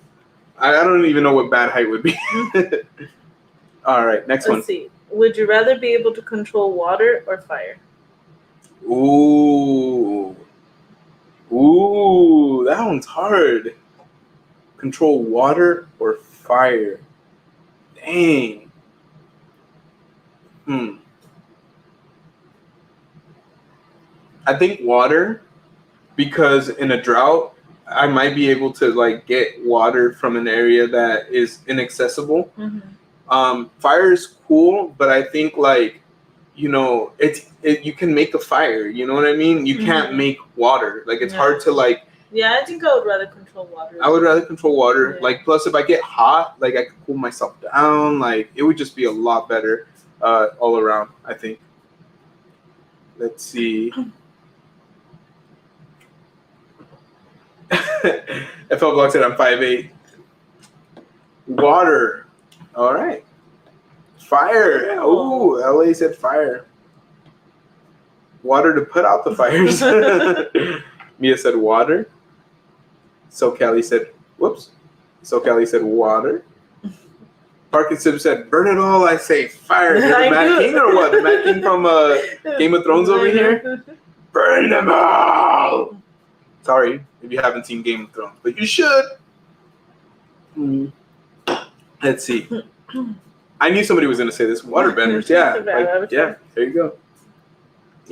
I don't even know what bad height would be. All right, next one. Let's see. Would you rather be able to control water or fire? Ooh, that one's hard. Control water or fire? Dang. I think water, because in a drought, I might be able to like get water from an area that is inaccessible. Fire is cool, but I think like, you know, you can make a fire. You know what I mean? You can't make water. Like it's hard to like. Yeah, I think I would rather control water. I would rather control water. Yeah. Like plus, if I get hot, like I could cool myself down. Like it would just be a lot better all around. I think. Let's see. FL Block said I'm 5'8". Water. All right. Fire. Oh, LA said fire. Water to put out the fires. Mia said water. SoCali said, whoops. SoCali said water. Parkinson said, burn it all, I say fire. The Mad King or what? The Mad King from Game of Thrones over here? Burn them all. Sorry if you haven't seen Game of Thrones, but you should. Let's see. I knew somebody was going to say this. Waterbenders, yeah. Like, yeah, there you go.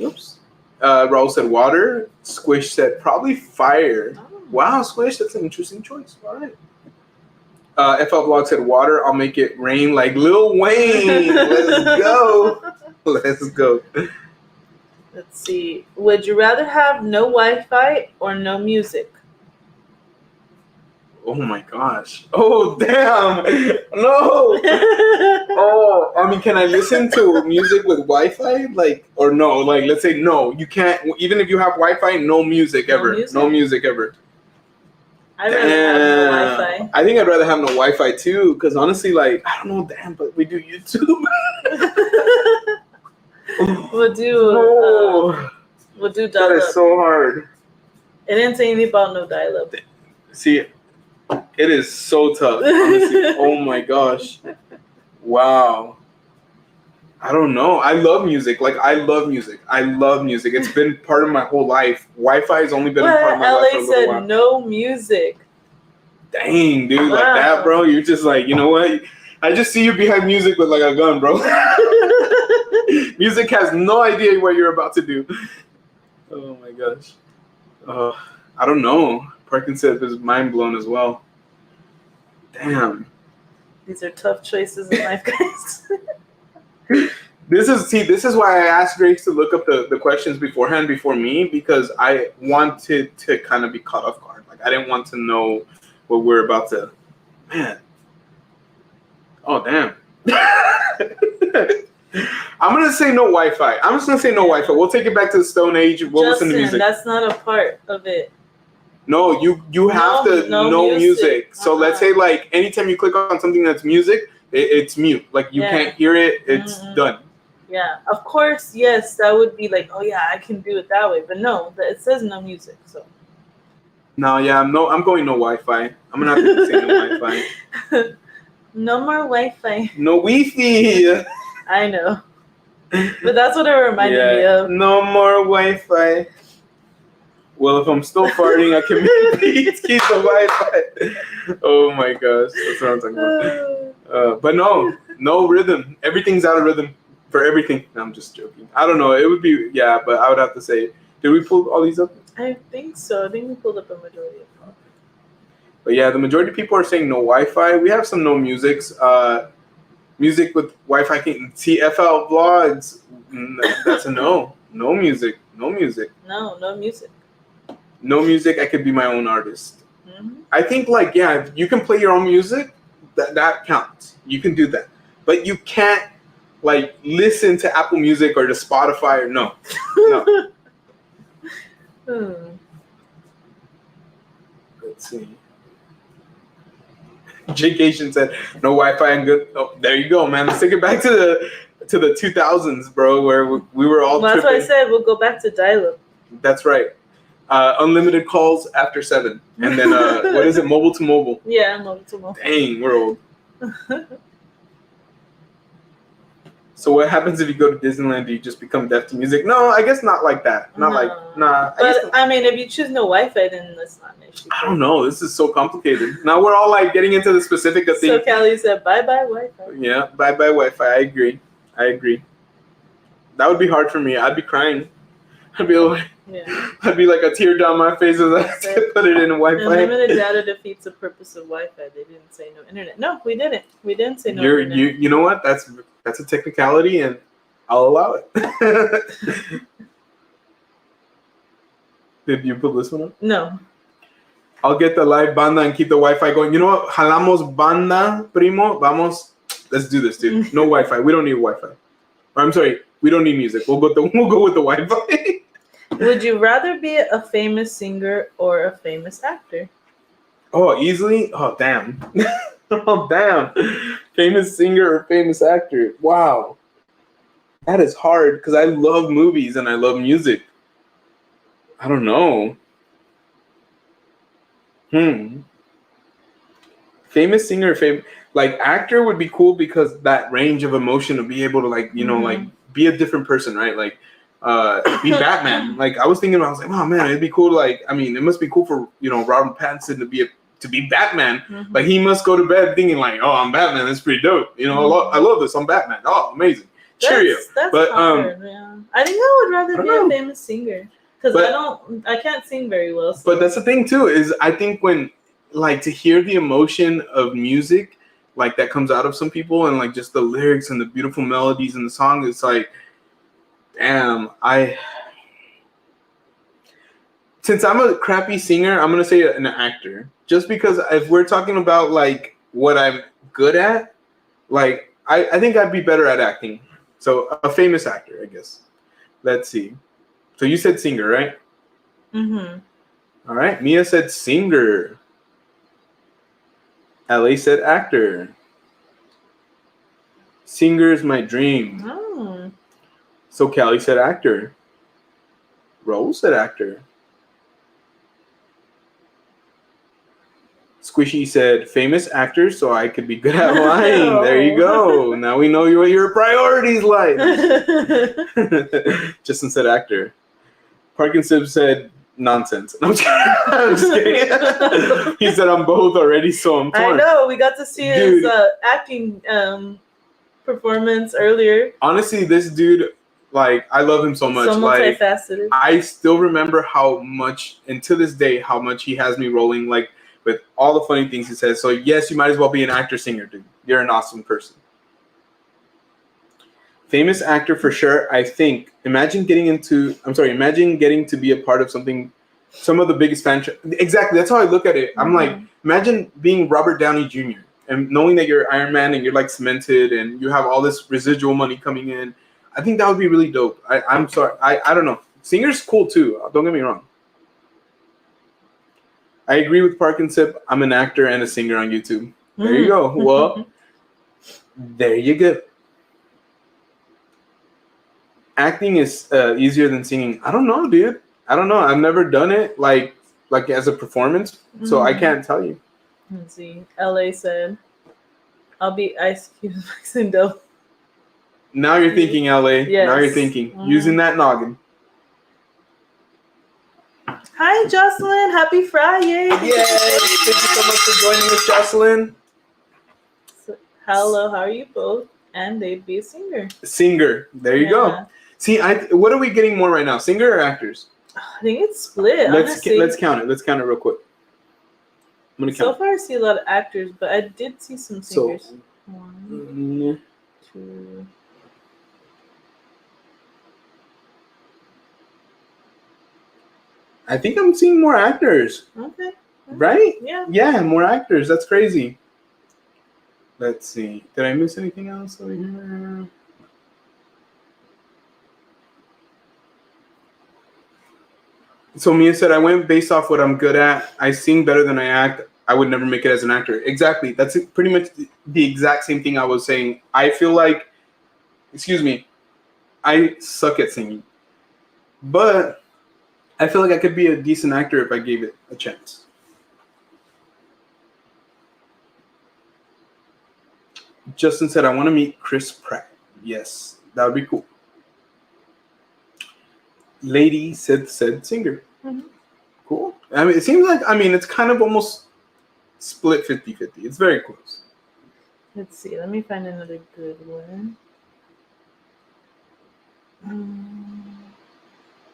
Oops. Raul said water. Squish said probably fire. Wow, Squish, that's an interesting choice. All right. FL Blog said water. I'll make it rain like Lil Wayne. Let's go. Let's go. Let's see. Would you rather have no Wi-Fi or no music? Oh my gosh. Oh, damn. No. Oh, I mean, can I listen to music with Wi-Fi? Like, or no? Like, let's say no. You can't, even if you have Wi-Fi, no music ever. No music ever. I'd rather have no Wi-Fi. I think I'd rather have no Wi-Fi too, because honestly, like, I don't know, damn, but we do YouTube. We'll do dial-up. That is so hard. It didn't say anything about no dial-up. See, it is so tough. Honestly. Oh my gosh. Wow. I don't know. I love music. Like, I love music. It's been part of my whole life. Wi-Fi has only been a part of my life for a little while. LA said no music. Dang, dude. Wow. Like that, bro. You're just like, you know what? I just see you behind music with like a gun, bro. Music has no idea what you're about to do. Oh my gosh. I don't know. Parkinson is mind blown as well. Damn. These are tough choices in life, guys. This is why I asked Grace to look up the questions beforehand before me, because I wanted to kind of be caught off guard. Like I didn't want to know what we're about to. Man. Oh damn. I'm gonna say no Wi-Fi. I'm just gonna say no Wi-Fi. We'll take it back to the Stone Age. We'll listen to music. That's not a part of it. No, you have to know music. So let's say like anytime you click on something that's music, it's mute. Like you can't hear it. It's done. Yeah, of course. Yes, that would be like, oh yeah, I can do it that way. But no, it says no music. So. No, yeah, I'm going no Wi-Fi. I'm gonna have to say no Wi-Fi. No more Wi-Fi. No Wi-Fi. I know, but that's what it reminded me of. No more Wi-Fi. Well, if I'm still farting, I can maybe keep the Wi-Fi. Oh my gosh, that's what I'm talking about. But no rhythm. Everything's out of rhythm for everything. No, I'm just joking. I don't know. It would be but I would have to say, did we pull all these up? I think so. I think we pulled up a majority of them. But yeah, the majority of people are saying no Wi-Fi. We have some no musics. Music with Wi-Fi can TFL vlogs. That's a no. No music. No music. No music. No music. I could be my own artist. Mm-hmm. I think like yeah, you can play your own music. That counts. You can do that, but you can't like listen to Apple Music or to Spotify or no. Let's see. J-Cation said no Wi-Fi and good. Oh, there you go, man. Let's take it back to the 2000s, bro, where we were all. Well, that's tripping. what I said. We'll go back to dial-up. That's right. Unlimited calls after 7, and then what is it? Mobile to mobile. Yeah, mobile to mobile. Dang, we're old. So what happens if you go to Disneyland? Do you just become deaf to music? No, I guess not like that. Not like nah. But I mean, if you choose no Wi-Fi, then that's not an issue. I don't know. This is so complicated. Now we're all like getting into the specific of things. So Callie said, "Bye bye Wi-Fi." Yeah, bye bye Wi-Fi. I agree. That would be hard for me. I'd be crying. I'd be like a tear down my face as I put it in Wi-Fi. Unlimited data defeats the purpose of Wi-Fi. They didn't say no internet. No, we didn't. We didn't say no internet. You know what? That's a technicality, and I'll allow it. Did you put this one up? No. I'll get the live banda and keep the Wi-Fi going. You know what? Jalamos banda, primo. Vamos. Let's do this, dude. No Wi-Fi. We don't need Wi-Fi. Or, I'm sorry. We don't need music. We'll go with the Wi-Fi. Would you rather be a famous singer or a famous actor? Oh, easily? Oh, damn. Oh, damn. Famous singer or famous actor? Wow. That is hard because I love movies and I love music. I don't know. Famous singer, like actor would be cool because that range of emotion to be able to like, you know, like be a different person, right? Like be Batman. Like I was thinking about, I was like, oh man, it'd be cool. Like, I mean, it must be cool for, you know, Robert Pattinson to be Batman. Like he must go to bed thinking like, oh, I'm Batman. That's pretty dope. You know, I love this. I'm Batman. Oh, amazing. Cheerio. That's but hard, yeah. I think I would rather be a famous singer because I can't sing very well. So. But that's the thing too, is I think when like to hear the emotion of music like that comes out of some people and like just the lyrics and the beautiful melodies in the song, it's like, damn, since I'm a crappy singer, I'm gonna say an actor. Just because if we're talking about like what I'm good at, like I think I'd be better at acting. So a famous actor, I guess. Let's see. So you said singer, right? All right. Mia said singer. LA said actor. Singer is my dream. Oh. So Callie said actor. Rose said actor. Squishy said famous actor, so I could be good at lying. There you go. Now we know what your priorities like. Justin said actor. Parkinson said nonsense. I'm just kidding. He said I'm both already, so I'm torn. I know. We got to see his acting performance earlier. Honestly, this dude, like, I love him so much. So multifaceted. Like, I still remember how much, and to this day, how much he has me rolling, like, with all the funny things he says. So, yes, you might as well be an actor-singer, dude. You're an awesome person. Famous actor for sure, I think. Imagine getting to be a part of something, some of the biggest franchise. Exactly, that's how I look at it. I'm like, imagine being Robert Downey Jr. and knowing that you're Iron Man and you're like cemented and you have all this residual money coming in. I think that would be really dope. I'm sorry. I don't know. Singer's cool too. Don't get me wrong. I agree with Parkinson. I'm an actor and a singer on YouTube. There you go. Well, there you go. Acting is easier than singing. I don't know, dude. I don't know. I've never done it like as a performance, so I can't tell you. Let's see. LA said, "I'll be Ice Cube's Maxine Doe." Now you're thinking, LA. Yes. Now you're thinking. Using that noggin. Hi, Jocelyn. Happy FriYay. Yay. Thank you so much for joining us, Jocelyn. So, hello, how are you both? And they'd be a singer. Singer. There you go. See, what are we getting more right now? Singer or actors? I think it's split. Let's count it. Let's count it real quick. gonna So count. far, I see a lot of actors, but I did see some So, singers. 1, 2. I think I'm seeing more actors. Okay. Right? Yeah. Yeah, more actors. That's crazy. Let's see. Did I miss anything else over here? So Mia said, I went based off what I'm good at. I sing better than I act. I would never make it as an actor. Exactly. That's pretty much the exact same thing I was saying. I feel like, excuse me, I suck at singing. But I feel like I could be a decent actor if I gave it a chance. Justin said, I want to meet Chris Pratt. Yes, that would be cool. Lady said singer. Mm-hmm. Cool. I mean, it seems like, it's kind of almost split 50-50. It's very close. Let's see. Let me find another good one.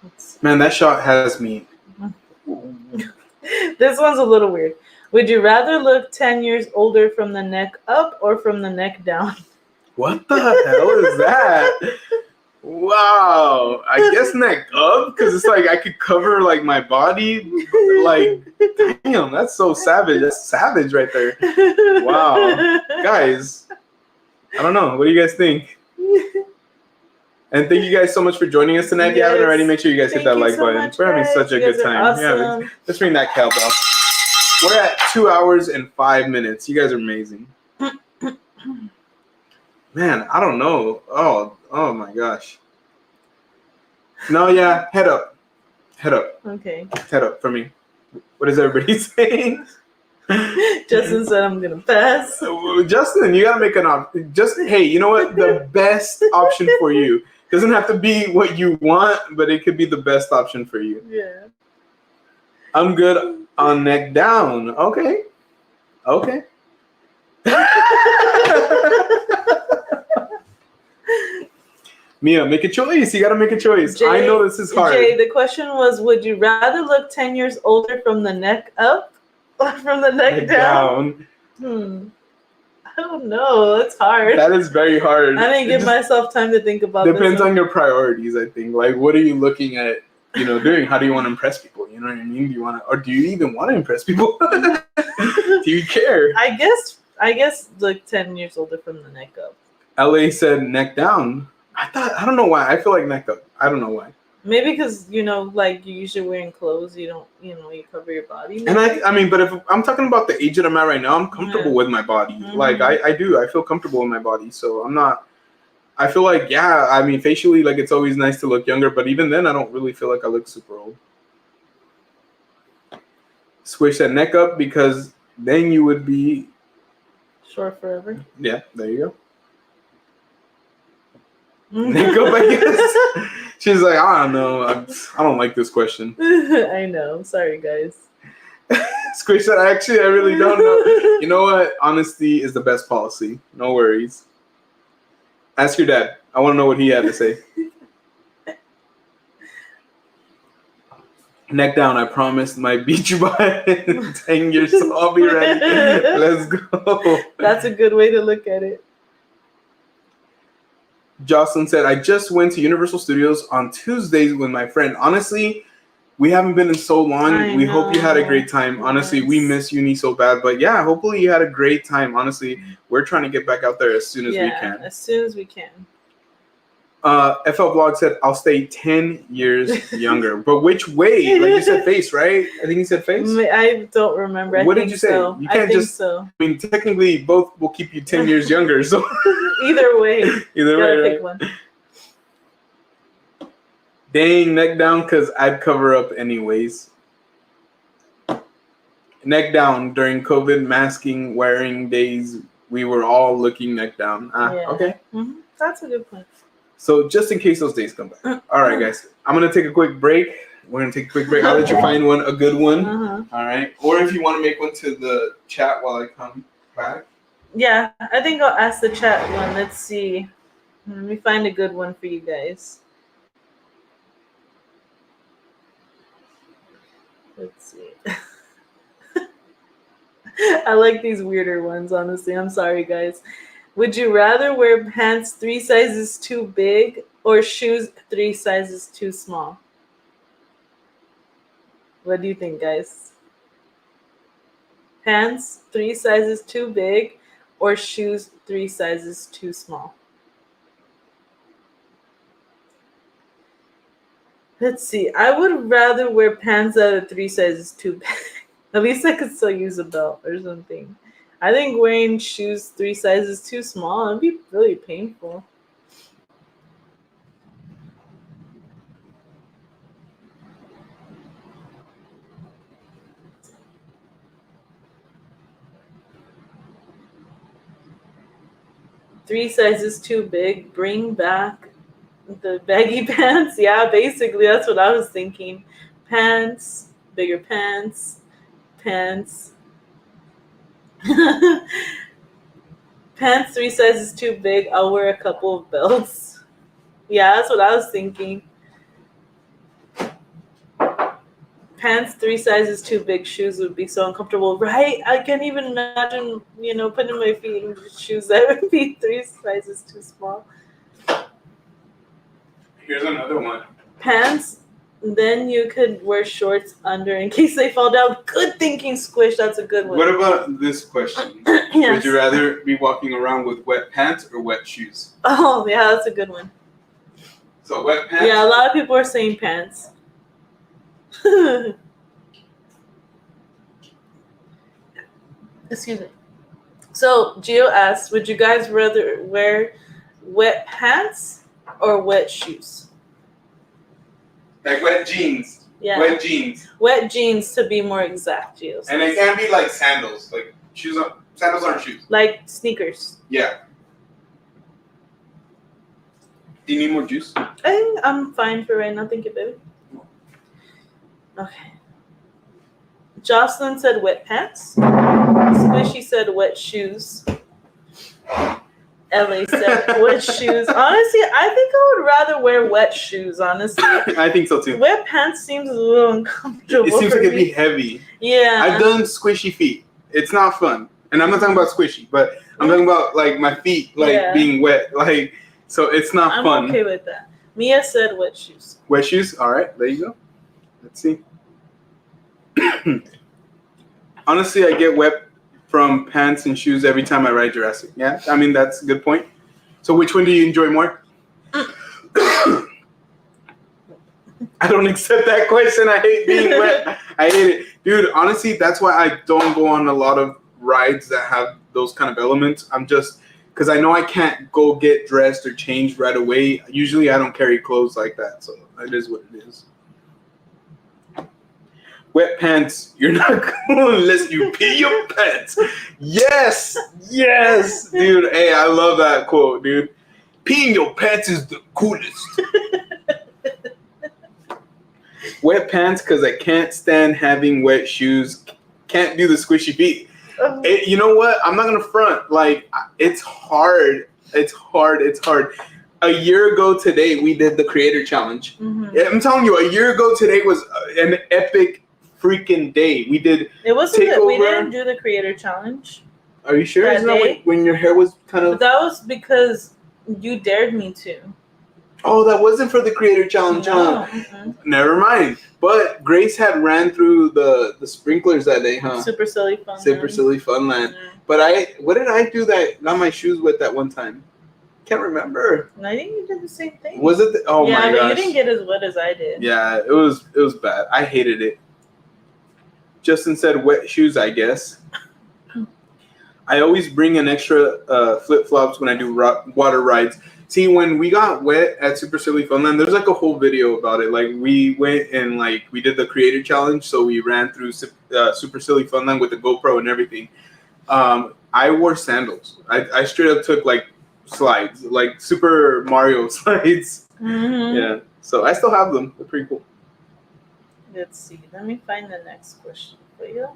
Let's see. Man, that shot has me. This one's a little weird. Would you rather look 10 years older from the neck up or from the neck down? What the hell is that? Wow. I guess neck up, because it's like I could cover like my body. Like, damn, that's so savage. That's savage right there. Wow. Guys, I don't know. What do you guys think? And thank you guys so much for joining us tonight. If you haven't already, make sure you guys hit that like button. We're having such a good time. Awesome. Yeah, let's ring that cowbell. We're at 2 hours and 5 minutes. You guys are amazing. Man, I don't know. Oh my gosh. No, yeah, head up. Head up. Okay. Head up for me. What is everybody saying? Justin said I'm gonna pass. Justin, you gotta make an option. Hey, you know what? The best option for you doesn't have to be what you want, but it could be the best option for you. Yeah. I'm good on neck down. Okay. Mia, make a choice. You gotta make a choice. Jay, I know this is hard. Jay, the question was, would you rather look 10 years older from the neck up or from the neck down? I don't know. It's hard. That is very hard. I didn't give myself time to think about Depends this on your priorities, I think. Like, what are you looking at, doing? How do you want to impress people? You know what I mean? Do you even want to impress people? Do you care? I guess look 10 years older from the neck up. LA said neck down. I don't know why. I feel like neck up. I don't know why. Maybe because, like you're usually wearing clothes, you don't, you cover your body. Maybe. And but if I'm talking about the age that I'm at right now, I'm comfortable with my body. Mm-hmm. Like, I feel comfortable in my body. So I'm not, I feel like, facially, like, it's always nice to look younger. But even then, I don't really feel like I look super old. Squish that neck up because then you would be short forever. Yeah, there you go. Neck up, I guess. She's like, I don't know. I don't like this question. I know. I'm sorry, guys. Squish said, I really don't know. You know what? Honesty is the best policy. No worries. Ask your dad. I want to know what he had to say. Neck down, I promised. Might beat you by 10 years, so I'll be ready. Let's go. That's a good way to look at it. Jocelyn said, I just went to Universal Studios on Tuesdays with my friend. Honestly, we haven't been in so long. We hope you had a great time. Honestly, we miss uni so bad. But yeah, hopefully you had a great time. Honestly, we're trying to get back out there as soon as we can. As soon as we can. FL Blog said, I'll stay 10 years younger. But which way? Like you said face, right? I think you said face. I don't remember. What did you say? So. You can't just. So. I mean, technically, both will keep you 10 years younger. So either way. Either way, right? Pick one. Dang, neck down, because I'd cover up anyways. Neck down during COVID masking wearing days. We were all looking neck down. Okay. Mm-hmm. That's a good point. So just in case those days come back. All right, guys. I'm going to take a quick break. We're going to take a quick break. I'll let you find a good one. All right. Or if you want to make one to the chat while I come back. Yeah, I think I'll ask the chat one. Let's see. Let me find a good one for you guys. Let's see. I like these weirder ones, honestly. I'm sorry, guys. Would you rather wear pants 3 sizes too big or shoes 3 sizes too small? What do you think, guys? Pants 3 sizes too big or shoes 3 sizes too small? Let's see. I would rather wear pants that are 3 sizes too big. At least I could still use a belt or something. I think wearing shoes 3 sizes too small would be really painful. Three sizes too big. Bring back the baggy pants. Yeah, basically that's what I was thinking. Pants, bigger pants, pants. Pants 3 sizes too big. I'll wear a couple of belts. Yeah, that's what I was thinking. Pants 3 sizes too big. Shoes would be so uncomfortable, right? I can't even imagine, putting my feet in shoes that would be 3 sizes too small. Here's another one. Pants, then you could wear shorts under in case they fall down. Good thinking, Squish. That's a good one. What about this question? Yes. Would you rather be walking around with wet pants or wet shoes? Oh, yeah, that's a good one. So wet pants? Yeah, a lot of people are saying pants. Excuse me. So, Gio asks, would you guys rather wear wet pants or wet shoes? Like wet jeans. Yeah. Wet jeans. Wet jeans, to be more exact, Gio. And it can't be like sandals. Like sandals aren't shoes. Like sneakers. Yeah. Do you need more juice? I think I'm fine for right now. Thank you, baby. Okay. Jocelyn said wet pants. Squishy said wet shoes. LA said wet shoes. Honestly, I think I would rather wear wet shoes, honestly. I think so too. Wet pants seems a little uncomfortable. It seems for like it'd me. be heavy. Yeah. I've done squishy feet. It's not fun. And I'm not talking about squishy, but I'm talking about like my feet being wet. Like, so it's not fun. I'm okay with that. Mia said wet shoes. Wet shoes? All right, there you go. Let's see. Honestly, I get wet from pants and shoes every time I ride Jurassic. Yeah, I mean, that's a good point. So which one do you enjoy more? I don't accept that question. I hate being wet. I hate it. Dude, honestly, that's why I don't go on a lot of rides that have those kind of elements. I'm just, because I know I can't go get dressed or changed right away. Usually I don't carry clothes like that, so it is what it is. Wet pants, you're not cool unless you pee your pants. Yes, yes, dude. Hey, I love that quote, dude. Peeing your pants is the coolest. Wet pants, because I can't stand having wet shoes. Can't do the squishy feet. You know what? I'm not gonna front. Like, it's hard. It's hard. It's hard. A year ago today, we did the creator challenge. Mm-hmm. I'm telling you, a year ago today was an epic freaking day. We did. It wasn't that we didn't do the creator challenge. Are you sure? Isn't that when your hair was kind of? But that was because you dared me to. Oh, that wasn't for the creator challenge. No. Mm-hmm. Never mind. But Grace had ran through the sprinklers that day, huh? Super silly fun. Silly Funland. Mm-hmm. But what did I do that got my shoes wet that one time? Can't remember. I think you did the same thing. Was it? Oh my gosh. Yeah, but you didn't get as wet as I did. Yeah, it was bad. I hated it. Justin said wet shoes, I guess. I always bring an extra flip-flops when I do water rides. See, when we got wet at Super Silly Funland, there's like a whole video about it. Like, we went and we did the creator challenge, so we ran through Super Silly Funland with the GoPro and everything. I wore sandals. I straight up took slides, like Super Mario slides. Mm-hmm. Yeah, so I still have them. They're pretty cool. Let's see. Let me find the next question for you.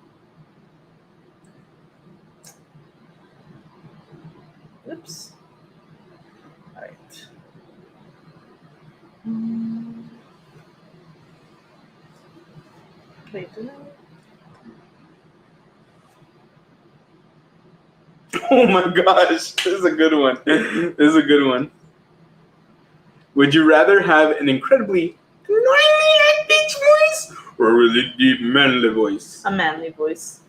Oops. All right. Wait, didn't I? Oh my gosh, this is a good one. Would you rather have an incredibly annoyingly high-pitched voice or a really deep manly voice? A manly voice.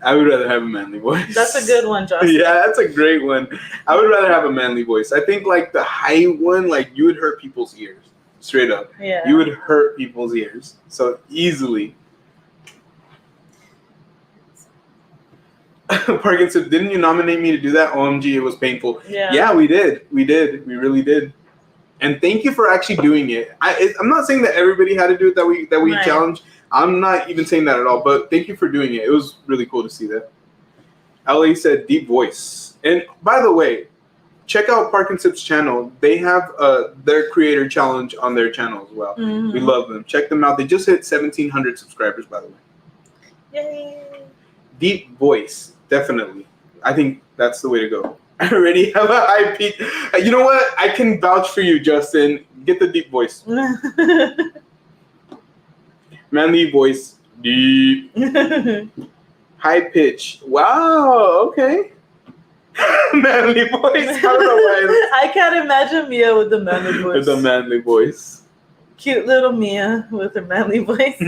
I would rather have a manly voice. That's a good one, Justin. Yeah, that's a great one. I would rather have a manly voice. I think like the high one, like you would hurt people's ears. Straight up. Yeah. You would hurt people's ears. So easily. Parkinson, didn't you nominate me to do that? OMG, it was painful. Yeah, we did. We really did. And thank you for actually doing it. I'm not saying that everybody had to do it that we Right. challenged. I'm not even saying that at all. But thank you for doing it. It was really cool to see that. LA said deep voice. And by the way, check out Parkinson's channel. They have their creator challenge on their channel as well. Mhm. We love them. Check them out. They just hit 1,700 subscribers, by the way. Yay. Deep voice, definitely. I think that's the way to go. I already have a high pitch. You know what? I can vouch for you, Justin. Get the deep voice. Manly voice. Deep. High pitch. Wow. Okay. Manly voice. I don't know why. I can't imagine Mia with the manly voice. With the manly voice. Cute little Mia with her manly voice.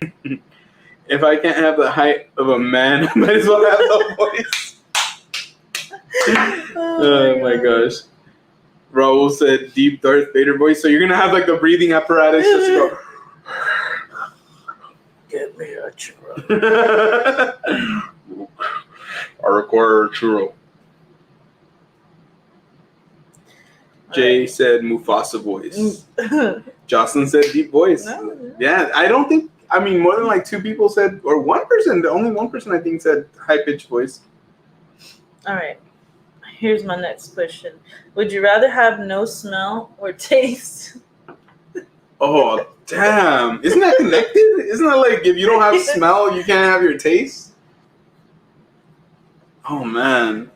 If I can't have the height of a man, I might as well have the voice. Oh my gosh. Raul said deep Darth Vader voice. So you're going to have like the breathing apparatus just go. Get me a churro. I require a churro. Jay said Mufasa voice. Jocelyn said deep voice. No. Yeah, I don't think, I mean, more than like two people said, or one person, the only one person I think said high-pitched voice. All right. Here's my next question. Would you rather have no smell or taste? Oh, damn. Isn't that connected? Isn't that like if you don't have smell, you can't have your taste? Oh, man.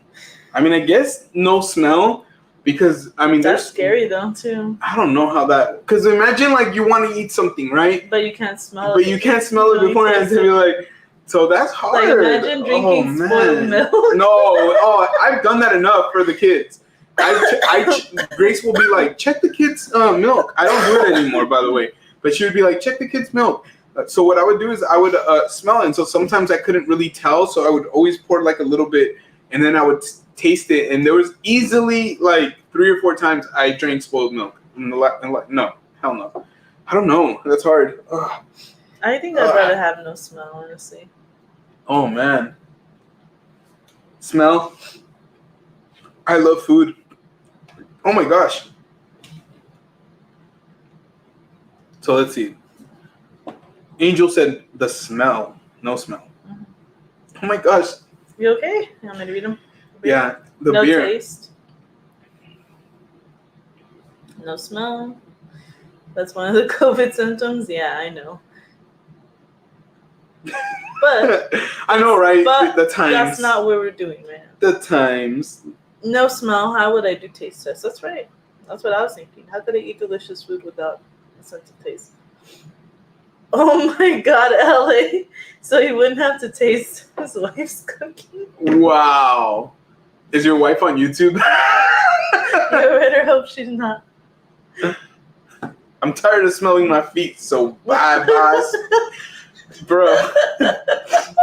I mean, I guess no smell because, I mean, That's there's scary though, too. I don't know how that, because imagine like you want to eat something, right? But you can't smell it. But you can't smell it beforehand to be like, so that's hard. Like, imagine drinking spoiled milk. No, I've done that enough for the kids. Grace will be like, check the kids' milk. I don't do it anymore, by the way. But she would be like, check the kids' milk. So what I would do is I would smell it. And so sometimes I couldn't really tell. So I would always pour like a little bit. And then I would taste it. And there was easily like 3 or 4 times I drank spoiled milk. No, hell no. I don't know. That's hard. Ugh. I think I'd rather have no smell, honestly. Oh, man. Smell. I love food. Oh, my gosh. So, let's see. Angel said the smell. No smell. Mm-hmm. Oh, my gosh. You okay? You want me to read them? Yeah. The no beer. Taste. No smell. That's one of the COVID symptoms. Yeah, I know. But I know, right? But the times. that's not what we're doing, man. The times. No smell. How would I do taste test? That's right. That's what I was thinking. How could I eat delicious food without a sense of taste? Oh my God, LA. So he wouldn't have to taste his wife's cooking. Wow. Is your wife on YouTube? You better hope she's not. I'm tired of smelling my feet, so bye, boss. Bro.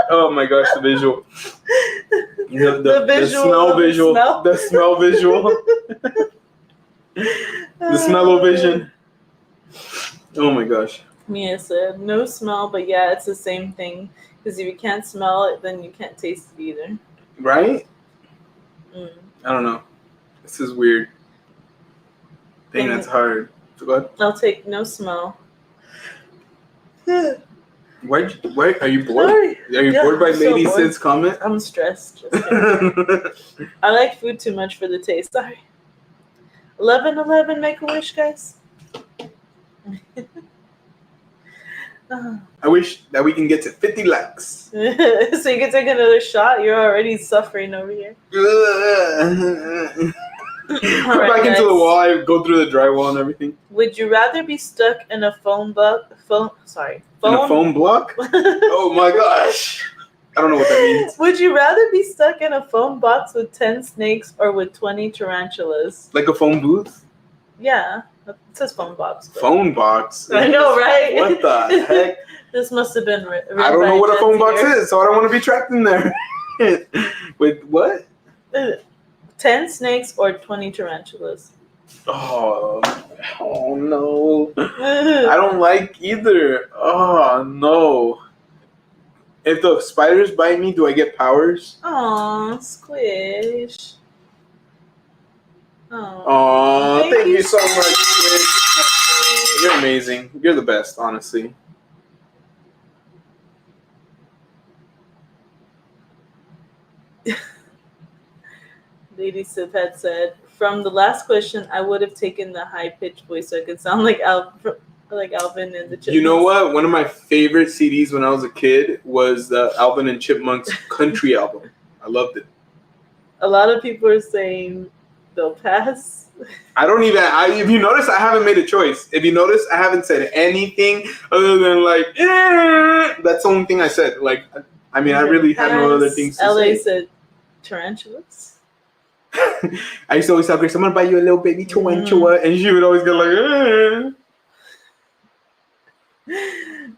Oh my gosh, the visual. The smell visual. The smell visual. The smell-o-vision. Oh my gosh. Mia said, no smell, but yeah, it's the same thing. Because if you can't smell it, then you can't taste it either. Right? Mm. I don't know. This is weird. Dang, that's hard. So go ahead. I'll take no smell. Why are you bored? Sorry. Are you bored by I'm so Lady bored. Sid's comment? I'm stressed. Just kidding. I like food too much for the taste. Sorry. 11/11, make a wish, guys. I wish that we can get to 50 likes. So you can take another shot. You're already suffering over here. Put back into the wall. I go through the drywall and everything. Would you rather be stuck in a phone block? In a phone block? Oh my gosh. I don't know what that means. Would you rather be stuck in a phone box with 10 snakes or with 20 tarantulas? Like a phone booth? Yeah, it says phone box. But... Phone box? I know, right? What the heck? This must have been read I don't know by what a phone box Jet is, so I don't want to be trapped in there. With what? 10 snakes or 20 tarantulas? Oh no. I don't like either. Oh no. If the spiders bite me, do I get powers? Aw, Squish. Oh, thank you so much, Squish. You're amazing. You're the best, honestly. Lady Sif had said, from the last question, I would have taken the high-pitched voice so I could sound like Alvin and the Chipmunks. You know what? One of my favorite CDs when I was a kid was the Alvin and Chipmunks country album. I loved it. A lot of people are saying they'll pass. I don't even. If you notice, I haven't made a choice. If you notice, I haven't said anything other than like, that's the only thing I said. Like, I mean, I really had no other things to LA say. said tarantulas. I used to always tell Grace, I'm gonna buy you a little baby tarantula, and she would always go like,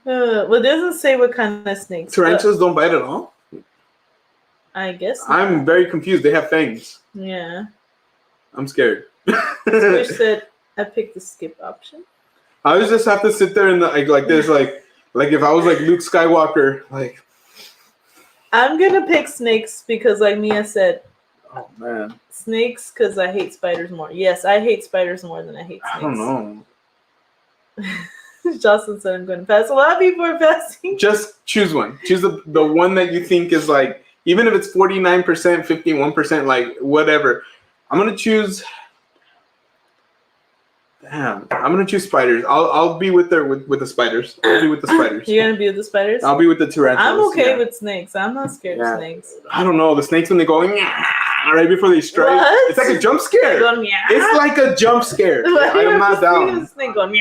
Well, it doesn't say what kind of snakes. Tarantulas don't bite at all? I guess not. I'm very confused. They have fangs. Yeah. I'm scared. Squish said, I picked the skip option. I would just have to sit there and like this, like if I was like Luke Skywalker, like. I'm gonna pick snakes because, like Mia said, oh man, snakes because I hate spiders more. Yes, I hate spiders more than I hate snakes. I don't know. Jocelyn said I'm going to pass. A lot of people are passing. Just choose one. Choose the one that you think is like, even if it's 49%, 51%, like whatever. I'm gonna choose. Damn, I'm gonna choose spiders. I'll be with the spiders. I'll be with the spiders. You're gonna be with the spiders? I'll be with the tarantulas. I'm okay with snakes. I'm not scared of snakes. I don't know. The snakes when they go right before they strike. What? It's like a jump scare. It's like a jump scare. I am not down. Snake going,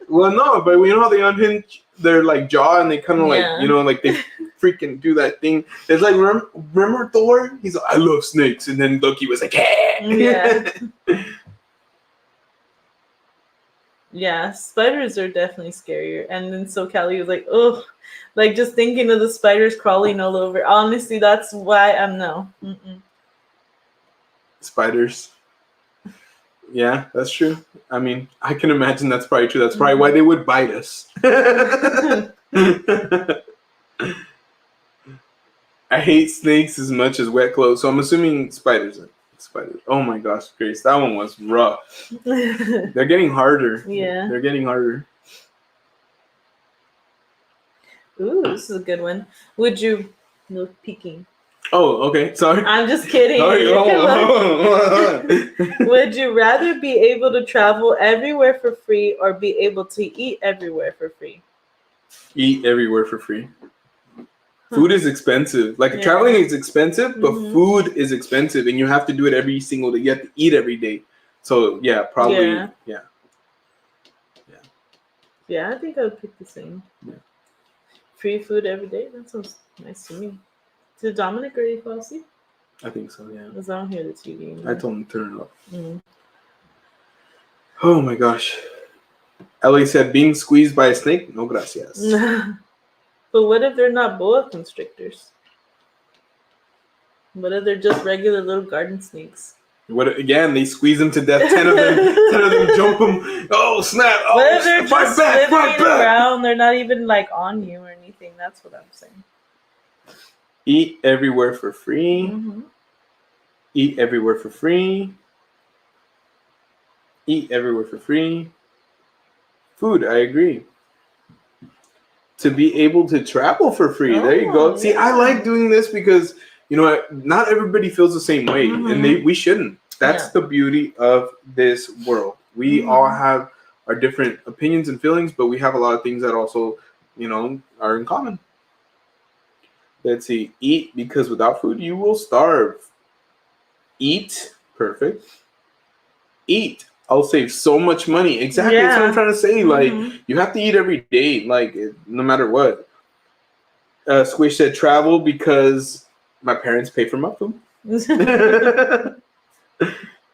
well, no, but you know how they unhinge their like jaw and they kind of like like they freaking do that thing. It's like remember Thor? He's like, I love snakes, and then Loki was like, yeah. Yeah, spiders are definitely scarier. And then so Callie was like, oh, like just thinking of the spiders crawling all over. Honestly, that's why I'm no. Mm-mm. Spiders. Yeah, that's true. I mean, I can imagine that's probably true. That's probably why they would bite us. I hate snakes as much as wet clothes, so I'm assuming spiders. Spiders. Oh my gosh, Grace, that one was rough. They're getting harder. Yeah. They're getting harder. Ooh, this is a good one. Would you no peeking? Oh, okay. Sorry. I'm just kidding. Sorry. Would you rather be able to travel everywhere for free or be able to eat everywhere for free? Eat everywhere for free. Food is expensive. Like traveling is expensive, but food is expensive, and you have to do it every single day. You have to eat every day. So yeah, probably Yeah, I think I would pick the same. Yeah. Free food every day. That sounds nice to me. Did Dominic already fall asleep? I think so. Yeah. Because I don't hear the TV anymore. I told him to turn it off. Oh my gosh. Ellie said, "Being squeezed by a snake? No gracias." But what if they're not boa constrictors? What if they're just regular little garden snakes? What again? They squeeze them to death. 10 of them jump them. Oh snap! Oh, what if they're just back. around? They're not even like on you or anything. That's what I'm saying. Eat everywhere for free. Eat everywhere for free. Eat everywhere for free. Food, I agree. To be able to travel for free. There you go. See, I like doing this because, not everybody feels the same way. And we shouldn't. That's the beauty of this world. We all have our different opinions and feelings, but we have a lot of things that also, are in common. Let's see. Eat, because without food, you will starve. Eat. Perfect. Eat. I'll save so much money. Exactly. That's what I'm trying to say. Like, you have to eat every day, like, no matter what. Squish said travel because my parents pay for my food.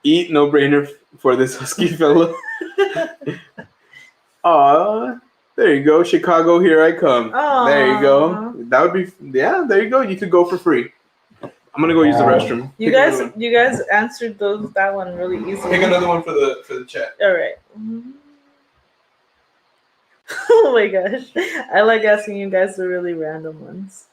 Eat, no brainer for this husky fellow. Aw, there you go. Chicago, here I come. Aww. There you go. That would be, yeah, there you go. You could go for free. I'm going to go use the restroom. You guys answered that one really easily. Pick another one for the chat. All right. Oh my gosh. I like asking you guys the really random ones.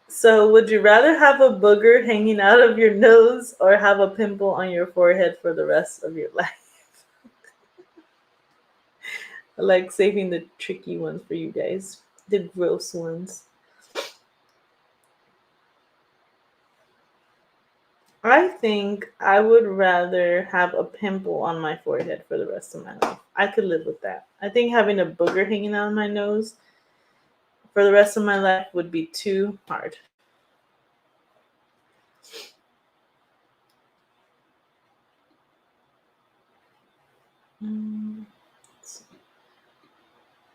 So, would you rather have a booger hanging out of your nose or have a pimple on your forehead for the rest of your life? I like saving the tricky ones for you guys, the gross ones. I think I would rather have a pimple on my forehead for the rest of my life. I could live with that. I think having a booger hanging out of my nose for the rest of my life would be too hard.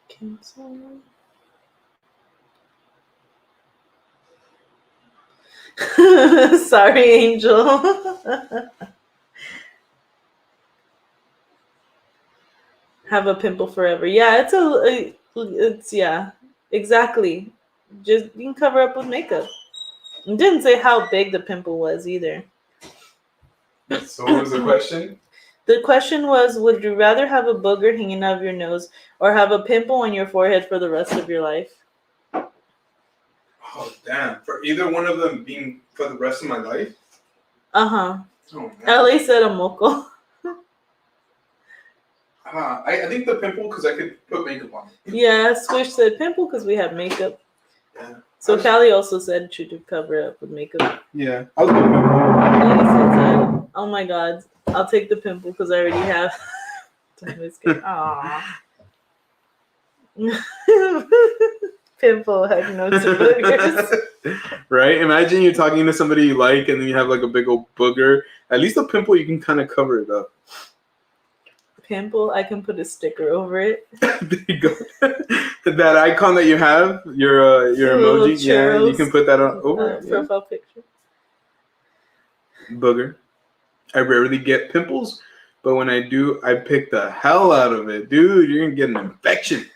Cancel. Sorry, Angel. Have a pimple forever. Yeah, it's yeah, exactly. Just you can cover up with makeup. It didn't say how big the pimple was either. So what was the question? The question was, would you rather have a booger hanging out of your nose or have a pimple on your forehead for the rest of your life? Oh, damn. For either one of them being for the rest of my life? Uh-huh. Oh, LA said a moco. I think the pimple because I could put makeup on it. Yeah, Swish said pimple because we have makeup. Yeah. So Callie also said she should cover it up with makeup. Yeah. I was going pimple. Oh my god. I'll take the pimple because I already have. Aww. Pimple had no boogers. Right? Imagine you talking to somebody you like and then you have like a big old booger. At least a pimple you can kind of cover it up. Pimple, I can put a sticker over it. There you go. That icon that you have, your emoji, yeah, you can put that on over profile picture. Booger. I rarely get pimples, but when I do, I pick the hell out of it. Dude, you're gonna get an infection.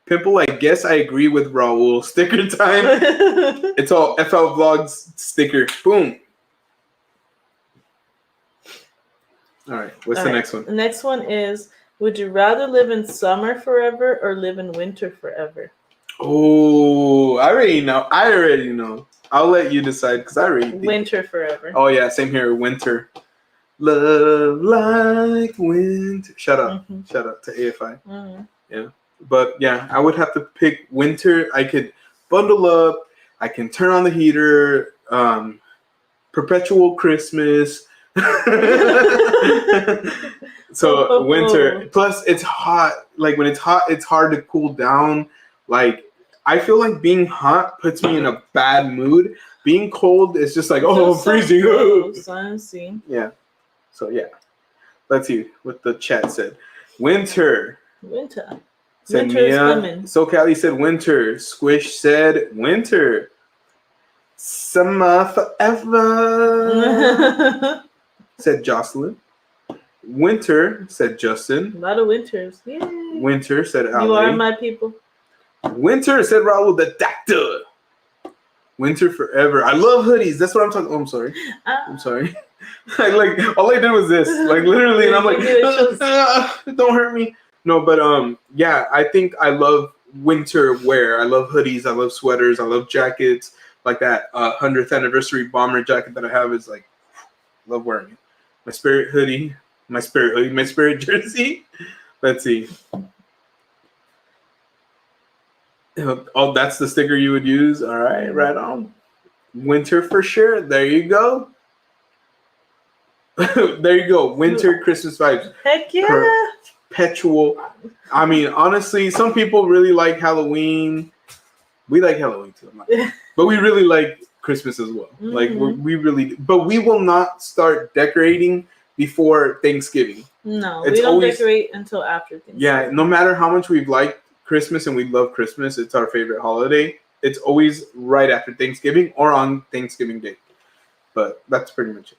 Pimple, I guess I agree with Raul. Sticker time. It's all FL Vlogs sticker. Boom. All right, what's the next one? The next one is, would you rather live in summer forever or live in winter forever? Oh, I already know. I'll let you decide because I already think. Winter forever. Oh, yeah, same here. Winter. Love like winter. Shout out. Mm-hmm. Shout out to AFI. Mm-hmm. Yeah. But, yeah, I would have to pick winter. I could bundle up. I can turn on the heater. Perpetual Christmas. So winter. Plus, it's hot. Like, when it's hot, it's hard to cool down. Like, I feel like being hot puts me in a bad mood. Being cold is just like, oh, I'm freezing. Yeah. So, yeah. Let's see what the chat said. Winter. Said winter is coming. SoCali said winter. Squish said winter. Summer forever. Said Jocelyn. Winter, said Justin. A lot of winters. Yay. Winter, said Ali. You are my people. Winter, said Raul the doctor. Winter forever. I love hoodies. That's what I'm talking. Oh, I'm sorry. I'm sorry. Like all I did was this, like literally, and I'm like, don't hurt me. No, but yeah, I think I love winter wear. I love hoodies. I love sweaters. I love jackets. Like that 100th anniversary bomber jacket that I have is like, love wearing it. My spirit jersey. Let's see. Oh, that's the sticker you would use. All right, right on. Winter for sure. There you go. There you go. Winter Christmas vibes. Heck yeah. Perpetual. I mean, honestly, some people really like Halloween. We like Halloween too, but we really like Christmas as well. Mm-hmm. Like we really, but we will not start decorating before Thanksgiving. No, we don't decorate until after Thanksgiving. Yeah, no matter how much we've liked Christmas and we love Christmas. It's our favorite holiday. It's always right after Thanksgiving or on Thanksgiving Day. But that's pretty much it.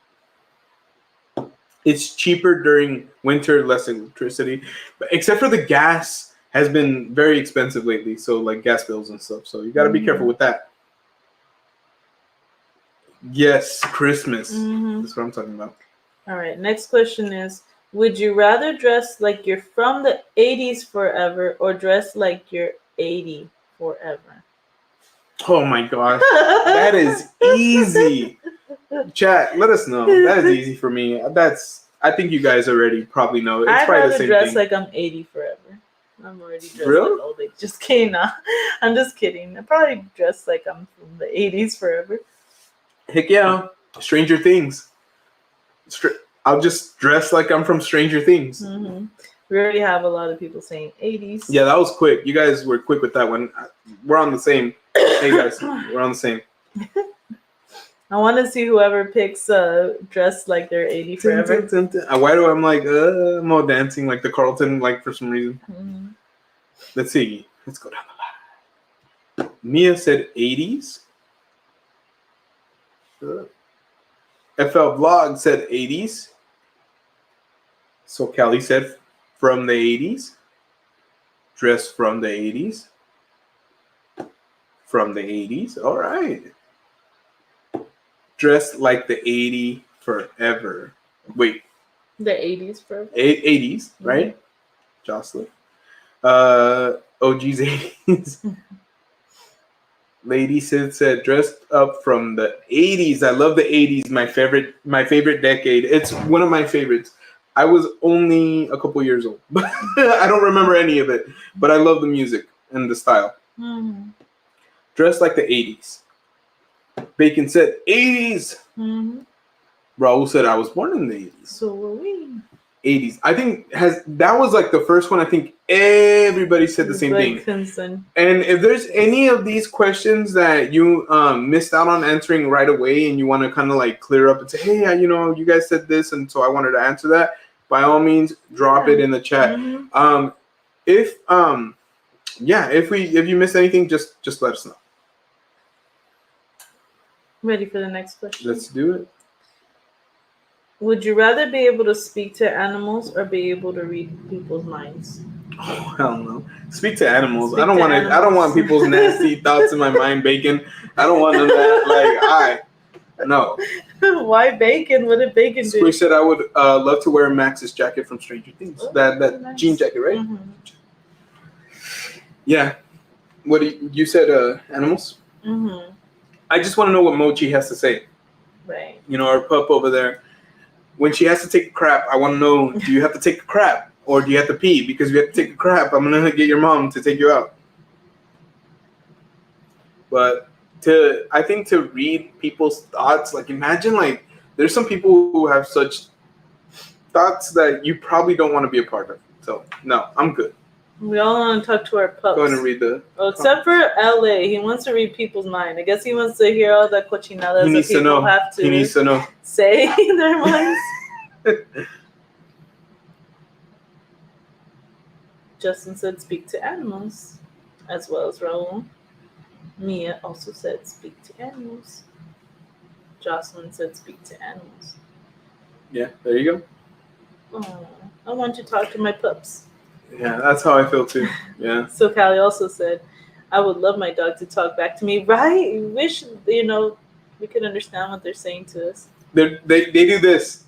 It's cheaper during winter, less electricity, but except for the gas has been very expensive lately. So like gas bills and stuff. So you got to be careful with that. Yes, Christmas. That's what I'm talking about. All right. Next question is: would you rather dress like you're from the 80s forever or dress like you're 80 forever? Oh my gosh, that is easy. Chat, let us know. That is easy for me. I think you guys already probably know. It's I'd probably the rather same dress thing. like I'm 80 forever. I'm already dressed Really? like old age. Just kidding. Nah. I'm just kidding. I probably dress like I'm from the 80s forever. Heck yeah, Stranger Things. I'll just dress like I'm from Stranger Things. We already have a lot of people saying 80s. Yeah, that was quick. You guys were quick with that one. We're on the same. Hey guys, we're on the same. I want to see whoever picks dress like they're 80 forever. Why do I'm like I'm all dancing like the Carlton like for some reason? Let's see. Let's go down the line. Mia said 80s. FL Vlog said 80s. So Callie said from the 80s. Dress from the 80s. From the 80s. All right. Dress like the 80 forever. Wait. The 80s forever? 80s, right? Jocelyn. OG's 80s. Lady Sid said dressed up from the 80s. I love the 80s. My favorite decade. It's one of my favorites. I was only a couple years old. I don't remember any of it, but I love the music and the style. Dressed like the 80s. Bacon said 80s. Raul said I was born in the 80s. So were we. 80s. I think that was like the first one. I think everybody said the same thing. And if there's any of these questions that you missed out on answering right away and you want to kind of like clear up and say, hey, you guys said this and so I wanted to answer that, by all means drop it in the chat. If you missed anything, just let us know. Ready for the next question? Let's do it. Would you rather be able to speak to animals or be able to read people's minds? Oh hell no! Speak to animals. I don't want people's nasty thoughts in my mind. Bacon. I don't want none of that. No. Why bacon? What did bacon do? Squish said I would love to wear Max's jacket from Stranger Things. That nice. Jean jacket, right? Yeah. What you said? Animals. I just want to know what Mochi has to say. Right. Our pup over there. When she has to take a crap, I want to know, do you have to take a crap? Or do you have to pee? Because if you have to take a crap, I'm going to get your mom to take you out. But I think to read people's thoughts, like imagine like there's some people who have such thoughts that you probably don't want to be a part of. So, no, I'm good. We all want to talk to our pups. Go ahead and read the... except for LA. He wants to read people's mind. I guess he wants to hear all the cochinadas that people have to He needs to know. Say their minds. Justin said speak to animals, as well as Raul. Mia also said speak to animals. Jocelyn said speak to animals. Yeah, there you go. Oh, I want to talk to my pups. Yeah, that's how I feel too. Yeah. So Callie also said, I would love my dog to talk back to me. Right? Wish, we could understand what they're saying to us. They do this.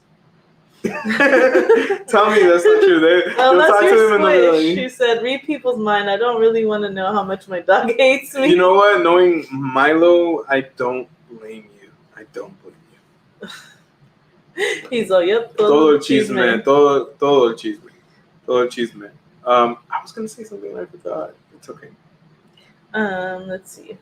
Tell me that's not true. They'll talk to them in the middle. She said, read people's mind. I don't really want to know how much my dog hates me. You know what? Knowing Milo, I don't blame you. I don't blame you. He's all, yep. Todo el chisme. Todo el chisme. Todo el chisme. I was going to say something and I forgot. It's okay. Let's see.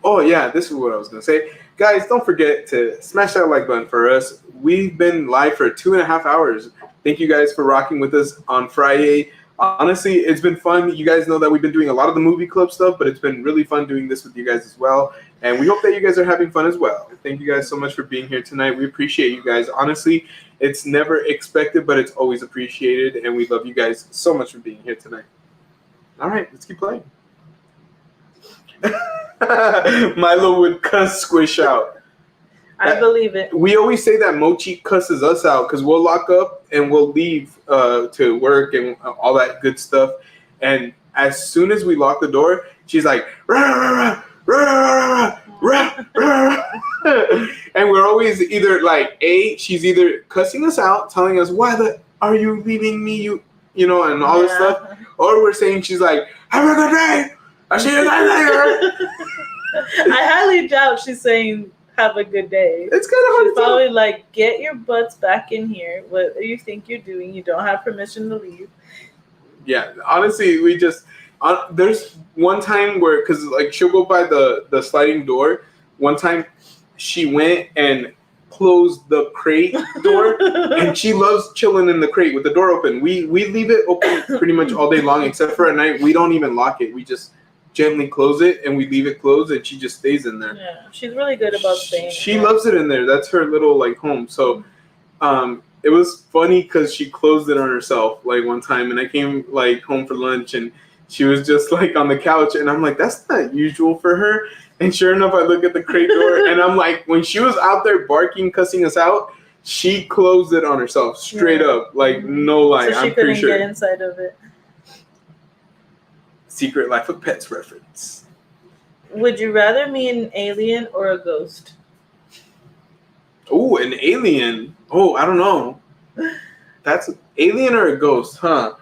Oh, yeah. This is what I was going to say. Guys, don't forget to smash that like button for us. We've been live for 2.5 hours. Thank you guys for rocking with us on FriYay. Honestly, it's been fun. You guys know that we've been doing a lot of the movie club stuff, but it's been really fun doing this with you guys as well. And we hope that you guys are having fun as well. Thank you guys so much for being here tonight. We appreciate you guys. Honestly, it's never expected, but it's always appreciated. And we love you guys so much for being here tonight. All right, let's keep playing. Milo would cuss Squish out. I believe it. We always say that Mochi cusses us out because we'll lock up and we'll leave to work and all that good stuff. And as soon as we lock the door, she's like, rah, rah, rah, rah, rah, rah. And we're always either like, she's either cussing us out, telling us, why are you leaving me, you know, and all this stuff. Or we're saying, she's like, have a good day. I'll see you guys later. I highly doubt she's saying, have a good day. It's kind of hard She's to probably like, get your butts back in here. What do you think you're doing? You don't have permission to leave. Yeah, honestly, we just there's one time where, because like she'll go by the sliding door. One time she went and closed the crate door, and she loves chilling in the crate with the door open. We leave it open pretty much all day long, except for at night. We don't even lock it. We just gently close it and we leave it closed, and she just stays in there. Yeah, she's really good about staying. She loves it in there. That's her little like home. So, it was funny because she closed it on herself like one time, and I came like home for lunch, and she was just like on the couch, and I'm like, that's not usual for her. And sure enough, I look at the crate door, and I'm like, when she was out there barking, cussing us out, she closed it on herself straight up, like no lie. So she couldn't get inside of it. Secret Life of Pets reference. Would you rather meet an alien or a ghost? Oh, an alien. Oh, I don't know. That's an alien or a ghost, huh?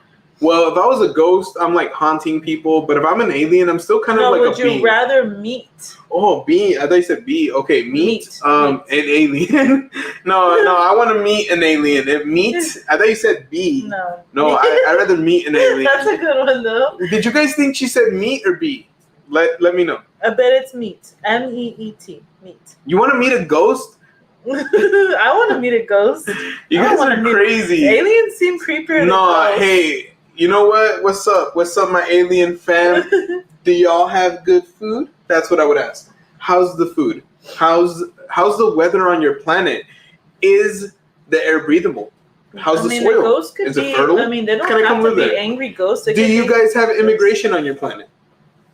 Well, if I was a ghost, I'm like haunting people. But if I'm an alien, I'm still kind of like a being. Would you rather meet? Oh, being. I thought you said bee. Okay, meet. An alien. No, I want to meet an alien. I thought you said bee. No, I'd rather meet an alien. That's a good one though. Did you guys think she said meat or bee? Let me know. I bet it's meat. MEET. Meat. You want to meet a ghost? I want to meet a ghost. You guys are crazy. Aliens seem creepier. No, hey, you know what? What's up? What's up, my alien fam? Do y'all have good food? That's what I would ask. How's the food? How's the weather on your planet? Is the air breathable? How's the soil? The ghost could Is it fertile? I mean, they don't have to be angry ghosts. Do you guys have immigration on your planet?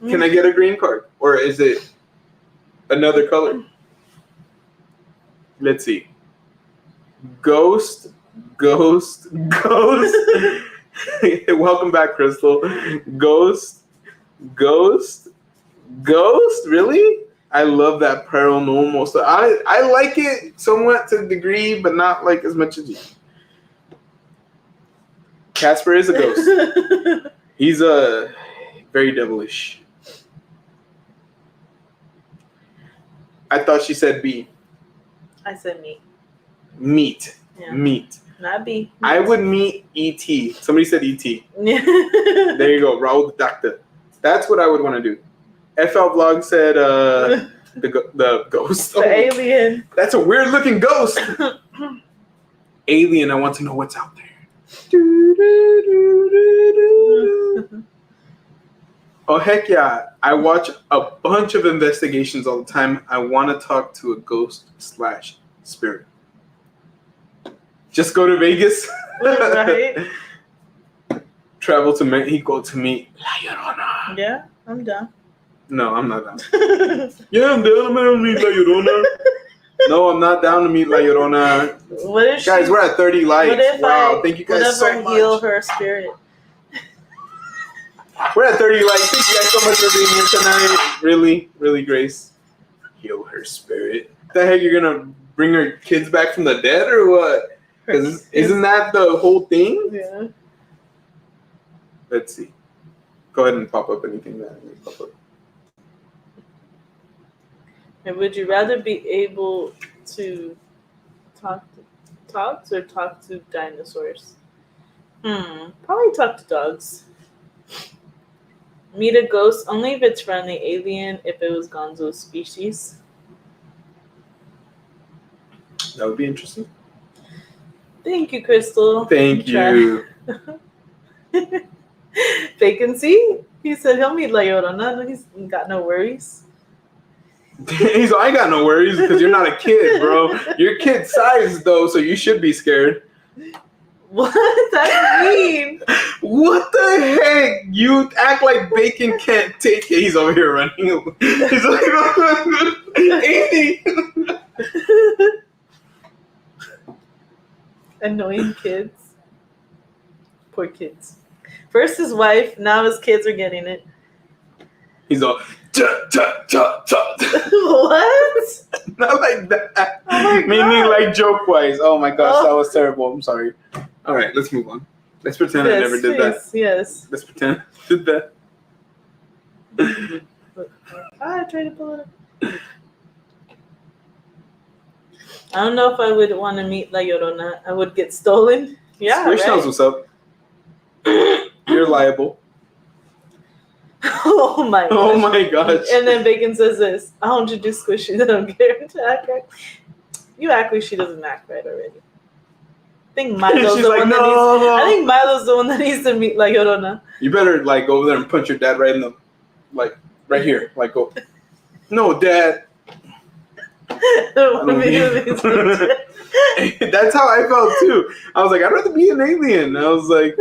Can I get a green card? Or is it another color? Let's see. Ghost. Welcome back, Crystal. Ghost. Really? I love that paranormal stuff. I like it somewhat to a degree, but not like as much as you. Casper is a ghost. He's very devilish. I thought she said B. I said meat. Meat. Yeah. Meat. Not B. Meat. I would meet E.T. Somebody said E.T. There you go. Raul the Doctor. That's what I would want to do. FL Vlog said the ghost. The alien. That's a weird looking ghost. Alien, I want to know what's out there. Oh, heck yeah. I watch a bunch of investigations all the time. I want to talk to a ghost/spirit. Just go to Vegas. Right. Travel to Mexico to meet La Llorona. Yeah, I'm down. No, I'm not down. Yeah, I'm down to meet La Llorona. No, I'm not down to meet La Llorona. What if guys, we're at 30 likes. Wow, thank you guys so much. What if I heal her spirit? We're at 30 likes. Thank you guys so much for being here tonight. Really, really, Grace. Heal her spirit. The heck, you're going to bring her kids back from the dead or what? Because isn't that the whole thing? Yeah. Let's see. Go ahead and pop up anything that pop up. And would you rather be able to talk to dinosaurs? Probably talk to dogs. Meet a ghost only if it's friendly. Alien if it was Gonzo's species. That would be interesting. Thank you, Crystal. Thank you. Vacancy? He said he'll meet La Llorona. He's got no worries. He's like, I got no worries because you're not a kid, bro. You're kid sized though, so you should be scared. What does that mean? What the heck? You act like bacon can't take it. He's over here running. He's like, Amy. Annoying kids. Poor kids. First his wife, now his kids are getting it. He's all, What? not like that. Oh my Meaning God. like joke wise. Oh my gosh, that was terrible. I'm sorry. All right, let's move on. Let's pretend I never did that. Yes. Let's pretend I did that. I tried to pull it up. I don't know if I would want to meet La Llorona. I would get stolen. Yeah, Squish right? knows what's up. You're liable. Oh my gosh. Oh my gosh. And then Bacon says this. I don't introduce Squishy. I don't care to act right. You act like she doesn't act right already. I think Milo's She's the like, one that needs. I think Milo's the one that needs to meet La Llorona. You better like go over there and punch your dad right in the, like right here. Like go. No, Dad. That's how I felt too. I was like, I'd rather be an alien. I was like,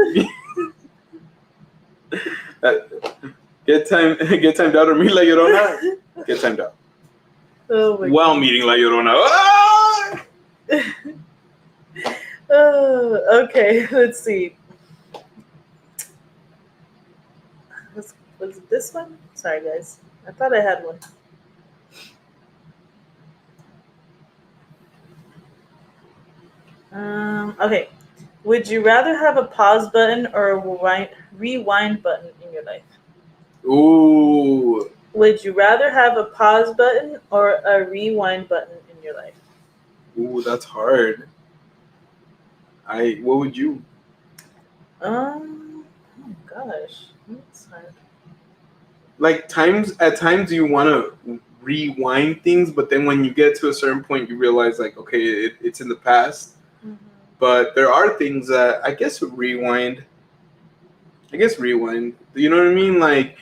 get timed out or meet La Llorona. Get timed out. Oh my While God. meeting La Llorona. Ah! Okay, let's see. Was it this one? Sorry, guys. I thought I had one. Okay. Would you rather have a pause button or a rewind button in your life? Ooh. Would you rather have a pause button or a rewind button in your life? Ooh, that's hard. What would you? Oh gosh, that's hard. Like at times you want to rewind things, but then when you get to a certain point, you realize like, okay, it's in the past. Mm-hmm. But there are things that I guess rewind. You know what I mean? Like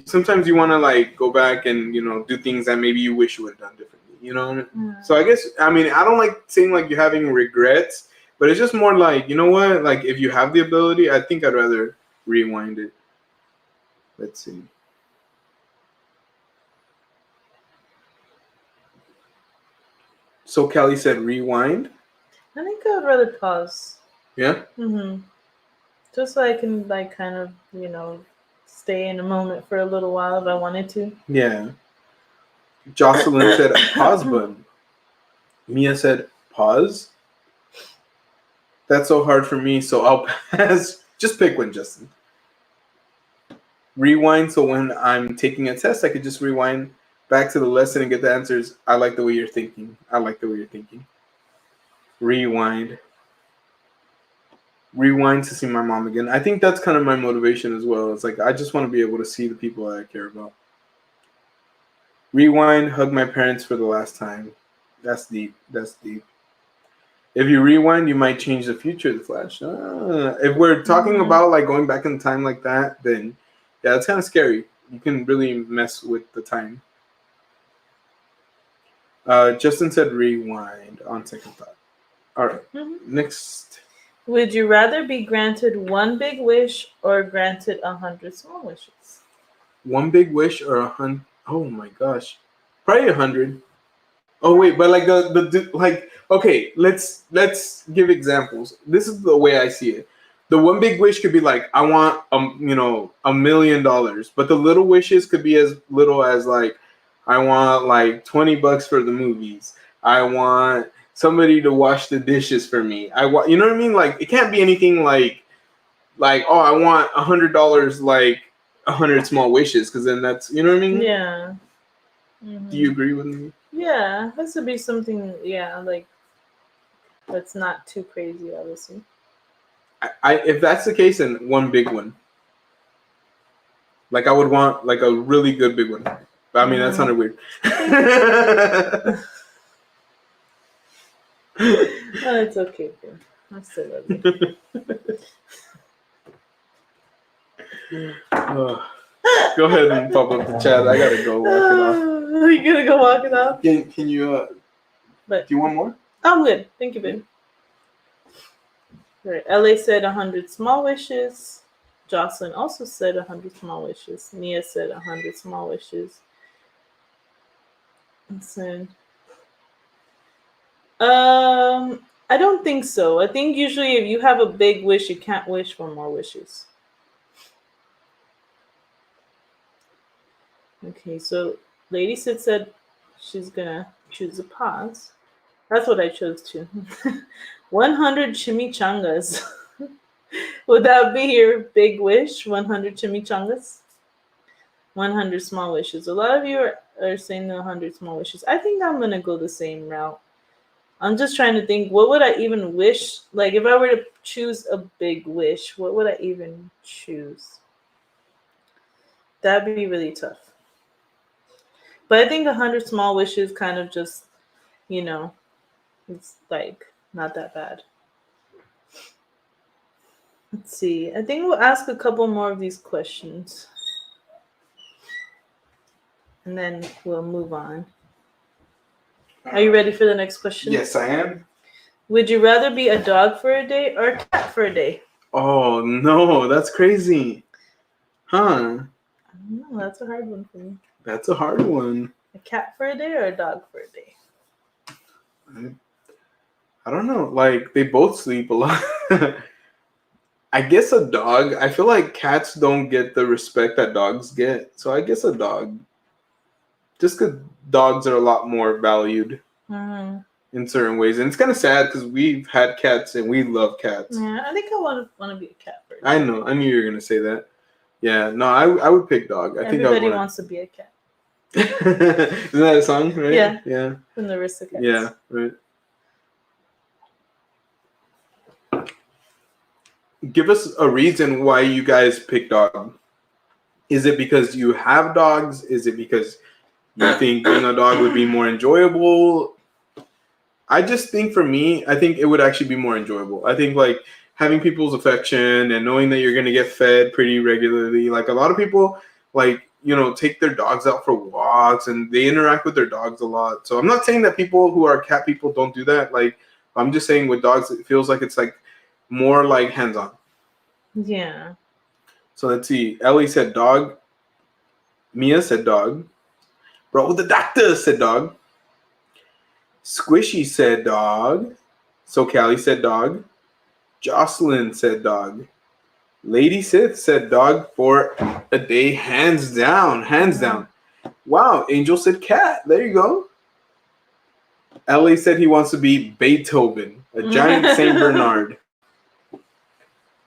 sometimes you want to like go back and do things that maybe you wish you would have done differently. You know. Mm-hmm. So I guess I don't like saying like you're having regrets, but it's just more like what? Like if you have the ability, I think I'd rather rewind it. Let's see. So Kelly said rewind. I think I would rather pause. Yeah. Mm-hmm. Just so I can like kind of stay in a moment for a little while if I wanted to. Yeah. Jocelyn said pause button. Mia said pause. That's so hard for me, so I'll pass. Just pick one, Justin. Rewind, so when I'm taking a test, I could just rewind back to the lesson and get the answers. I like the way you're thinking. Rewind. Rewind to see my mom again. I think that's kind of my motivation as well. It's like I just want to be able to see the people that I care about. Rewind, hug my parents for the last time. That's deep. If you rewind, you might change the future of the Flash. If we're talking about like going back in time like that, then yeah, it's kind of scary. You can really mess with the time. Justin said rewind on second thought. All right. Next. Would you rather be granted one big wish or granted 100 small wishes? One big wish or 100? Oh my gosh, probably 100. Oh wait, but like the like okay, let's give examples. This is the way I see it. The one big wish could be like I want $1 million, but the little wishes could be as little as like I want like $20 for the movies. I want somebody to wash the dishes for me. I want, you know what I mean? Like it can't be anything like oh I want $100 like 100 small wishes, because then that's, you know what I mean? Yeah. Mm-hmm. Do you agree with me? Yeah, it has to be something. Yeah, like that's not too crazy, obviously. I if that's the case, then one big one. Like I would want like a really good big one. But I mean that sounded weird. Oh, it's okay, bro. I still love you. Go ahead and pop up the chat. I gotta go walk it off. You gonna go walk it off? Can you? But Do you want more? I'm good. Thank you, babe. Right. LA said 100 small wishes. Jocelyn also said 100 small wishes. Mia said 100 small wishes. Listen. I don't think so. I think usually if you have a big wish, you can't wish for more wishes. Okay, so Lady Sid said she's gonna choose a pause. That's what I chose too. 100 chimichangas. Would that be your big wish? 100 chimichangas? 100 small wishes. A lot of you are saying 100 small wishes. I think I'm gonna go the same route. I'm just trying to think, what would I even wish? Like, if I were to choose a big wish, what would I even choose? That'd be really tough. But I think 100 small wishes kind of just, it's like not that bad. Let's see. I think we'll ask a couple more of these questions. And then we'll move on. Are you ready for the next question? Yes, I am. Would you rather be a dog for a day or a cat for a day? Oh no, that's crazy. Huh? I don't know. That's a hard one for me. That's a hard one. A cat for a day or a dog for a day? I don't know. Like, they both sleep a lot. I guess a dog. I feel like cats don't get the respect that dogs get. So I guess a dog. Just because dogs are a lot more valued in certain ways. And it's kind of sad because we've had cats and we love cats. Yeah, I think I want to be a cat for a day. I know. I knew you were going to say that. Yeah. No, I would pick dog. Everybody wants to be a cat. Isn't that a song, right? Yeah. Yeah. From the Aristocats. Yeah, right. Give us a reason why you guys pick dog. Is it because you have dogs? Is it because you think being a dog would be more enjoyable? I just think for me, I think it would actually be more enjoyable. I think like having people's affection and knowing that you're going to get fed pretty regularly. Like a lot of people take their dogs out for walks and they interact with their dogs a lot. So I'm not saying that people who are cat people don't do that. Like I'm just saying with dogs, it feels like it's like more like hands-on. Yeah. So let's see. Ellie said dog. Mia said dog. Bro, the doctor said dog. Squishy said dog. So Callie said dog. Jocelyn said dog. Lady Sith said dog for a day, hands down. Hands down. Wow, Angel said cat. There you go. Ellie said he wants to be Beethoven, a giant Saint Bernard.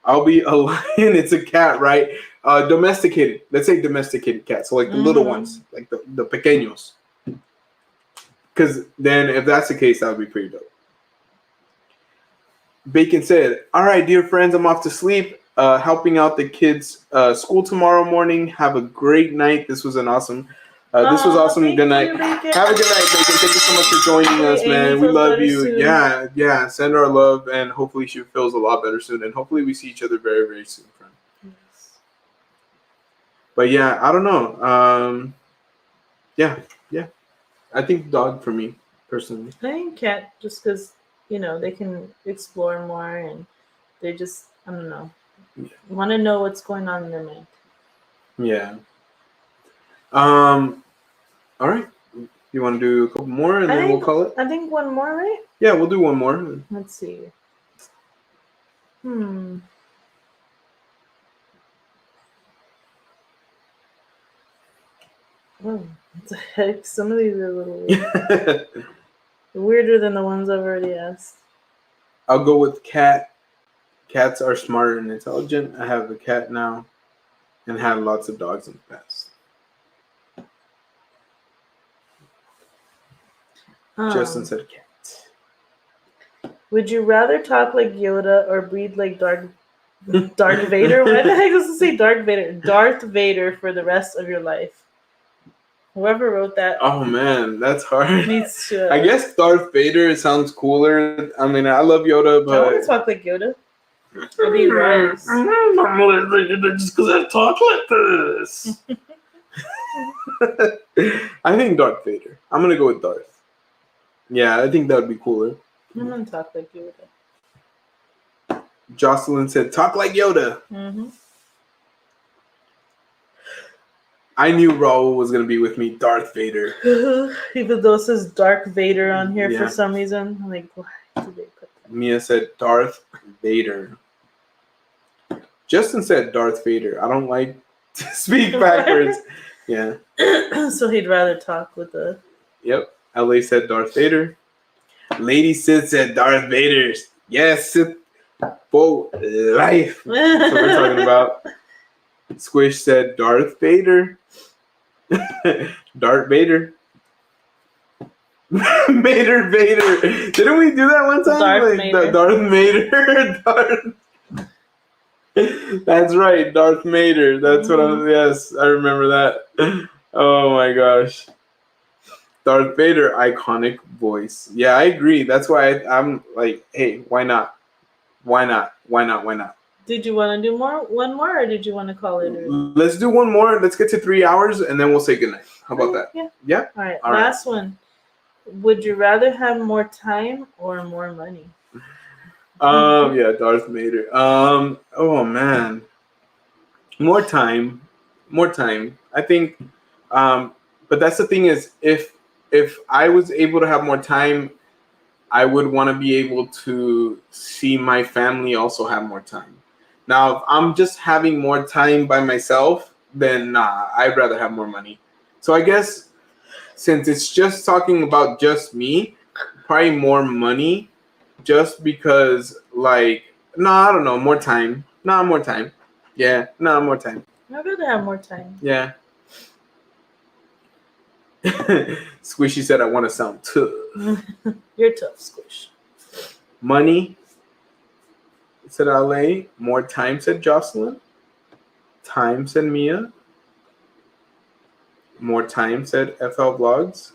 I'll be a lion. It's a cat, right? Domesticated. Let's say domesticated cat. So like the little ones, like the pequeños. Because then if that's the case, that would be pretty dope. Bacon said, all right, dear friends, I'm off to sleep. Helping out the kids' school tomorrow morning. Have a great night. This was awesome. This was awesome. Good night. Have a good night, Bacon. Thank you so much for joining us, man. We love you. Soon. Yeah. Send our love, and hopefully she feels a lot better soon. And hopefully we see each other very, very soon, friend. Yes. But yeah, I don't know. Yeah. I think dog for me, personally. I think cat, just because, they can explore more and they just, I don't know, want to know what's going on in their mind. Yeah. All right. You want to do a couple more and then we'll call it? I think one more, right? Yeah, we'll do one more. Let's see. Oh, what the heck? Some of these are a little weird. Weirder than the ones I've already asked. I'll go with cat. Cats are smarter and intelligent. I have a cat now and had lots of dogs in the past. Justin said cat. Would you rather talk like Yoda or breathe like Darth Vader? Why the heck does it say Darth Vader? Darth Vader for the rest of your life. Whoever wrote that. Oh man, that's hard. Needs to. I guess Darth Vader sounds cooler. I mean, I love Yoda, but I want to talk like Yoda. It'd be nice. Just because I talk like this. I think Darth Vader. I'm gonna go with Darth. Yeah, I think that would be cooler. I'm gonna talk like Yoda. Jocelyn said, "Talk like Yoda." Mm-hmm. I knew Raul was gonna be with me. Darth Vader. Even though it says Dark Vader on here Yeah. for some reason, I'm like, why did they put that? Mia said Darth Vader. Justin said Darth Vader. I don't like to speak backwards. Yeah. So he'd rather talk with the. Yep. LA said Darth Vader. Lady Sid said Darth Vader. Yes, Sith for life. That's what we're talking about. Squish said Darth Vader. Darth Vader. Vader. Didn't we do that one time? Darth Vader. Darth Vader. That's right, Darth Vader. That's what yes, I remember that. Oh my gosh. Darth Vader, iconic voice. Yeah, I agree. That's why I'm like, hey, why not? Why not? Did you want to do one more, or did you want to call it? Let's do one more. Let's get to 3 hours, and then we'll say goodnight. How about that? Yeah. Yeah? All right, last one. Would you rather have more time or more money? Yeah, Darth Vader. Oh man. More time. I think but that's the thing is if I was able to have more time, I would want to be able to see my family also have more time. Now, if I'm just having more time by myself, then nah, I'd rather have more money. So I guess since it's just talking about just me, probably more money, just because like, I don't know, more time. More time. Yeah, more time. I'd rather have more time. Yeah. Squishy said, I want to sound tough. You're tough, Squish. Money, said LA. More time, said Jocelyn. Time, said Mia. More time, said FL Vlogs.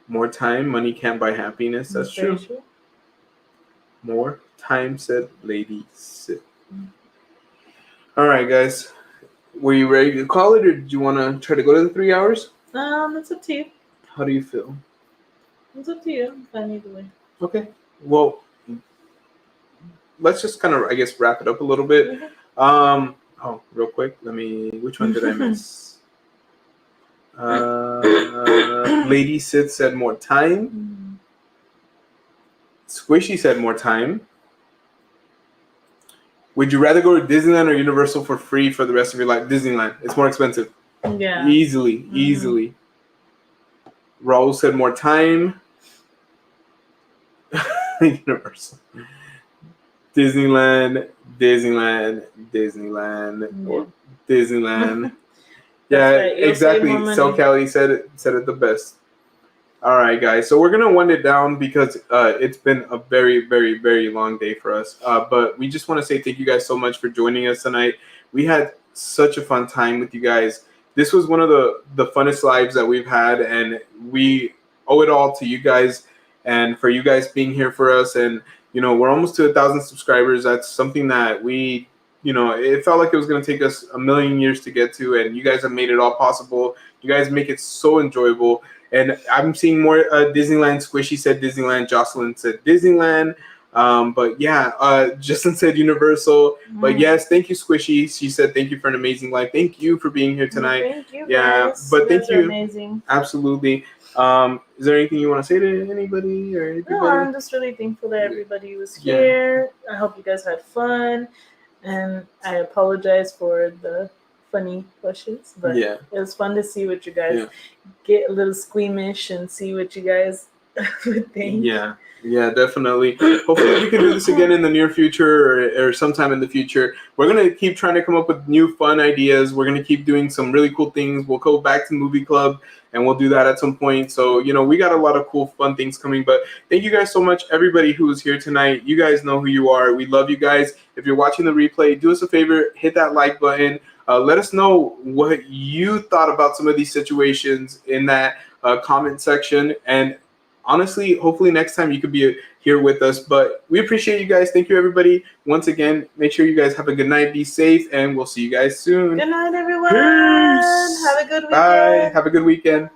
More time, money can't buy happiness. That's true. More time, said Lady Sit. All right, guys. Were you ready to call it, or did you want to try to go to the 3 hours? It's up to you. How do you feel? It's up to you. I'm fine either way. Okay. Well, let's just kind of, I guess, wrap it up a little bit. Real quick. Which one did I miss? Lady Sid said more time. Squishy said more time. Would you rather go to Disneyland or Universal for free for the rest of your life? Disneyland. It's more expensive. Yeah. Easily. Raul said more time. Universal. Disneyland. Or Disneyland. Yeah, right. exactly. So Kelly said it the best. All right, guys. So we're gonna wind it down because it's been a very, very, very long day for us. But we just want to say thank you guys so much for joining us tonight. We had such a fun time with you guys. This was one of the funnest lives that we've had, and we owe it all to you guys and for you guys being here for us. And we're almost to 1,000 subscribers. That's something that we, it felt like it was going to take us a million years to get to, and you guys have made it all possible. You guys make it so enjoyable. And I'm seeing more Disneyland. Squishy said Disneyland. Jocelyn said Disneyland. But yeah, Justin said Universal. But yes, thank you, Squishy. She said thank you for an amazing life. Thank you for being here tonight. Thank you, guys. But thank you. Amazing. Absolutely. Is there anything you want to say to anybody or everybody? No, I'm just really thankful that everybody was here. I hope you guys had fun, and I apologize for the funny questions, but it was fun to see what you guys get a little squeamish and see what you guys would think. Yeah, definitely. Hopefully we can do this again in the near future or sometime in the future. We're going to keep trying to come up with new fun ideas. We're going to keep doing some really cool things. We'll go back to movie club and we'll do that at some point. So, we got a lot of cool, fun things coming. But thank you guys so much, everybody who was here tonight. You guys know who you are. We love you guys. If you're watching the replay, do us a favor, hit that like button. Let us know what you thought about some of these situations in that comment section. And honestly, hopefully next time you could be here with us. But we appreciate you guys. Thank you, everybody. Once again, make sure you guys have a good night. Be safe, and we'll see you guys soon. Good night, everyone. Peace. Have a good weekend. Bye. Have a good weekend.